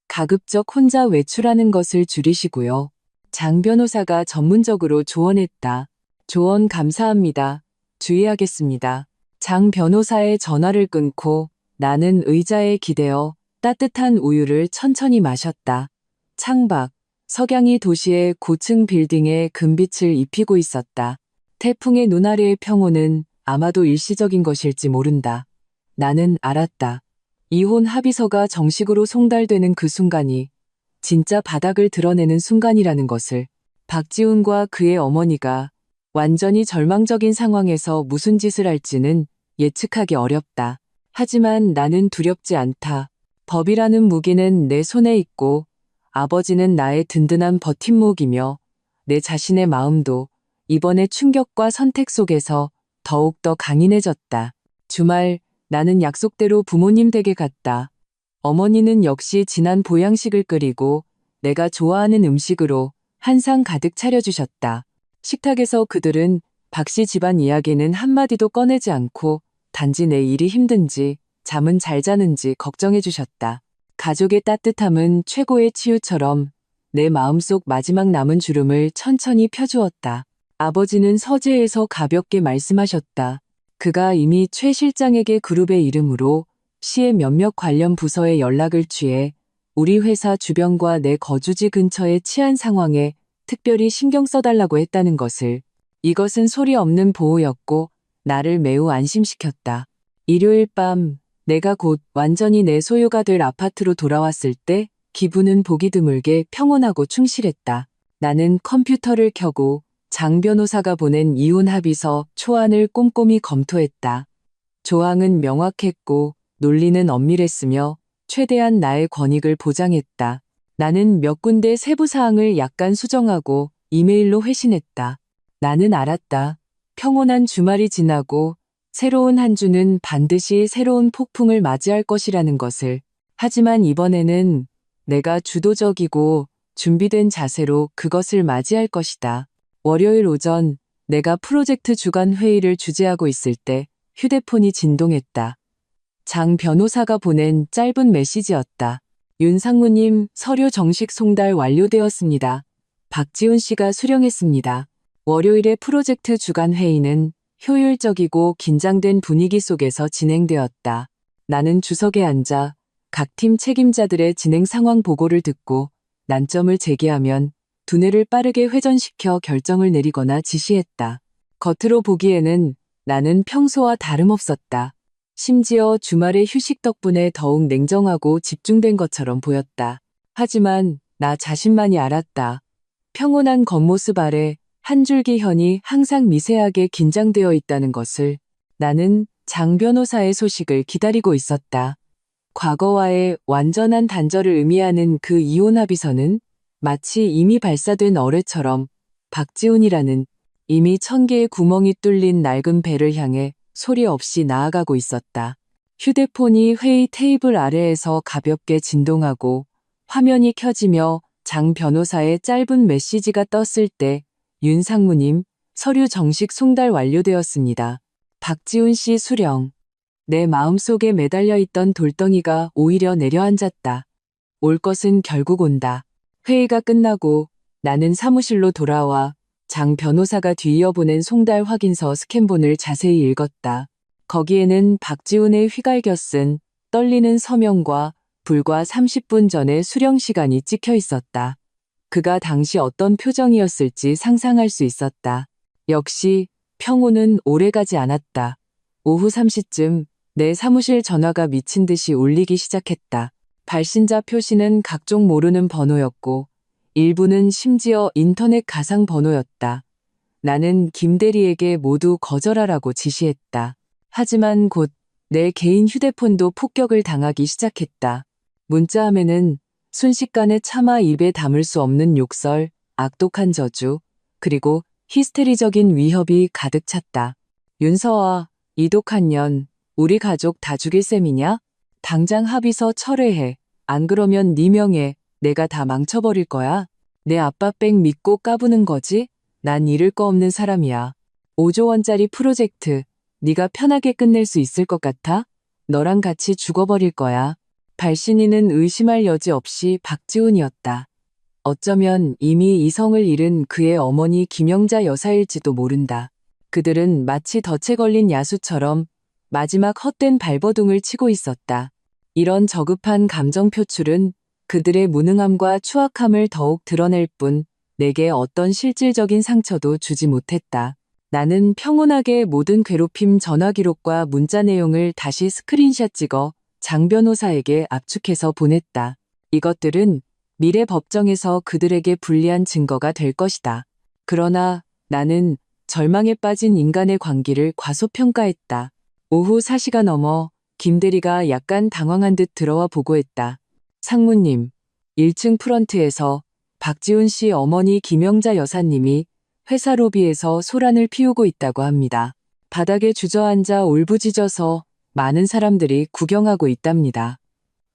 가급적 혼자 외출하는 것을 줄이시고요. 장 변호사가 전문적으로 조언했다. 조언 감사합니다. 주의하겠습니다. 장 변호사의 전화를 끊고 나는 의자에 기대어 따뜻한 우유를 천천히 마셨다. 창밖, 석양이 도시의 고층 빌딩에 금빛을 입히고 있었다. 태풍의 눈 아래의 평온은 아마도 일시적인 것일지 모른다. 나는 알았다. 이혼 합의서가 정식으로 송달되는 그 순간이 진짜 바닥을 드러내는 순간이라는 것을. 박지훈과 그의 어머니가 완전히 절망적인 상황에서 무슨 짓을 할지는 예측하기 어렵다. 하지만 나는 두렵지 않다. 법이라는 무기는 내 손에 있고 아버지는 나의 든든한 버팀목이며 내 자신의 마음도 이번의 충격과 선택 속에서 더욱더 강인해졌다. 주말 나는 약속대로 부모님 댁에 갔다. 어머니는 역시 진한 보양식을 끓이고 내가 좋아하는 음식으로 한상 가득 차려주셨다. 식탁에서 그들은 박씨 집안 이야기는 한마디도 꺼내지 않고 단지 내 일이 힘든지 잠은 잘 자는지 걱정해 주셨다. 가족의 따뜻함은 최고의 치유처럼 내 마음속 마지막 남은 주름을 천천히 펴주었다. 아버지는 서재에서 가볍게 말씀하셨다. 그가 이미 최 실장에게 그룹의 이름으로 시의 몇몇 관련 부서에 연락을 취해 우리 회사 주변과 내 거주지 근처의 치안 상황에 특별히 신경 써달라고 했다는 것을. 이것은 소리 없는 보호였고 나를 매우 안심시켰다. 일요일 밤 내가 곧 완전히 내 소유가 될 아파트로 돌아왔을 때 기분은 보기 드물게 평온하고 충실했다. 나는 컴퓨터를 켜고 장 변호사가 보낸 이혼 합의서 초안을 꼼꼼히 검토했다. 조항은 명확했고 논리는 엄밀했으며 최대한 나의 권익을 보장했다. 나는 몇 군데 세부 사항을 약간 수정하고 이메일로 회신했다. 나는 알았다. 평온한 주말이 지나고 새로운 한 주는 반드시 새로운 폭풍을 맞이할 것이라는 것을. 하지만 이번에는 내가 주도적이고 준비된 자세로 그것을 맞이할 것이다. 월요일 오전 내가 프로젝트 주간 회의를 주재하고 있을 때 휴대폰이 진동했다. 장 변호사가 보낸 짧은 메시지였다. 윤 상무님, 서류 정식 송달 완료되었습니다. 박지훈 씨가 수령했습니다. 월요일의 프로젝트 주간 회의는 효율적이고 긴장된 분위기 속에서 진행되었다. 나는 주석에 앉아 각 팀 책임자들의 진행 상황 보고를 듣고 난점을 제기하면 두뇌를 빠르게 회전시켜 결정을 내리거나 지시했다. 겉으로 보기에는 나는 평소와 다름없었다. 심지어 주말의 휴식 덕분에 더욱 냉정하고 집중된 것처럼 보였다. 하지만 나 자신만이 알았다. 평온한 겉모습 아래 한 줄기 현이 항상 미세하게 긴장되어 있다는 것을. 나는 장 변호사의 소식을 기다리고 있었다. 과거와의 완전한 단절을 의미하는 그 이혼 합의서는 마치 이미 발사된 어뢰처럼 박지훈이라는 이미 1000개의 구멍이 뚫린 낡은 배를 향해 소리 없이 나아가고 있었다. 휴대폰이 회의 테이블 아래에서 가볍게 진동하고 화면이 켜지며 장 변호사의 짧은 메시지가 떴을 때 윤 상무님, 서류 정식 송달 완료되었습니다. 박지훈 씨 수령. 내 마음속에 매달려 있던 돌덩이가 오히려 내려앉았다. 올 것은 결국 온다. 회의가 끝나고 나는 사무실로 돌아와 장 변호사가 뒤이어 보낸 송달 확인서 스캔본을 자세히 읽었다. 거기에는 박지훈의 휘갈겨 쓴 떨리는 서명과 불과 30분 전의 수령 시간이 찍혀 있었다. 그가 당시 어떤 표정이었을지 상상할 수 있었다. 역시 평온은 오래가지 않았다. 오후 3시쯤 내 사무실 전화가 미친 듯이 울리기 시작했다. 발신자 표시는 각종 모르는 번호였고 일부는 심지어 인터넷 가상 번호였다. 나는 김 대리에게 모두 거절하라고 지시했다. 하지만 곧 내 개인 휴대폰도 폭격을 당하기 시작했다. 문자함에는 순식간에 차마 입에 담을 수 없는 욕설, 악독한 저주, 그리고 히스테리적인 위협이 가득 찼다. 윤서아, 이 독한 년, 우리 가족 다 죽일 셈이냐? 당장 합의서 철회해. 안 그러면 네 명예, 내가 다 망쳐버릴 거야. 내 아빠 백 믿고 까부는 거지? 난 잃을 거 없는 사람이야. 5조 원짜리 프로젝트, 네가 편하게 끝낼 수 있을 것 같아? 너랑 같이 죽어버릴 거야. 발신이는 의심할 여지 없이 박지훈이었다. 어쩌면 이미 이성을 잃은 그의 어머니 김영자 여사일지도 모른다. 그들은 마치 덫에 걸린 야수처럼 마지막 헛된 발버둥을 치고 있었다. 이런 저급한 감정 표출은 그들의 무능함과 추악함을 더욱 드러낼 뿐 내게 어떤 실질적인 상처도 주지 못했다. 나는 평온하게 모든 괴롭힘 전화 기록과 문자 내용을 다시 스크린샷 찍어 장 변호사에게 압축해서 보냈다. 이것들은 미래 법정에서 그들에게 불리한 증거가 될 것이다. 그러나 나는 절망에 빠진 인간의 관계를 과소평가했다. 오후 4시가 넘어 김 대리가 약간 당황한 듯 들어와 보고했다. 상무님, 1층 프런트에서 박지훈 씨 어머니 김영자 여사님이 회사 로비에서 소란을 피우고 있다고 합니다. 바닥에 주저앉아 울부짖어서 많은 사람들이 구경하고 있답니다.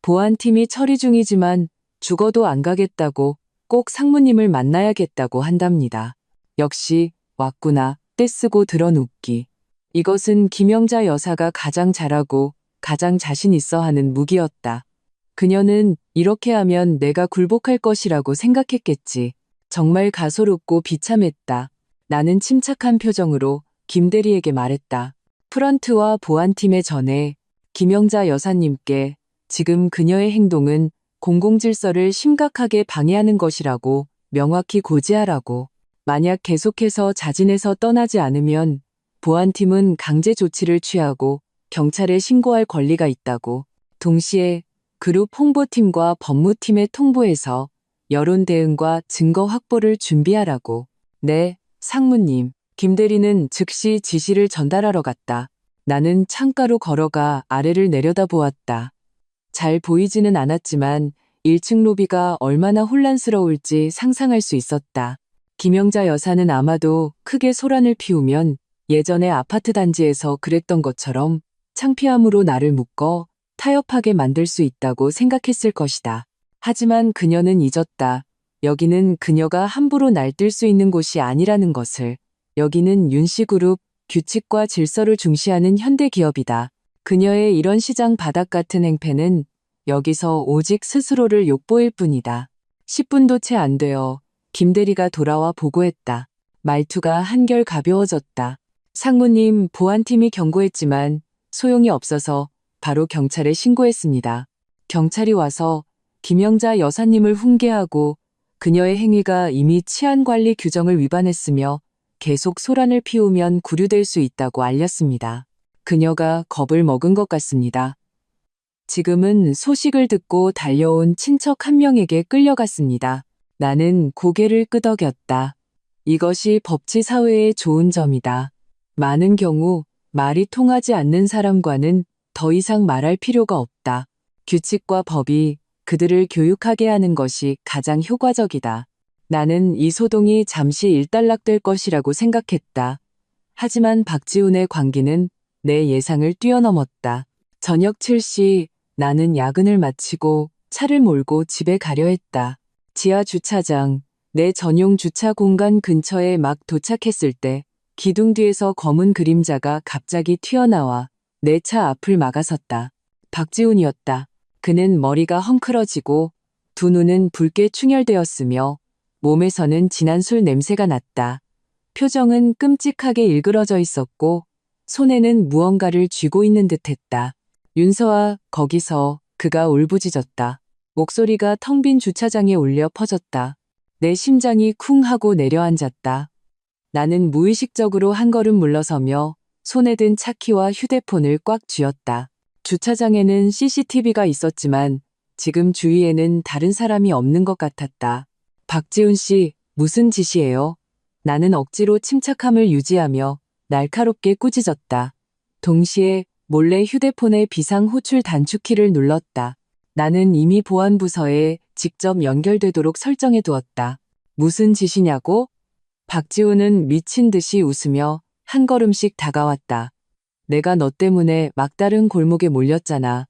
보안팀이 처리 중이지만 죽어도 안 가겠다고 꼭 상무님을 만나야겠다고 한답니다. 역시 왔구나. 떼쓰고 드러눕기. 이것은 김영자 여사가 가장 잘하고 가장 자신 있어 하는 무기였다. 그녀는 이렇게 하면 내가 굴복할 것이라고 생각했겠지. 정말 가소롭고 비참했다. 나는 침착한 표정으로 김 대리에게 말했다. 프런트와 보안팀에 전해 김영자 여사님께 지금 그녀의 행동은 공공질서를 심각하게 방해하는 것이라고 명확히 고지하라고. 만약 계속해서 자진해서 떠나지 않으면 보안팀은 강제 조치를 취하고 경찰에 신고할 권리가 있다고. 동시에 그룹 홍보팀과 법무팀에 통보해서 여론 대응과 증거 확보를 준비하라고. 네, 상무님. 김 대리는 즉시 지시를 전달하러 갔다. 나는 창가로 걸어가 아래를 내려다보았다. 잘 보이지는 않았지만 1층 로비가 얼마나 혼란스러울지 상상할 수 있었다. 김영자 여사는 아마도 크게 소란을 피우면 예전에 아파트 단지에서 그랬던 것처럼 창피함으로 나를 묶어 타협하게 만들 수 있다고 생각했을 것이다. 하지만 그녀는 잊었다. 여기는 그녀가 함부로 날뛸 수 있는 곳이 아니라는 것을. 여기는 윤씨그룹, 규칙과 질서를 중시하는 현대기업이다. 그녀의 이런 시장 바닥 같은 행패는 여기서 오직 스스로를 욕보일 뿐이다. 10분도 채 안 되어 김 대리가 돌아와 보고했다. 말투가 한결 가벼워졌다. 상무님, 보안팀이 경고했지만 소용이 없어서 바로 경찰에 신고했습니다. 경찰이 와서 김영자 여사님을 훈계하고 그녀의 행위가 이미 치안관리 규정을 위반했으며 계속 소란을 피우면 구류될 수 있다고 알렸습니다. 그녀가 겁을 먹은 것 같습니다. 지금은 소식을 듣고 달려온 친척 한 명에게 끌려갔습니다. 나는 고개를 끄덕였다. 이것이 법치 사회의 좋은 점이다. 많은 경우 말이 통하지 않는 사람과는 더 이상 말할 필요가 없다. 규칙과 법이 그들을 교육하게 하는 것이 가장 효과적이다. 나는 이 소동이 잠시 일단락될 것이라고 생각했다. 하지만 박지훈의 광기는 내 예상을 뛰어넘었다. 저녁 7시 나는 야근을 마치고 차를 몰고 집에 가려 했다. 지하 주차장, 내 전용 주차 공간 근처에 막 도착했을 때 기둥 뒤에서 검은 그림자가 갑자기 튀어나와 내 차 앞을 막아섰다. 박지훈이었다. 그는 머리가 헝클어지고 두 눈은 붉게 충혈되었으며 몸에서는 진한 술 냄새가 났다. 표정은 끔찍하게 일그러져 있었고 손에는 무언가를 쥐고 있는 듯했다. 윤서아, 거기서. 그가 울부짖었다. 목소리가 텅 빈 주차장에 울려 퍼졌다. 내 심장이 쿵 하고 내려앉았다. 나는 무의식적으로 한 걸음 물러서며 손에 든 차키와 휴대폰을 꽉 쥐었다. 주차장에는 CCTV가 있었지만 지금 주위에는 다른 사람이 없는 것 같았다. 박지훈 씨, 무슨 짓이에요? 나는 억지로 침착함을 유지하며 날카롭게 꾸짖었다. 동시에 몰래 휴대폰의 비상 호출 단축키를 눌렀다. 나는 이미 보안부서에 직접 연결되도록 설정해 두었다. 무슨 짓이냐고? 박지훈은 미친 듯이 웃으며 한 걸음씩 다가왔다. 내가 너 때문에 막다른 골목에 몰렸잖아.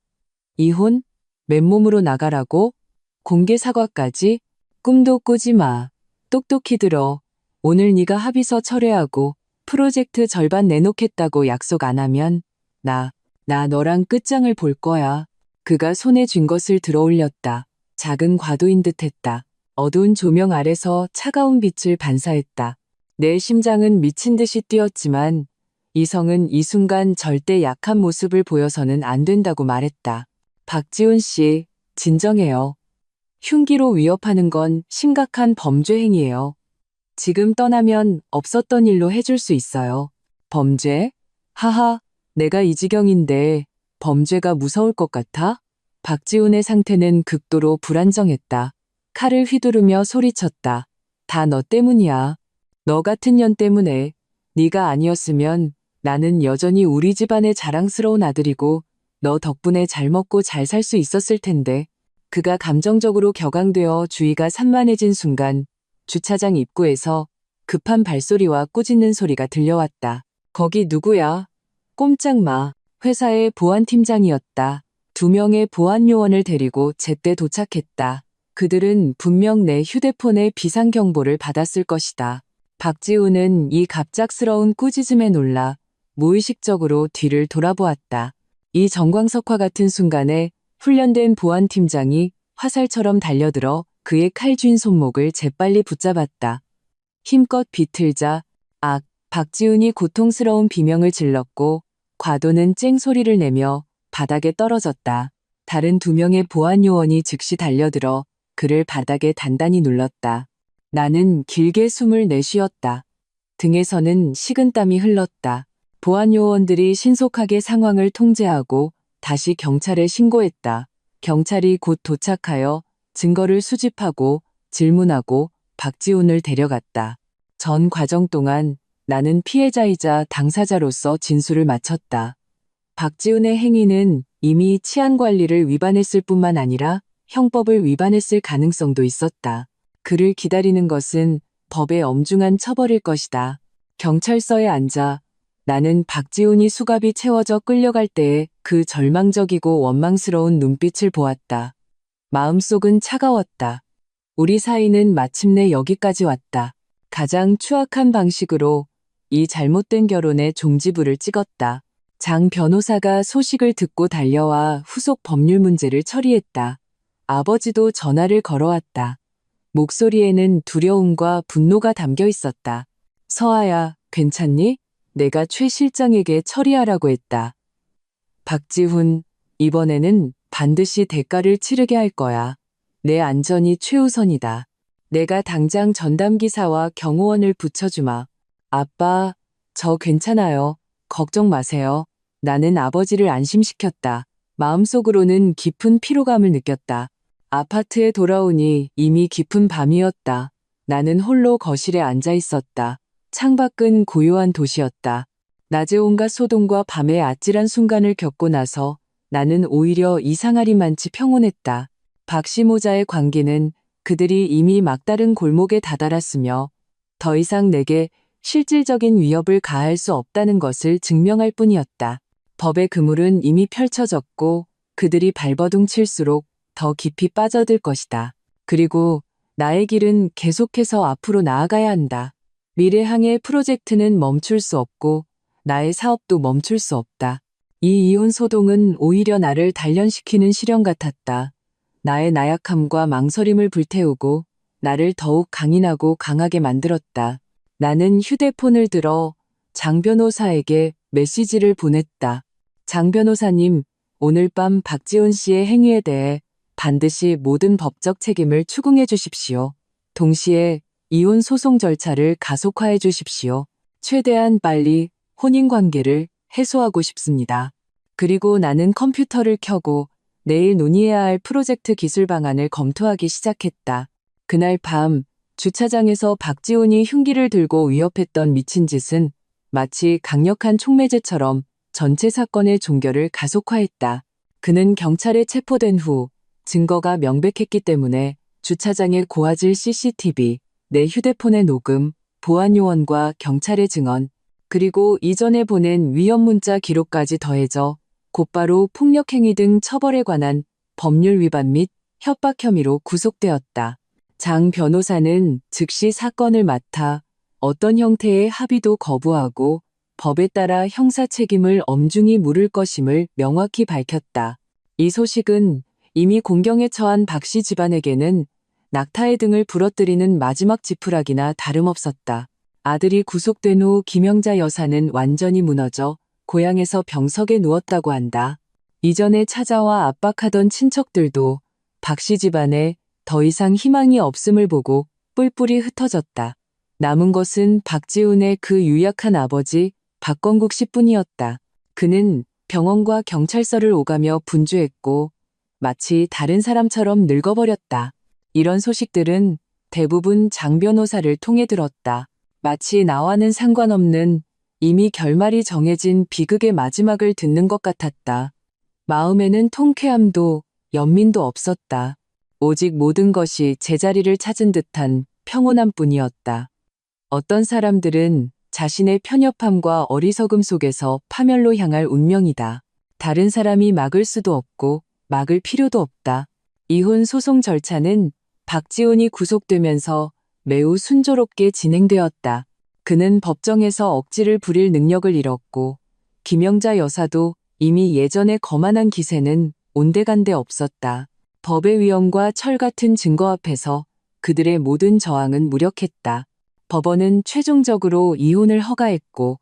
이혼? 맨몸으로 나가라고? 공개 사과까지? 꿈도 꾸지 마. 똑똑히 들어. 오늘 네가 합의서 철회하고 프로젝트 절반 내놓겠다고 약속 안 하면 나 너랑 끝장을 볼 거야. 그가 손에 쥔 것을 들어올렸다. 작은 과도인 듯했다. 어두운 조명 아래서 차가운 빛을 반사했다. 내 심장은 미친 듯이 뛰었지만 이성은 이 순간 절대 약한 모습을 보여서는 안 된다고 말했다. 박지훈 씨, 진정해요. 흉기로 위협하는 건 심각한 범죄 행위예요. 지금 떠나면 없었던 일로 해줄 수 있어요. 범죄? 하하, 내가 이 지경인데 범죄가 무서울 것 같아? 박지훈의 상태는 극도로 불안정했다. 칼을 휘두르며 소리쳤다. 다 너 때문이야. 너 같은 년 때문에. 네가 아니었으면 나는 여전히 우리 집안의 자랑스러운 아들이고 너 덕분에 잘 먹고 잘 살 수 있었을 텐데. 그가 감정적으로 격앙되어 주의가 산만해진 순간 주차장 입구에서 급한 발소리와 꾸짖는 소리가 들려왔다. 거기 누구야? 꼼짝 마. 회사의 보안팀장이었다. 2명의 보안 요원을 데리고 제때 도착했다. 그들은 분명 내 휴대폰의 비상경보를 받았을 것이다. 박지훈은 이 갑작스러운 꾸짖음에 놀라 무의식적으로 뒤를 돌아보았다. 이 정광석화 같은 순간에 훈련된 보안팀장이 화살처럼 달려들어 그의 칼 쥔 손목을 재빨리 붙잡았다. 힘껏 비틀자 박지훈이 고통스러운 비명을 질렀고 과도는 쨍소리를 내며 바닥에 떨어졌다. 다른 2명의 보안 요원이 즉시 달려들어 그를 바닥에 단단히 눌렀다. 나는 길게 숨을 내쉬었다. 등에서는 식은땀이 흘렀다. 보안 요원들이 신속하게 상황을 통제하고 다시 경찰에 신고했다. 경찰이 곧 도착하여 증거를 수집하고 질문하고 박지훈을 데려갔다. 전 과정 동안 나는 피해자이자 당사자로서 진술을 마쳤다. 박지훈의 행위는 이미 치안관리를 위반했을 뿐만 아니라 형법을 위반했을 가능성도 있었다. 그를 기다리는 것은 법의 엄중한 처벌일 것이다. 경찰서에 앉아 나는 박지훈이 수갑이 채워져 끌려갈 때의 그 절망적이고 원망스러운 눈빛을 보았다. 마음속은 차가웠다. 우리 사이는 마침내 여기까지 왔다. 가장 추악한 방식으로 이 잘못된 결혼에 종지부를 찍었다. 장 변호사가 소식을 듣고 달려와 후속 법률 문제를 처리했다. 아버지도 전화를 걸어왔다. 목소리에는 두려움과 분노가 담겨 있었다. 서아야, 괜찮니? 내가 최 실장에게 처리하라고 했다. 박지훈, 이번에는 반드시 대가를 치르게 할 거야. 내 안전이 최우선이다. 내가 당장 전담기사와 경호원을 붙여주마. 아빠, 저 괜찮아요. 걱정 마세요. 나는 아버지를 안심시켰다. 마음속으로는 깊은 피로감을 느꼈다. 아파트에 돌아오니 이미 깊은 밤이었다. 나는 홀로 거실에 앉아 있었다. 창밖은 고요한 도시였다. 낮에 온갖 소동과 밤의 아찔한 순간을 겪고 나서 나는 오히려 이상하리만치 평온했다. 박씨모자의 관계는 그들이 이미 막다른 골목에 다다랐으며 더 이상 내게 실질적인 위협을 가할 수 없다는 것을 증명할 뿐이었다. 법의 그물은 이미 펼쳐졌고 그들이 발버둥 칠수록 더 깊이 빠져들 것이다. 그리고 나의 길은 계속해서 앞으로 나아가야 한다. 미래항해 프로젝트는 멈출 수 없고 나의 사업도 멈출 수 없다. 이 이혼 소동은 오히려 나를 단련시키는 시련 같았다. 나의 나약함과 망설임을 불태우고 나를 더욱 강인하고 강하게 만들었다. 나는 휴대폰을 들어 장 변호사에게 메시지를 보냈다. 장 변호사님, 오늘 밤 박지훈 씨의 행위에 대해 반드시 모든 법적 책임을 추궁해 주십시오. 동시에 이혼 소송 절차를 가속화해 주십시오. 최대한 빨리 혼인관계를 해소하고 싶습니다. 그리고 나는 컴퓨터를 켜고 내일 논의해야 할 프로젝트 기술 방안을 검토하기 시작했다. 그날 밤 주차장에서 박지훈이 흉기를 들고 위협했던 미친 짓은 마치 강력한 촉매제처럼 전체 사건의 종결을 가속화했다. 그는 경찰에 체포된 후 증거가 명백했기 때문에 주차장에 고화질 CCTV, 내 휴대폰의 녹음, 보안 요원과 경찰의 증언, 그리고 이전에 보낸 위협 문자 기록까지 더해져 곧바로 폭력행위 등 처벌에 관한 법률 위반 및 협박 혐의로 구속되었다. 장 변호사는 즉시 사건을 맡아 어떤 형태의 합의도 거부하고 법에 따라 형사 책임을 엄중히 물을 것임을 명확히 밝혔다. 이 소식은 이미 공경에 처한 박씨 집안에게는 낙타의 등을 부러뜨리는 마지막 지푸라기나 다름없었다. 아들이 구속된 후 김영자 여사는 완전히 무너져 고향에서 병석에 누웠다고 한다. 이전에 찾아와 압박하던 친척들도 박씨 집안에 더 이상 희망이 없음을 보고 뿔뿔이 흩어졌다. 남은 것은 박지훈의 그 유약한 아버지 박건국 씨뿐이었다. 그는 병원과 경찰서를 오가며 분주했고 마치 다른 사람처럼 늙어버렸다. 이런 소식들은 대부분 장 변호사를 통해 들었다. 마치 나와는 상관없는 이미 결말이 정해진 비극의 마지막을 듣는 것 같았다. 마음에는 통쾌함도 연민도 없었다. 오직 모든 것이 제자리를 찾은 듯한 평온함뿐이었다. 어떤 사람들은 자신의 편협함과 어리석음 속에서 파멸로 향할 운명이다. 다른 사람이 막을 수도 없고 막을 필요도 없다. 이혼 소송 절차는 박지훈이 구속되면서 매우 순조롭게 진행되었다. 그는 법정에서 억지를 부릴 능력을 잃었고 김영자 여사도 이미 예전의 거만한 기세는 온데간데 없었다. 법의 위엄과 철 같은 증거 앞에서 그들의 모든 저항은 무력했다. 법원은 최종적으로 이혼을 허가했고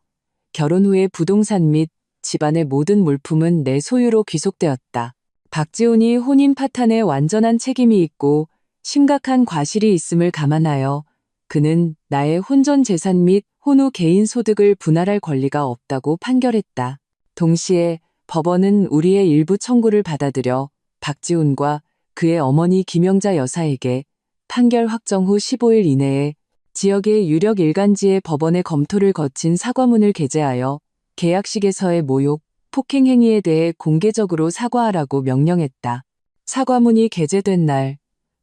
결혼 후에 부동산 및 집안의 모든 물품은 내 소유로 귀속되었다. 박지훈이 혼인 파탄에 완전한 책임이 있고 심각한 과실이 있음을 감안하여 그는 나의 혼전 재산 및 혼후 개인 소득을 분할할 권리가 없다고 판결했다. 동시에 법원은 우리의 일부 청구를 받아들여 박지훈과 그의 어머니 김영자 여사에게 판결 확정 후 15일 이내에 지역의 유력 일간지에 법원의 검토를 거친 사과문을 게재하여 계약식에서의 모욕, 폭행 행위에 대해 공개적으로 사과하라고 명령했다. 사과문이 게재된 날,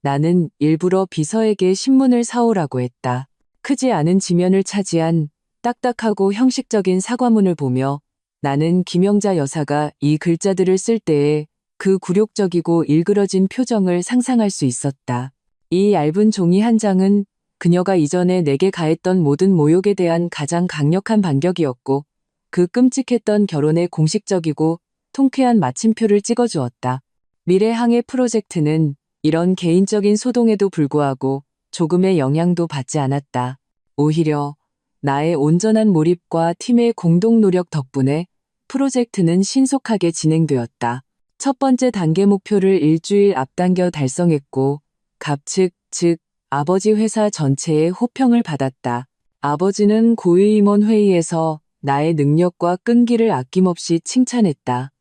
나는 일부러 비서에게 신문을 사오라고 했다. 크지 않은 지면을 차지한 딱딱하고 형식적인 사과문을 보며 나는 김영자 여사가 이 글자들을 쓸 때에 그 굴욕적이고 일그러진 표정을 상상할 수 있었다. 이 얇은 종이 한 장은 그녀가 이전에 내게 가했던 모든 모욕에 대한 가장 강력한 반격이었고 그 끔찍했던 결혼의 공식적이고 통쾌한 마침표를 찍어주었다. 미래항해 프로젝트는 이런 개인적인 소동에도 불구하고 조금의 영향도 받지 않았다. 오히려 나의 온전한 몰입과 팀의 공동 노력 덕분에 프로젝트는 신속하게 진행되었다. 첫 번째 단계 목표를 일주일 앞당겨 달성했고 갑측, 즉 아버지 회사 전체의 호평을 받았다. 아버지는 고위임원 회의에서 나의 능력과 끈기를 아낌없이 칭찬했다.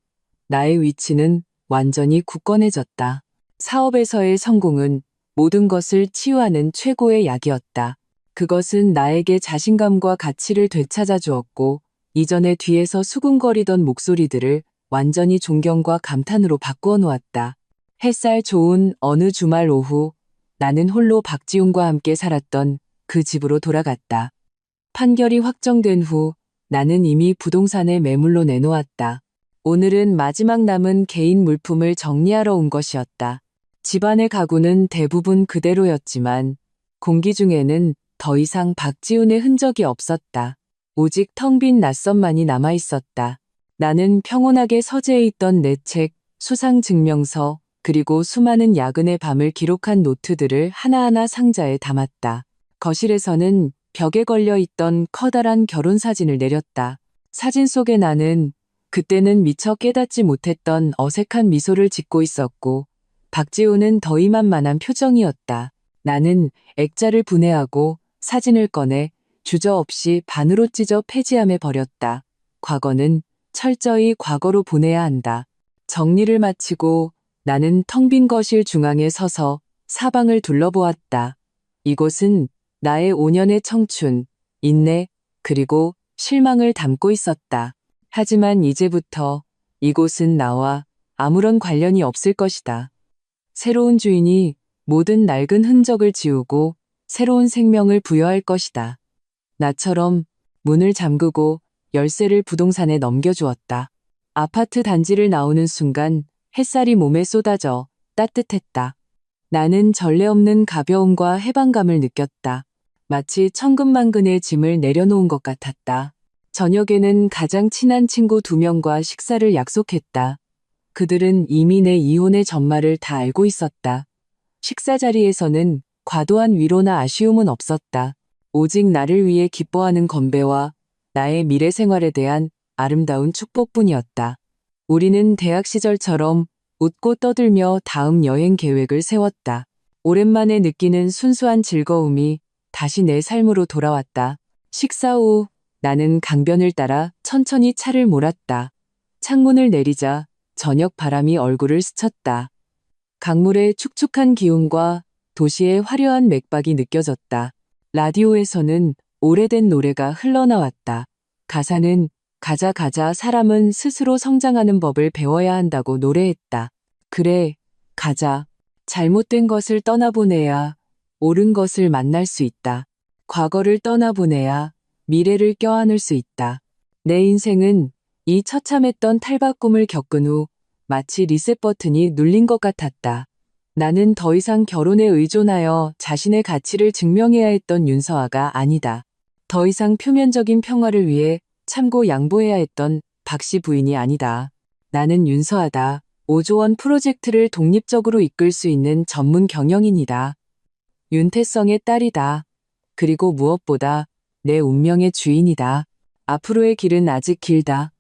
나의 위치는 완전히 굳건해졌다. 사업에서의 성공은 모든 것을 치유하는 최고의 약이었다. 그것은 나에게 자신감과 가치를 되찾아 주었고 이전에 뒤에서 수군거리던 목소리들을 완전히 존경과 감탄으로 바꾸어 놓았다. 햇살 좋은 어느 주말 오후 나는 홀로 박지훈과 함께 살았던 그 집으로 돌아갔다. 판결이 확정된 후 나는 이미 부동산에 매물로 내놓았다. 오늘은 마지막 남은 개인 물품을 정리하러 온 것이었다. 집안의 가구는 대부분 그대로였지만 공기 중에는 더 이상 박지훈의 흔적이 없었다. 오직 텅 빈 낯선만이 남아있었다. 나는 평온하게 서재에 있던 내 책, 수상 증명서, 그리고 수많은 야근의 밤을 기록한 노트들을 하나하나 상자에 담았다. 거실에서는 벽에 걸려 있던 커다란 결혼 사진을 내렸다. 사진 속의 나는 그때는 미처 깨닫지 못했던 어색한 미소를 짓고 있었고 박지훈은 더위만만한 표정이었다. 나는 액자를 분해하고 사진을 꺼내 주저없이 반으로 찢어 폐지함에 버렸다. 과거는 철저히 과거로 보내야 한다. 정리를 마치고 나는 텅 빈 거실 중앙에 서서 사방을 둘러보았다. 이곳은 나의 5년의 청춘, 인내, 그리고 실망을 담고 있었다. 하지만 이제부터 이곳은 나와 아무런 관련이 없을 것이다. 새로운 주인이 모든 낡은 흔적을 지우고 새로운 생명을 부여할 것이다. 나처럼 문을 잠그고 열쇠를 부동산에 넘겨주었다. 아파트 단지를 나오는 순간 햇살이 몸에 쏟아져 따뜻했다. 나는 전례 없는 가벼움과 해방감을 느꼈다. 마치 천근만근의 짐을 내려놓은 것 같았다. 저녁에는 가장 친한 친구 2명과 식사를 약속했다. 그들은 이미 내 이혼의 전말을 다 알고 있었다. 식사 자리에서는 과도한 위로나 아쉬움은 없었다. 오직 나를 위해 기뻐하는 건배와 나의 미래 생활에 대한 아름다운 축복뿐이었다. 우리는 대학 시절처럼 웃고 떠들며 다음 여행 계획을 세웠다. 오랜만에 느끼는 순수한 즐거움이 다시 내 삶으로 돌아왔다. 식사 후 나는 강변을 따라 천천히 차를 몰았다. 창문을 내리자 저녁 바람이 얼굴을 스쳤다. 강물의 축축한 기운과 도시의 화려한 맥박이 느껴졌다. 라디오에서는 오래된 노래가 흘러나왔다. 가사는 가자 가자 사람은 스스로 성장하는 법을 배워야 한다고 노래했다. 그래, 가자. 잘못된 것을 떠나보내야 옳은 것을 만날 수 있다. 과거를 떠나보내야 미래를 껴안을 수 있다. 내 인생은 이 처참했던 탈바꿈을 겪은 후 마치 리셋 버튼이 눌린 것 같았다. 나는 더 이상 결혼에 의존하여 자신의 가치를 증명해야 했던 윤서아가 아니다. 더 이상 표면적인 평화를 위해 참고 양보해야 했던 박씨 부인이 아니다. 나는 윤서아다. 5조 원 프로젝트를 독립적으로 이끌 수 있는 전문 경영인이다. 윤태성의 딸이다. 그리고 무엇보다 내 운명의 주인이다. 앞으로의 길은 아직 길다.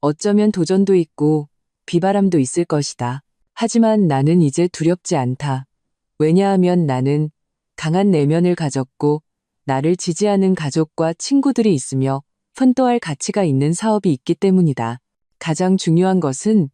어쩌면 도전도 있고 비바람도 있을 것이다. 하지만 나는 이제 두렵지 않다. 왜냐하면 나는 강한 내면을 가졌고 나를 지지하는 가족과 친구들이 있으며奮闘할 가치가 있는 사업이 있기 때문이다. 가장 중요한 것은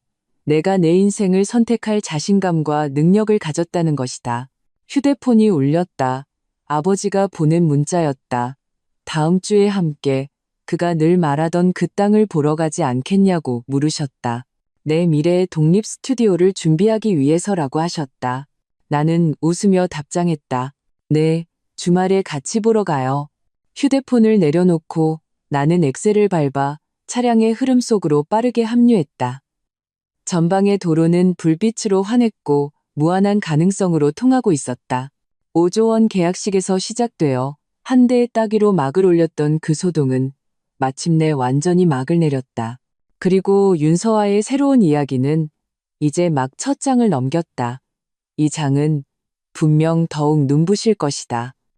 내가 내 인생을 선택할 자신감과 능력을 가졌다는 것이다. 휴대폰이 울렸다. 아버지가 보낸 문자였다. 다음 주에 함께 그가 늘 말하던 그 땅을 보러 가지 않겠냐고 물으셨다. 내 미래의 독립 스튜디오를 준비하기 위해서라고 하셨다. 나는 웃으며 답장했다. 네, 주말에 같이 보러 가요. 휴대폰을 내려놓고 나는 엑셀을 밟아 차량의 흐름 속으로 빠르게 합류했다. 전방의 도로는 불빛으로 환했고 무한한 가능성으로 통하고 있었다. 5조 원 계약식에서 시작되어 한 대의 따기로 막을 올렸던 그 소동은 마침내 완전히 막을 내렸다. 그리고 윤서아의 새로운 이야기는 이제 막 첫 장을 넘겼다. 이 장은 분명 더욱 눈부실 것이다.